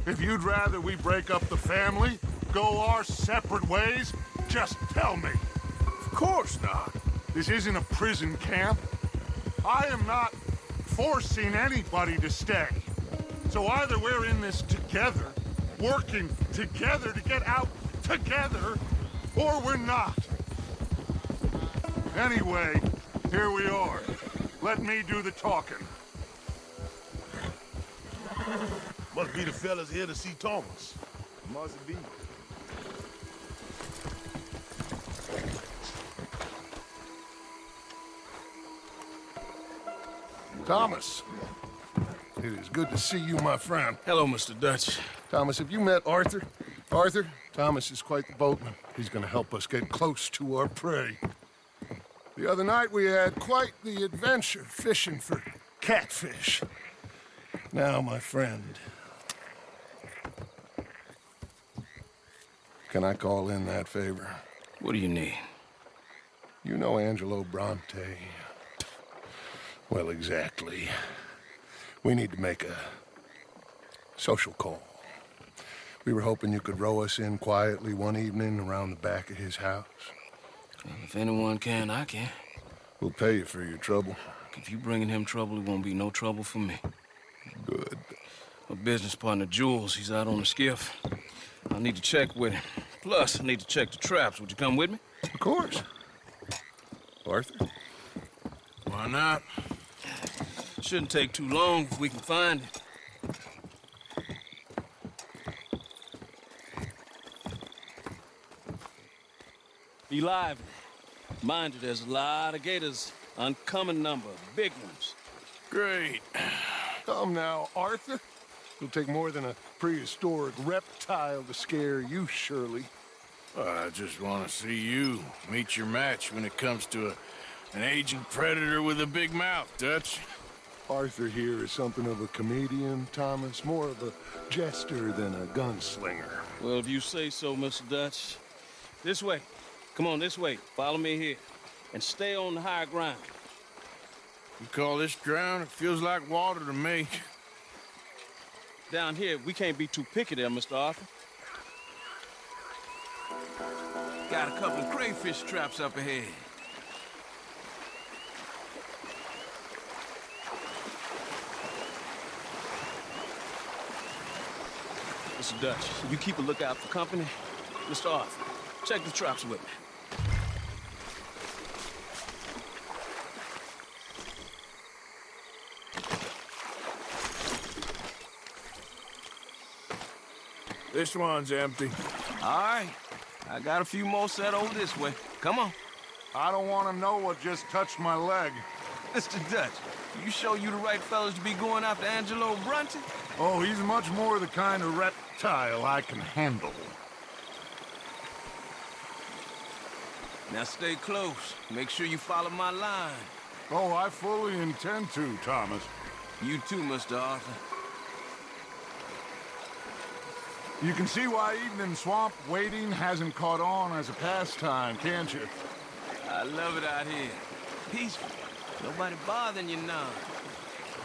Speaker 2: If you'd rather we break up the family, go our separate ways, just tell me.
Speaker 5: Of course not.
Speaker 2: This isn't a prison camp. I am not forcing anybody to stay. So either we're in this together, working together to get out together, or we're not. Anyway, here we are. Let me do the talking.
Speaker 16: Must be the fellas here to see Thomas. Must be. Thomas. It is good to see you, my friend.
Speaker 5: Hello, Mr. Dutch.
Speaker 16: Thomas, have you met Arthur? Arthur, Thomas is quite the boatman. He's gonna help us get close to our prey. The other night we had quite the adventure fishing for catfish. Now, my friend, can I call in that favor?
Speaker 5: What do you need?
Speaker 16: You know Angelo Bronte. Well, exactly. We need to make a social call. We were hoping you could row us in quietly one evening around the back of his house.
Speaker 5: Well, if anyone can, I can.
Speaker 16: We'll pay you for your trouble.
Speaker 5: If you bringing him trouble, it won't be no trouble for me.
Speaker 16: Good.
Speaker 5: My business partner, Jules, he's out on the skiff. I need to check with him. Plus, I need to check the traps. Would you come with me?
Speaker 16: Of course. Arthur?
Speaker 5: Why not? Shouldn't take too long if we can find it. Be lively. Mind you, there's a lot of gators. Uncommon number, big ones.
Speaker 16: Great. Come now, Arthur. It'll take more than a prehistoric reptile to scare you, Shirley.
Speaker 5: I just want to see you meet your match when it comes to an aging predator with a big mouth, Dutch.
Speaker 16: Arthur here is something of a comedian, Thomas. More of a jester than a gunslinger.
Speaker 5: Well, if you say so, Mr. Dutch. This way. Come on, this way. Follow me here. And stay on the higher ground. You call this ground? It feels like water to me. Down here, we can't be too picky there, Mr. Arthur. Got a couple of crayfish traps up ahead. Mr. Dutch, you keep a lookout for company. Mr. Arthur, check the traps with me.
Speaker 16: This one's empty.
Speaker 5: All right. I got a few more set over this way. Come on.
Speaker 2: I don't want to know what just touched my leg.
Speaker 5: Mr. Dutch, you sure you the right fellas to be going after Angelo Bronte?
Speaker 2: Oh, he's much more the kind of reptile I can handle.
Speaker 5: Now stay close. Make sure you follow my line.
Speaker 2: Oh, I fully intend to, Thomas.
Speaker 5: You too, Mr. Arthur.
Speaker 2: You can see why evening swamp wading hasn't caught on as a pastime, can't you?
Speaker 5: I love it out here. Peaceful. Nobody bothering you now.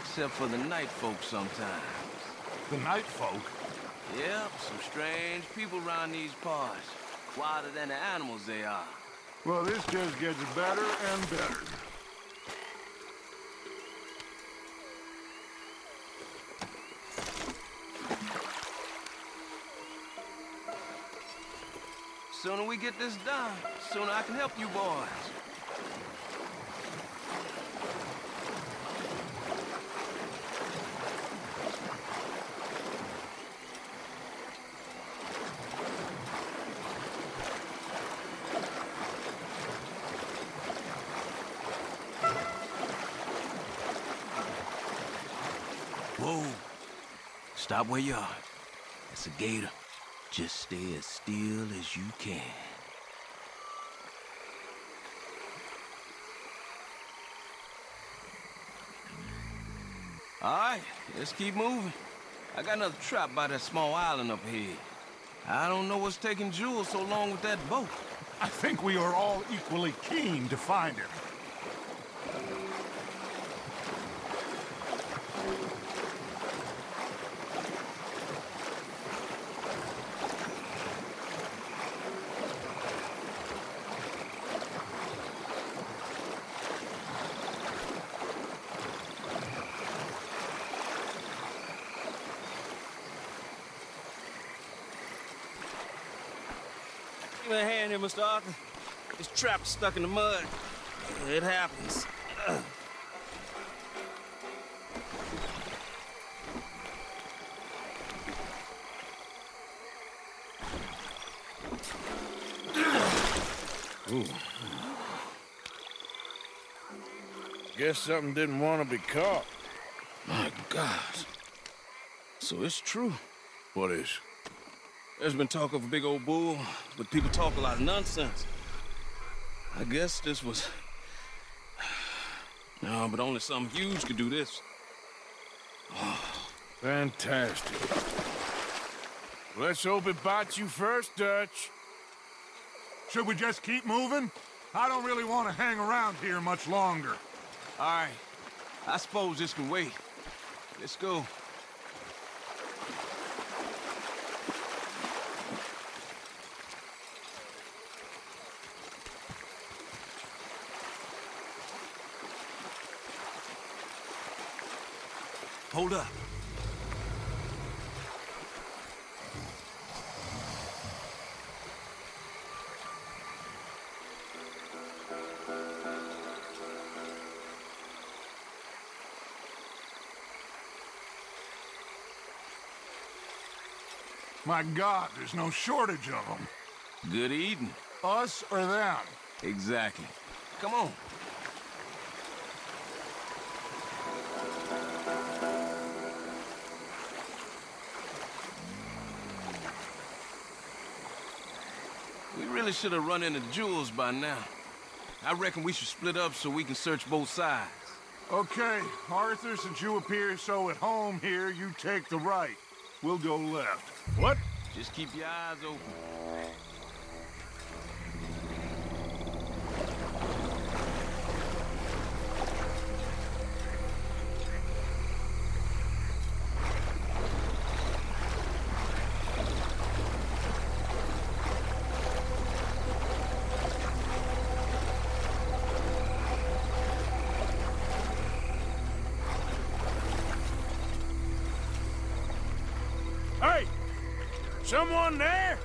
Speaker 5: Except for the night folk sometimes.
Speaker 2: The night folk?
Speaker 5: Yep, some strange people around these parts. Wilder than the animals they are.
Speaker 2: Well, this just gets better and better.
Speaker 5: Sooner we get this done, sooner I can help you boys. Whoa. Stop where you are. It's a gator. Just stay as still as you can. All right, let's keep moving. I got another trap by that small island up here. I don't know what's taking Jules so long with that boat.
Speaker 2: I think we are all equally keen to find him.
Speaker 5: Give me a hand here, Mr. Arthur. This trap's stuck in the mud. It happens.
Speaker 16: Ooh. Guess something didn't want to be caught.
Speaker 3: So it's true.
Speaker 5: What is?
Speaker 3: There's been talk of a big old bull, but people talk a lot of nonsense. I guess this was... No, but only something huge could do this.
Speaker 5: Oh, fantastic. Let's hope it bites you first, Dutch.
Speaker 2: Should we just keep moving? I don't really want to hang around here much longer.
Speaker 3: All right. I suppose this can wait. Let's go. Hold up.
Speaker 2: My God, there's no shortage of them.
Speaker 3: Good eating.
Speaker 2: Us or them?
Speaker 3: Exactly. Come on. We really should have run into Jules by now. I reckon we should split up so we can search both sides.
Speaker 2: Okay, Arthur, since you appear so at home here, you take the right. We'll go left.
Speaker 5: What?
Speaker 3: Just keep your eyes open.
Speaker 5: Hey! Someone there?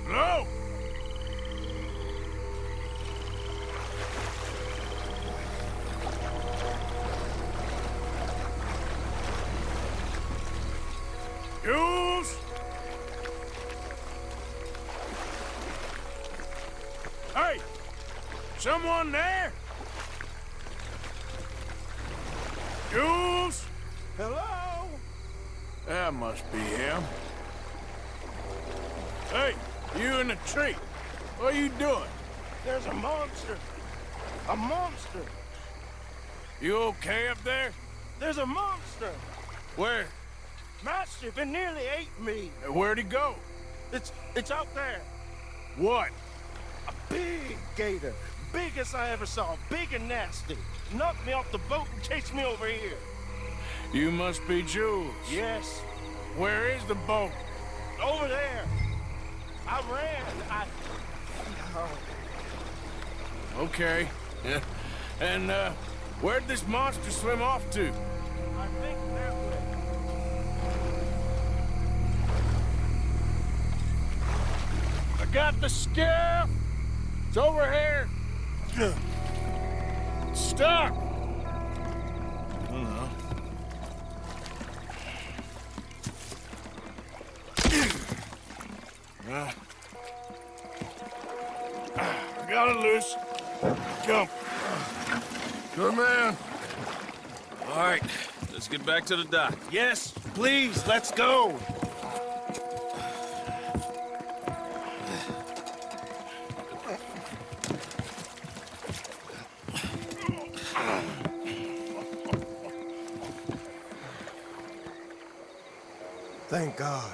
Speaker 5: Hello? Jules? Hey! Someone there? Jules?
Speaker 13: Hello?
Speaker 5: That must be him. Hey, you in the tree. What are you doing?
Speaker 13: There's a monster. A monster.
Speaker 5: You okay up there?
Speaker 13: There's a monster.
Speaker 5: Where?
Speaker 13: Mastiff, it nearly ate me.
Speaker 5: Where'd he go?
Speaker 13: It's out there.
Speaker 5: What?
Speaker 13: A big gator. Biggest I ever saw. Big and nasty. Knocked me off the boat and chased me over here.
Speaker 5: You must be Jules.
Speaker 13: Yes.
Speaker 5: Where is the boat?
Speaker 13: Over there. I ran.
Speaker 5: Okay. Yeah. And, where'd this monster swim off to?
Speaker 13: I think that way.
Speaker 5: I got the skiff! It's over here! Stop! Got it loose. Come.
Speaker 2: Good man.
Speaker 3: All right, let's get back to the dock.
Speaker 13: Yes, please, let's go. Thank God.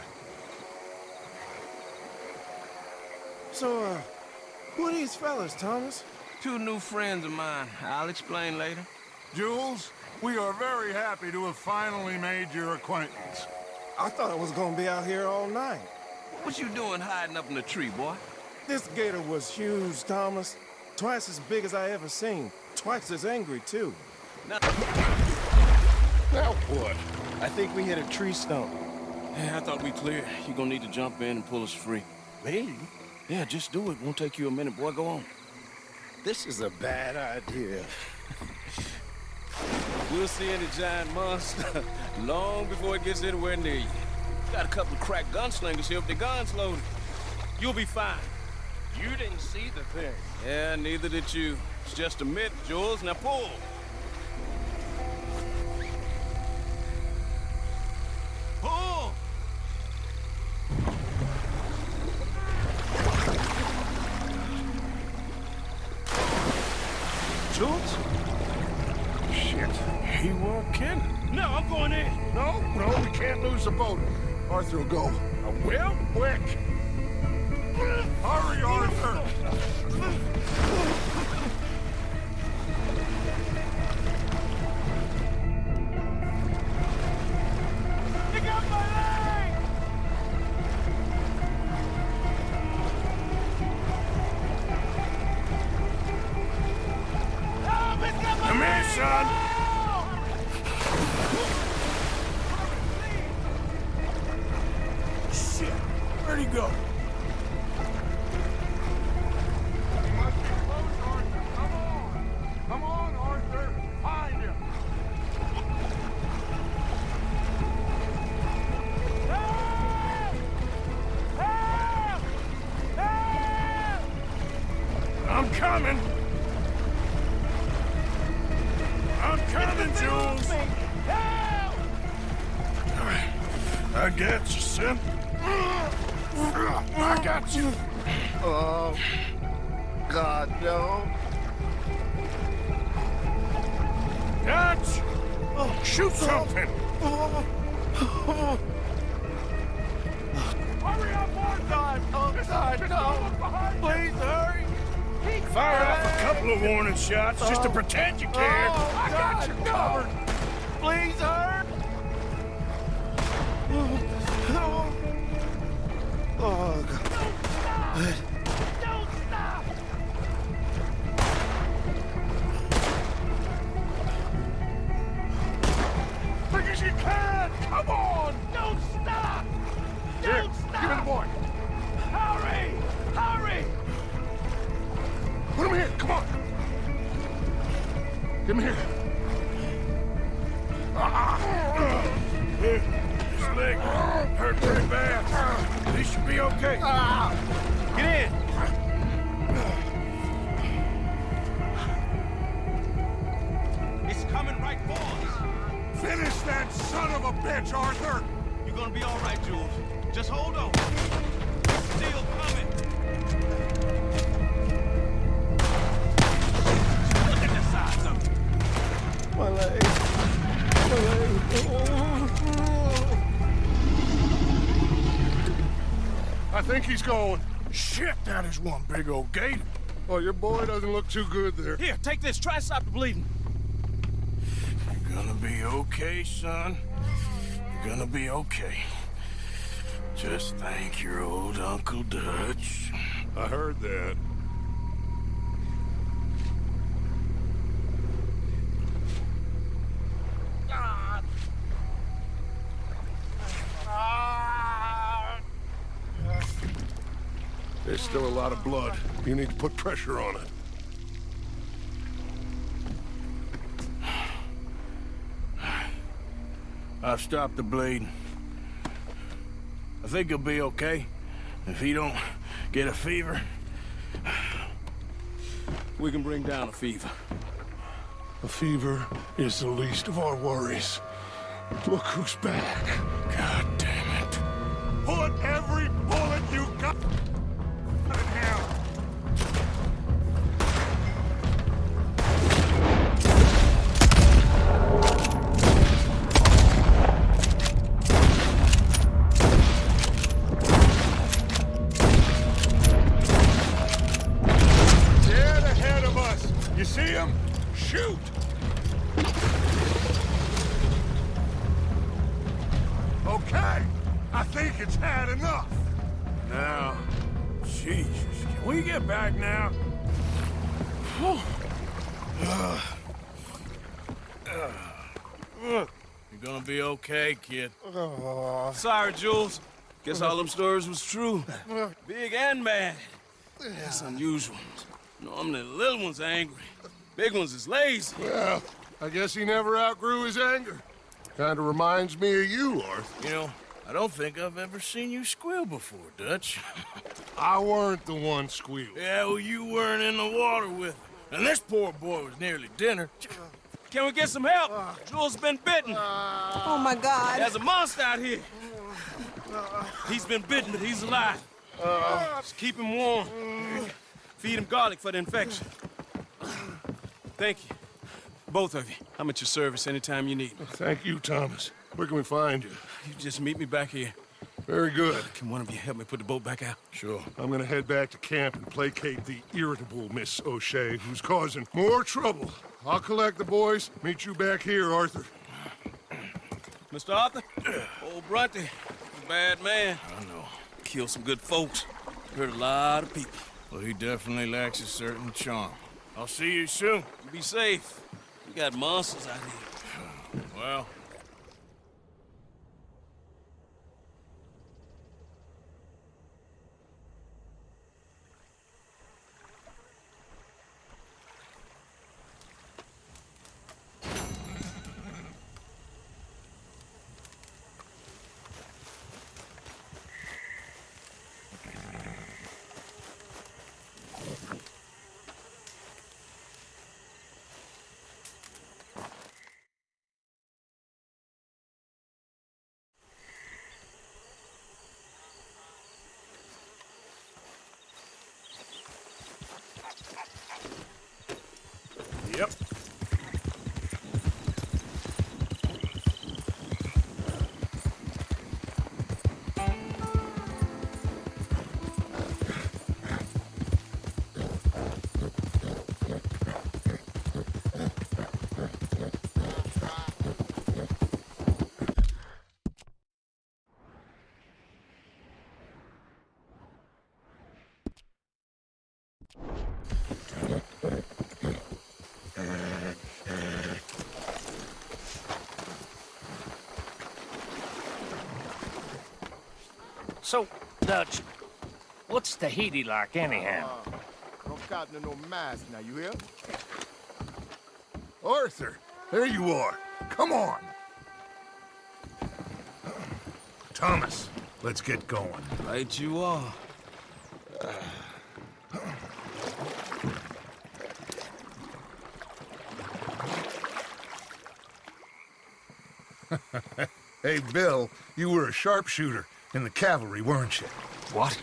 Speaker 13: So, who are these fellas, Thomas?
Speaker 3: Two new friends of mine. I'll explain later.
Speaker 2: Jules, we are very happy to have finally made your acquaintance.
Speaker 13: I thought I was gonna be out here all night.
Speaker 3: What you doing hiding up in the tree, boy?
Speaker 13: This gator was huge, Thomas. Twice as big as I ever seen. Twice as angry, too.
Speaker 3: Now
Speaker 13: what? I think we hit a tree stump.
Speaker 3: Yeah, I thought we cleared. You gonna need to jump in and pull us free.
Speaker 13: Me?
Speaker 3: Yeah, just do it. Won't take you a minute, boy. Go on.
Speaker 13: This is a bad idea.
Speaker 3: We'll see any giant monster long before it gets anywhere near you. Got a couple of crack gunslingers here with their guns loaded. You'll be fine.
Speaker 18: You didn't see the thing.
Speaker 3: Yeah, neither did you. It's just a myth, Jules. Now pull. Pull!
Speaker 5: Jules? Shit, he weren't kidding.
Speaker 3: No, I'm going in.
Speaker 16: No, we can't lose the boat. Arthur will go.
Speaker 5: I will?
Speaker 16: Quick! Hurry, Arthur!
Speaker 13: You got my leg! Help! It's got my
Speaker 5: Come here,
Speaker 13: leg!
Speaker 5: son. Shit, where'd he go?
Speaker 2: He must be close, Arthur. Come on! Come on, Arthur! Find him!
Speaker 13: Help! Help!
Speaker 5: I'm coming. I'm coming, Jules.
Speaker 13: Help!
Speaker 5: All right, I got you, son. I got you.
Speaker 4: Oh, God, no.
Speaker 5: Dutch! Shoot something!
Speaker 13: Hurry up, more time! Oh, God, no! Please, hurry!
Speaker 5: Fire off a couple of warning shots just to pretend you care.
Speaker 13: Oh, I got you covered! Please, hurry!
Speaker 4: Oh, God.
Speaker 13: Don't stop!
Speaker 2: Quick as you can! Come on!
Speaker 13: Don't stop!
Speaker 2: Here,
Speaker 13: Don't stop!
Speaker 2: give me the boy.
Speaker 13: Hurry! Hurry!
Speaker 2: Put him here, come on! Give him here.
Speaker 5: Here, his leg hurt pretty bad. He should be okay.
Speaker 3: Get in. It's coming right for us.
Speaker 2: Finish that son of a bitch, Arthur!
Speaker 3: You're gonna be all right, Jules. Just hold on. It's still coming. Look at the size of it.
Speaker 4: My leg. My leg.
Speaker 2: I think he's going.
Speaker 5: Shit, that is one big old gator.
Speaker 2: Oh, your boy doesn't look too good there.
Speaker 3: Here, take this. Try and stop the bleeding.
Speaker 5: You're gonna be okay, son. You're gonna be okay. Just thank your old Uncle Dutch.
Speaker 2: I heard that.
Speaker 16: There's still a lot of blood. You need to put pressure on it.
Speaker 5: I've stopped the bleeding. I think he'll be okay. If he don't get a fever.
Speaker 3: We can bring down a fever.
Speaker 16: A fever is the least of our worries. Look who's back.
Speaker 5: God damn it.
Speaker 2: Put every bullet you got in him! Dead ahead of us! You see him? Shoot! Okay, I think it's had enough.
Speaker 5: Now, Jesus, can we get back now? You're gonna be okay, kid.
Speaker 3: Sorry, Jules. Guess all them stories was true. Big and bad. That's unusual. Normally the little ones are angry. Big ones is lazy.
Speaker 16: Well, I guess he never outgrew his anger. Kinda reminds me of you, Arthur.
Speaker 5: You know, I don't think I've ever seen you squeal before, Dutch.
Speaker 16: I weren't the one squealing.
Speaker 5: Yeah, well, you weren't in the water with him. And this poor boy was nearly dinner.
Speaker 3: Can we get some help? Jules been bitten.
Speaker 9: Oh, my God.
Speaker 3: There's a monster out here. He's been bitten, but he's alive. Just keep him warm. Feed him garlic for the infection. Thank you. Both of you. I'm at your service anytime you need me.
Speaker 16: Thank you, Thomas. Where can we find you?
Speaker 3: You just meet me back here.
Speaker 16: Very good.
Speaker 3: Can one of you help me put the boat back out?
Speaker 16: Sure. I'm gonna head back to camp and placate the irritable Miss O'Shea, who's causing more trouble. I'll collect the boys. Meet you back here, Arthur.
Speaker 3: Mr. Arthur, old Bronte, a bad man. I know. Killed some good folks. Hurt a lot of people.
Speaker 5: Well, he definitely lacks a certain charm. I'll see you soon.
Speaker 3: Be safe. We got monsters out here.
Speaker 5: Well...
Speaker 16: Yep.
Speaker 17: So, Dutch, what's Tahiti like anyhow?
Speaker 11: Don't cotton to no mask now, you hear?
Speaker 2: Arthur, there you are. Come on. Thomas, let's get going.
Speaker 3: Right you are.
Speaker 2: Hey, Bill, you were a sharpshooter in the cavalry, weren't you?
Speaker 17: What?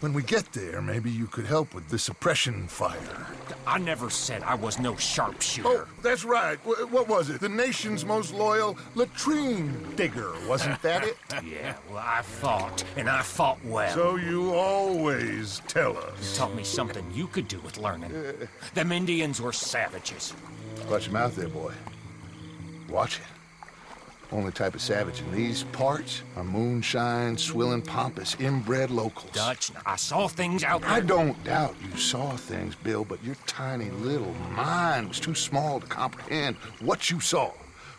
Speaker 2: When we get there, maybe you could help with the suppression fire.
Speaker 17: I never said I was no sharpshooter.
Speaker 2: Oh, that's right. What was it? The nation's most loyal latrine digger, wasn't that it?
Speaker 17: Yeah, well, I fought, and I fought well.
Speaker 2: So you always tell us.
Speaker 17: You taught me something you could do with learning. Them Indians were savages.
Speaker 2: Watch your mouth there, boy. Watch it. Only type of savage in these parts are moonshine, swilling, pompous, inbred locals.
Speaker 17: Dutch, I saw things out there.
Speaker 2: I don't doubt you saw things, Bill, but your tiny little mind was too small to comprehend what you saw.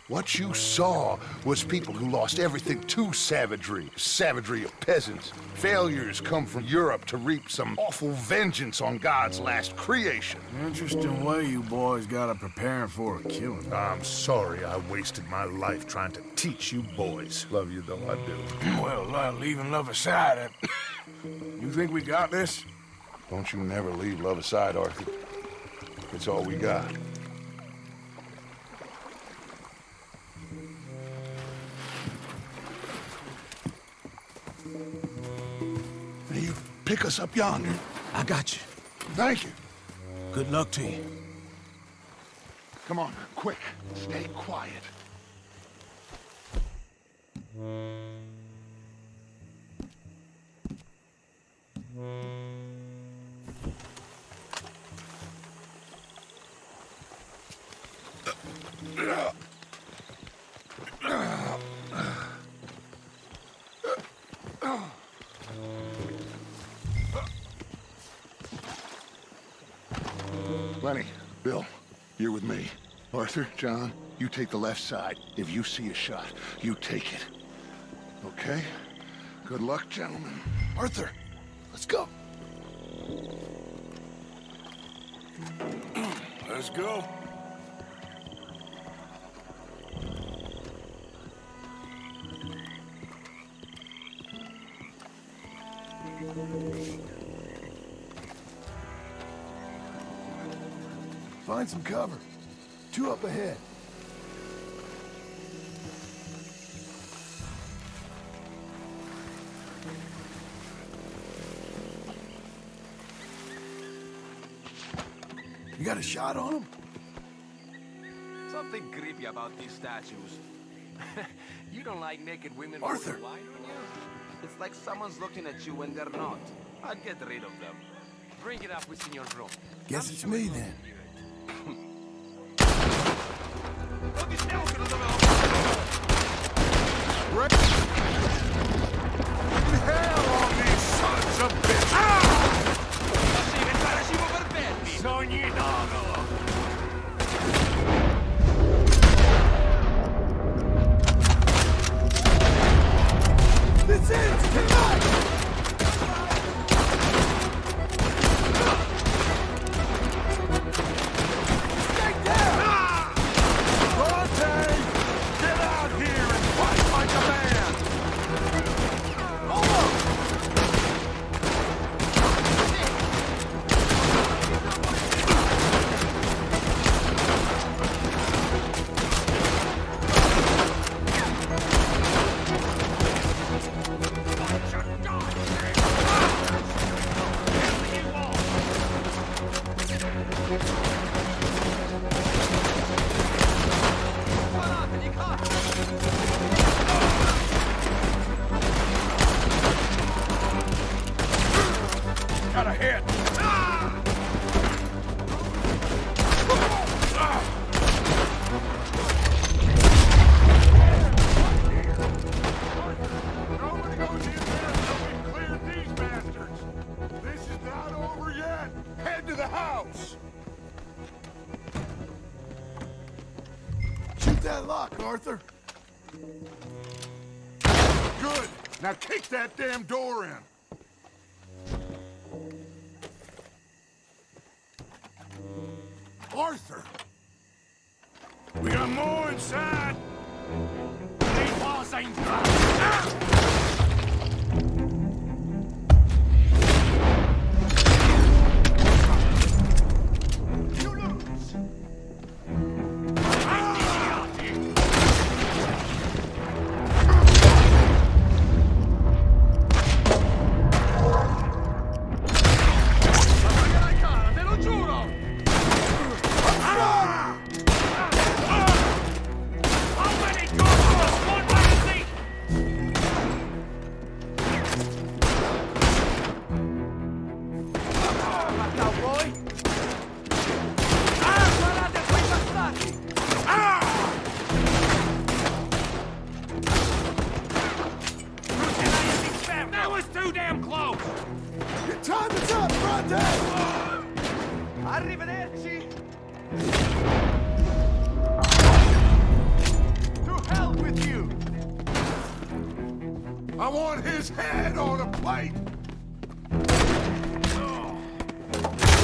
Speaker 2: What you saw was people who lost everything to savagery. Savagery of peasants. Failures come from Europe to reap some awful vengeance on God's last creation.
Speaker 5: Interesting way you boys got to prepare for a killing.
Speaker 2: I'm sorry I wasted my life trying to teach you boys. Love you though, I do.
Speaker 5: Well, leaving love aside, you think we got this?
Speaker 2: Don't you never leave love aside, Arthur. It's all we got. You pick us up yonder.
Speaker 3: I got you.
Speaker 2: Thank you.
Speaker 3: Good luck to you.
Speaker 2: Come on, quick. Stay quiet. Lenny, Bill, you're with me. Arthur, John, you take the left side. If you see a shot, you take it. Okay? Good luck, gentlemen. Arthur, let's go.
Speaker 5: Let's go.
Speaker 11: Find some cover. 2 up ahead. You got a shot on him?
Speaker 12: Something creepy about these statues. You don't like naked women
Speaker 11: Arthur!
Speaker 12: with wine on you? It's like someone's looking at you when they're not. I'd get rid of them. Bring it up with Senor Bro.
Speaker 11: Guess it's me then.
Speaker 2: Hell on these sons of bitches!
Speaker 11: This ends tonight! Stay down!
Speaker 2: Bronte! Get out here and fight like a man! Got a hit! Nobody goes in there until we clear these bastards! This is not over yet! Head to the house!
Speaker 11: Shoot that lock, Arthur.
Speaker 2: Good! Now kick that damn door in! Arthur!
Speaker 5: We got more inside.
Speaker 1: These walls ain't That was too damn close!
Speaker 11: Your time is up, Bronte!
Speaker 13: Arrivederci! To hell with you!
Speaker 2: I want his head on a plate!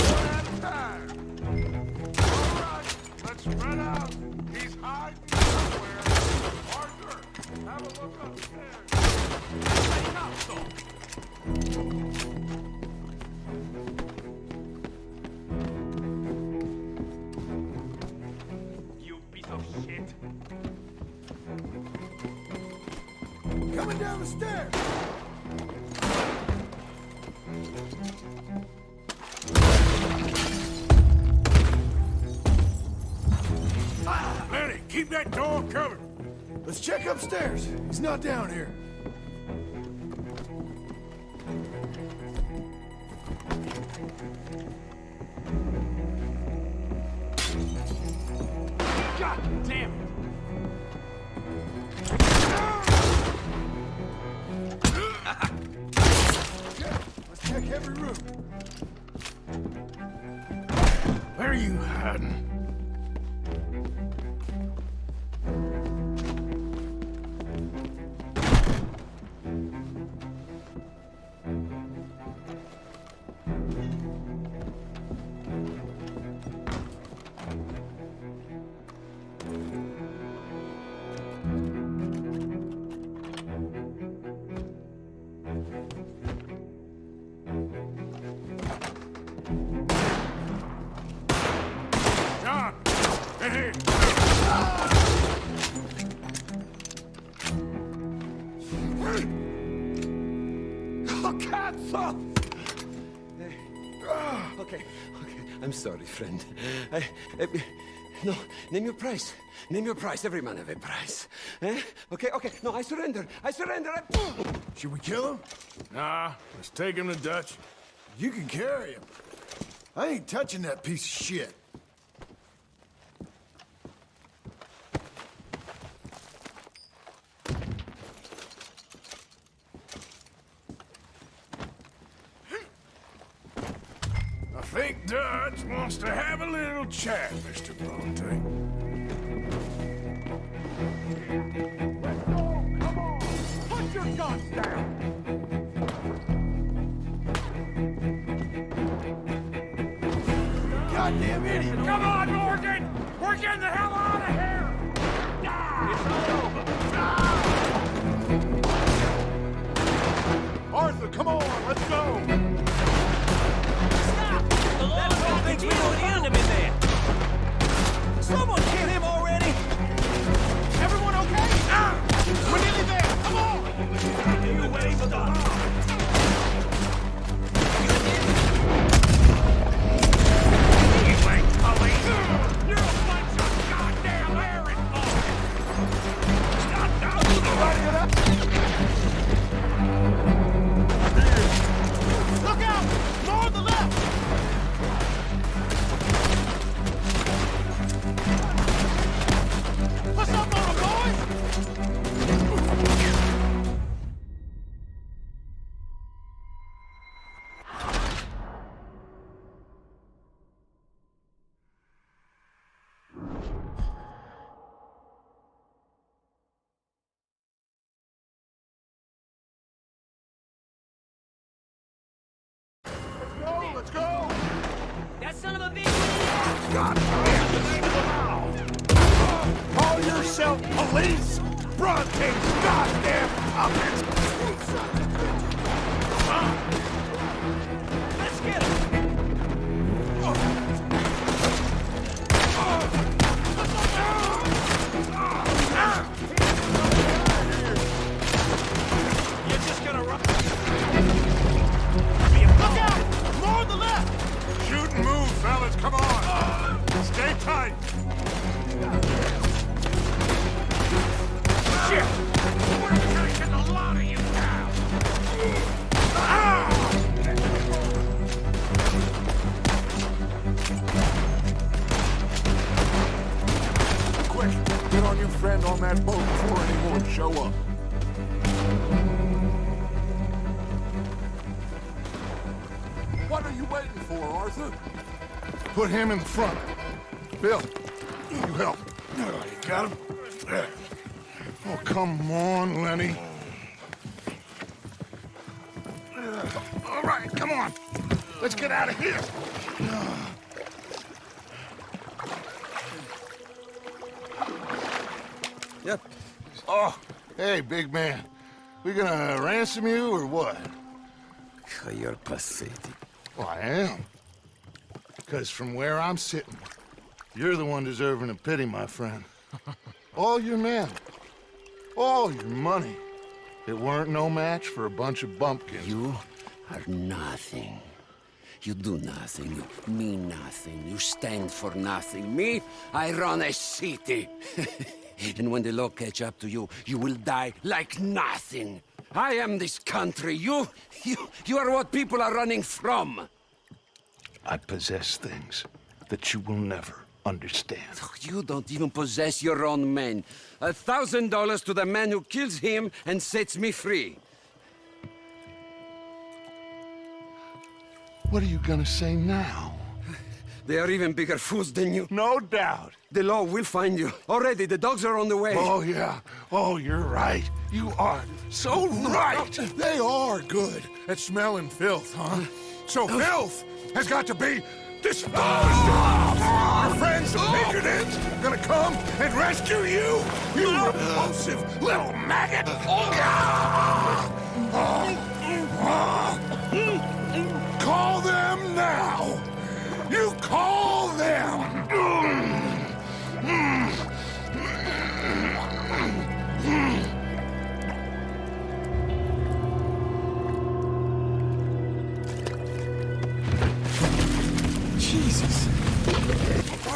Speaker 2: One at a time. All right, let's spread out. He's hiding somewhere. Arthur, have a look upstairs. Hey, Copso.
Speaker 1: You piece of shit!
Speaker 11: Coming down the stairs!
Speaker 5: Lenny, keep that door covered.
Speaker 11: Let's check upstairs. He's not down here.
Speaker 1: God damn it!
Speaker 11: Yeah, let's check every room.
Speaker 5: Where are you hiding?
Speaker 15: Okay, I'm sorry, friend. No, name your price. Name your price. Every man have a price. Eh? Okay. No, I surrender.
Speaker 10: Should we kill him? Nah, let's take him to Dutch. You can carry him. I ain't touching that piece of shit. I think Dutch wants to have a little chat, Mr. Bronte.
Speaker 1: Put your guns down!
Speaker 11: Goddamn idiot!
Speaker 1: Come on, Morgan! We're getting the hell out of here! It's all over.
Speaker 2: Arthur, come on, let's go!
Speaker 13: That fool thinks we know the enemy there. Someone kill him already!
Speaker 1: Everyone okay? We're nearly there! Come on! You wait for the You're a bunch of goddamn errand boys! Stop down to the right of that! Look out! More on the left! What's up, little boys?
Speaker 2: Let's go!
Speaker 22: That son of a bitch!
Speaker 1: God damn the name of the law! Call yourself police! Bronte's goddamn puppets!
Speaker 13: Let's get him!
Speaker 1: You're just gonna run. Look out! More on the left!
Speaker 2: Shoot and move, fellas, come on! Stay tight!
Speaker 1: Shit! We're taking a lot of you now!
Speaker 2: Quick, get our new friend on that boat before any more show up. What are you waiting for, Arthur? Put him in the front. Bill, you help.
Speaker 10: You got him? Oh, come on, Lenny.
Speaker 2: All right, come on. Let's get out of here.
Speaker 15: Yep.
Speaker 2: Oh, hey, big man. We gonna ransom you or what?
Speaker 15: You're pathetic.
Speaker 2: Well, I am. Because from where I'm sitting, you're the one deserving of pity, my friend. All your men, all your money, it weren't no match for a bunch of bumpkins.
Speaker 15: You are nothing. You do nothing. You mean nothing. You stand for nothing. Me, I run a city. And when the law catch up to you, you will die like nothing. I am this country. You are what people are running from.
Speaker 16: I possess things that you will never understand.
Speaker 15: You don't even possess your own men. $1,000 to the man who kills him and sets me free.
Speaker 2: What are you gonna say now?
Speaker 15: They are even bigger fools than you.
Speaker 2: No doubt.
Speaker 15: The law will find you. Already, the dogs are on the way.
Speaker 2: Oh, yeah. Oh, you're right. You are so right. They are good at smelling filth, huh? So filth has got to be disposed of. Our friends, the pigeonheads, are gonna come and rescue you, you repulsive little maggot. Call them now. You call them.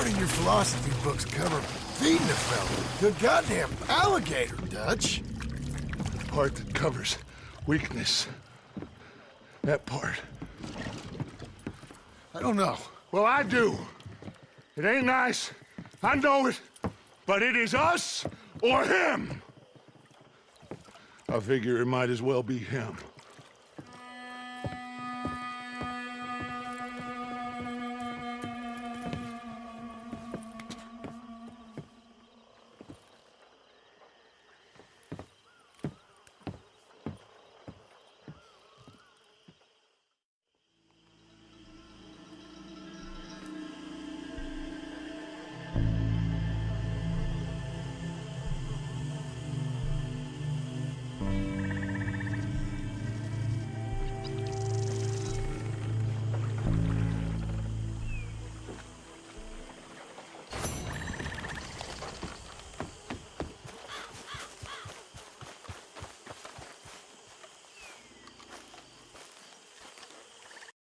Speaker 11: part in your philosophy books cover feeding a fella to a goddamn alligator, Dutch.
Speaker 16: The part that covers weakness. That part.
Speaker 11: I don't know.
Speaker 6: Well, I do. It ain't nice. I know it. But it is us or him. I figure it might as well be him.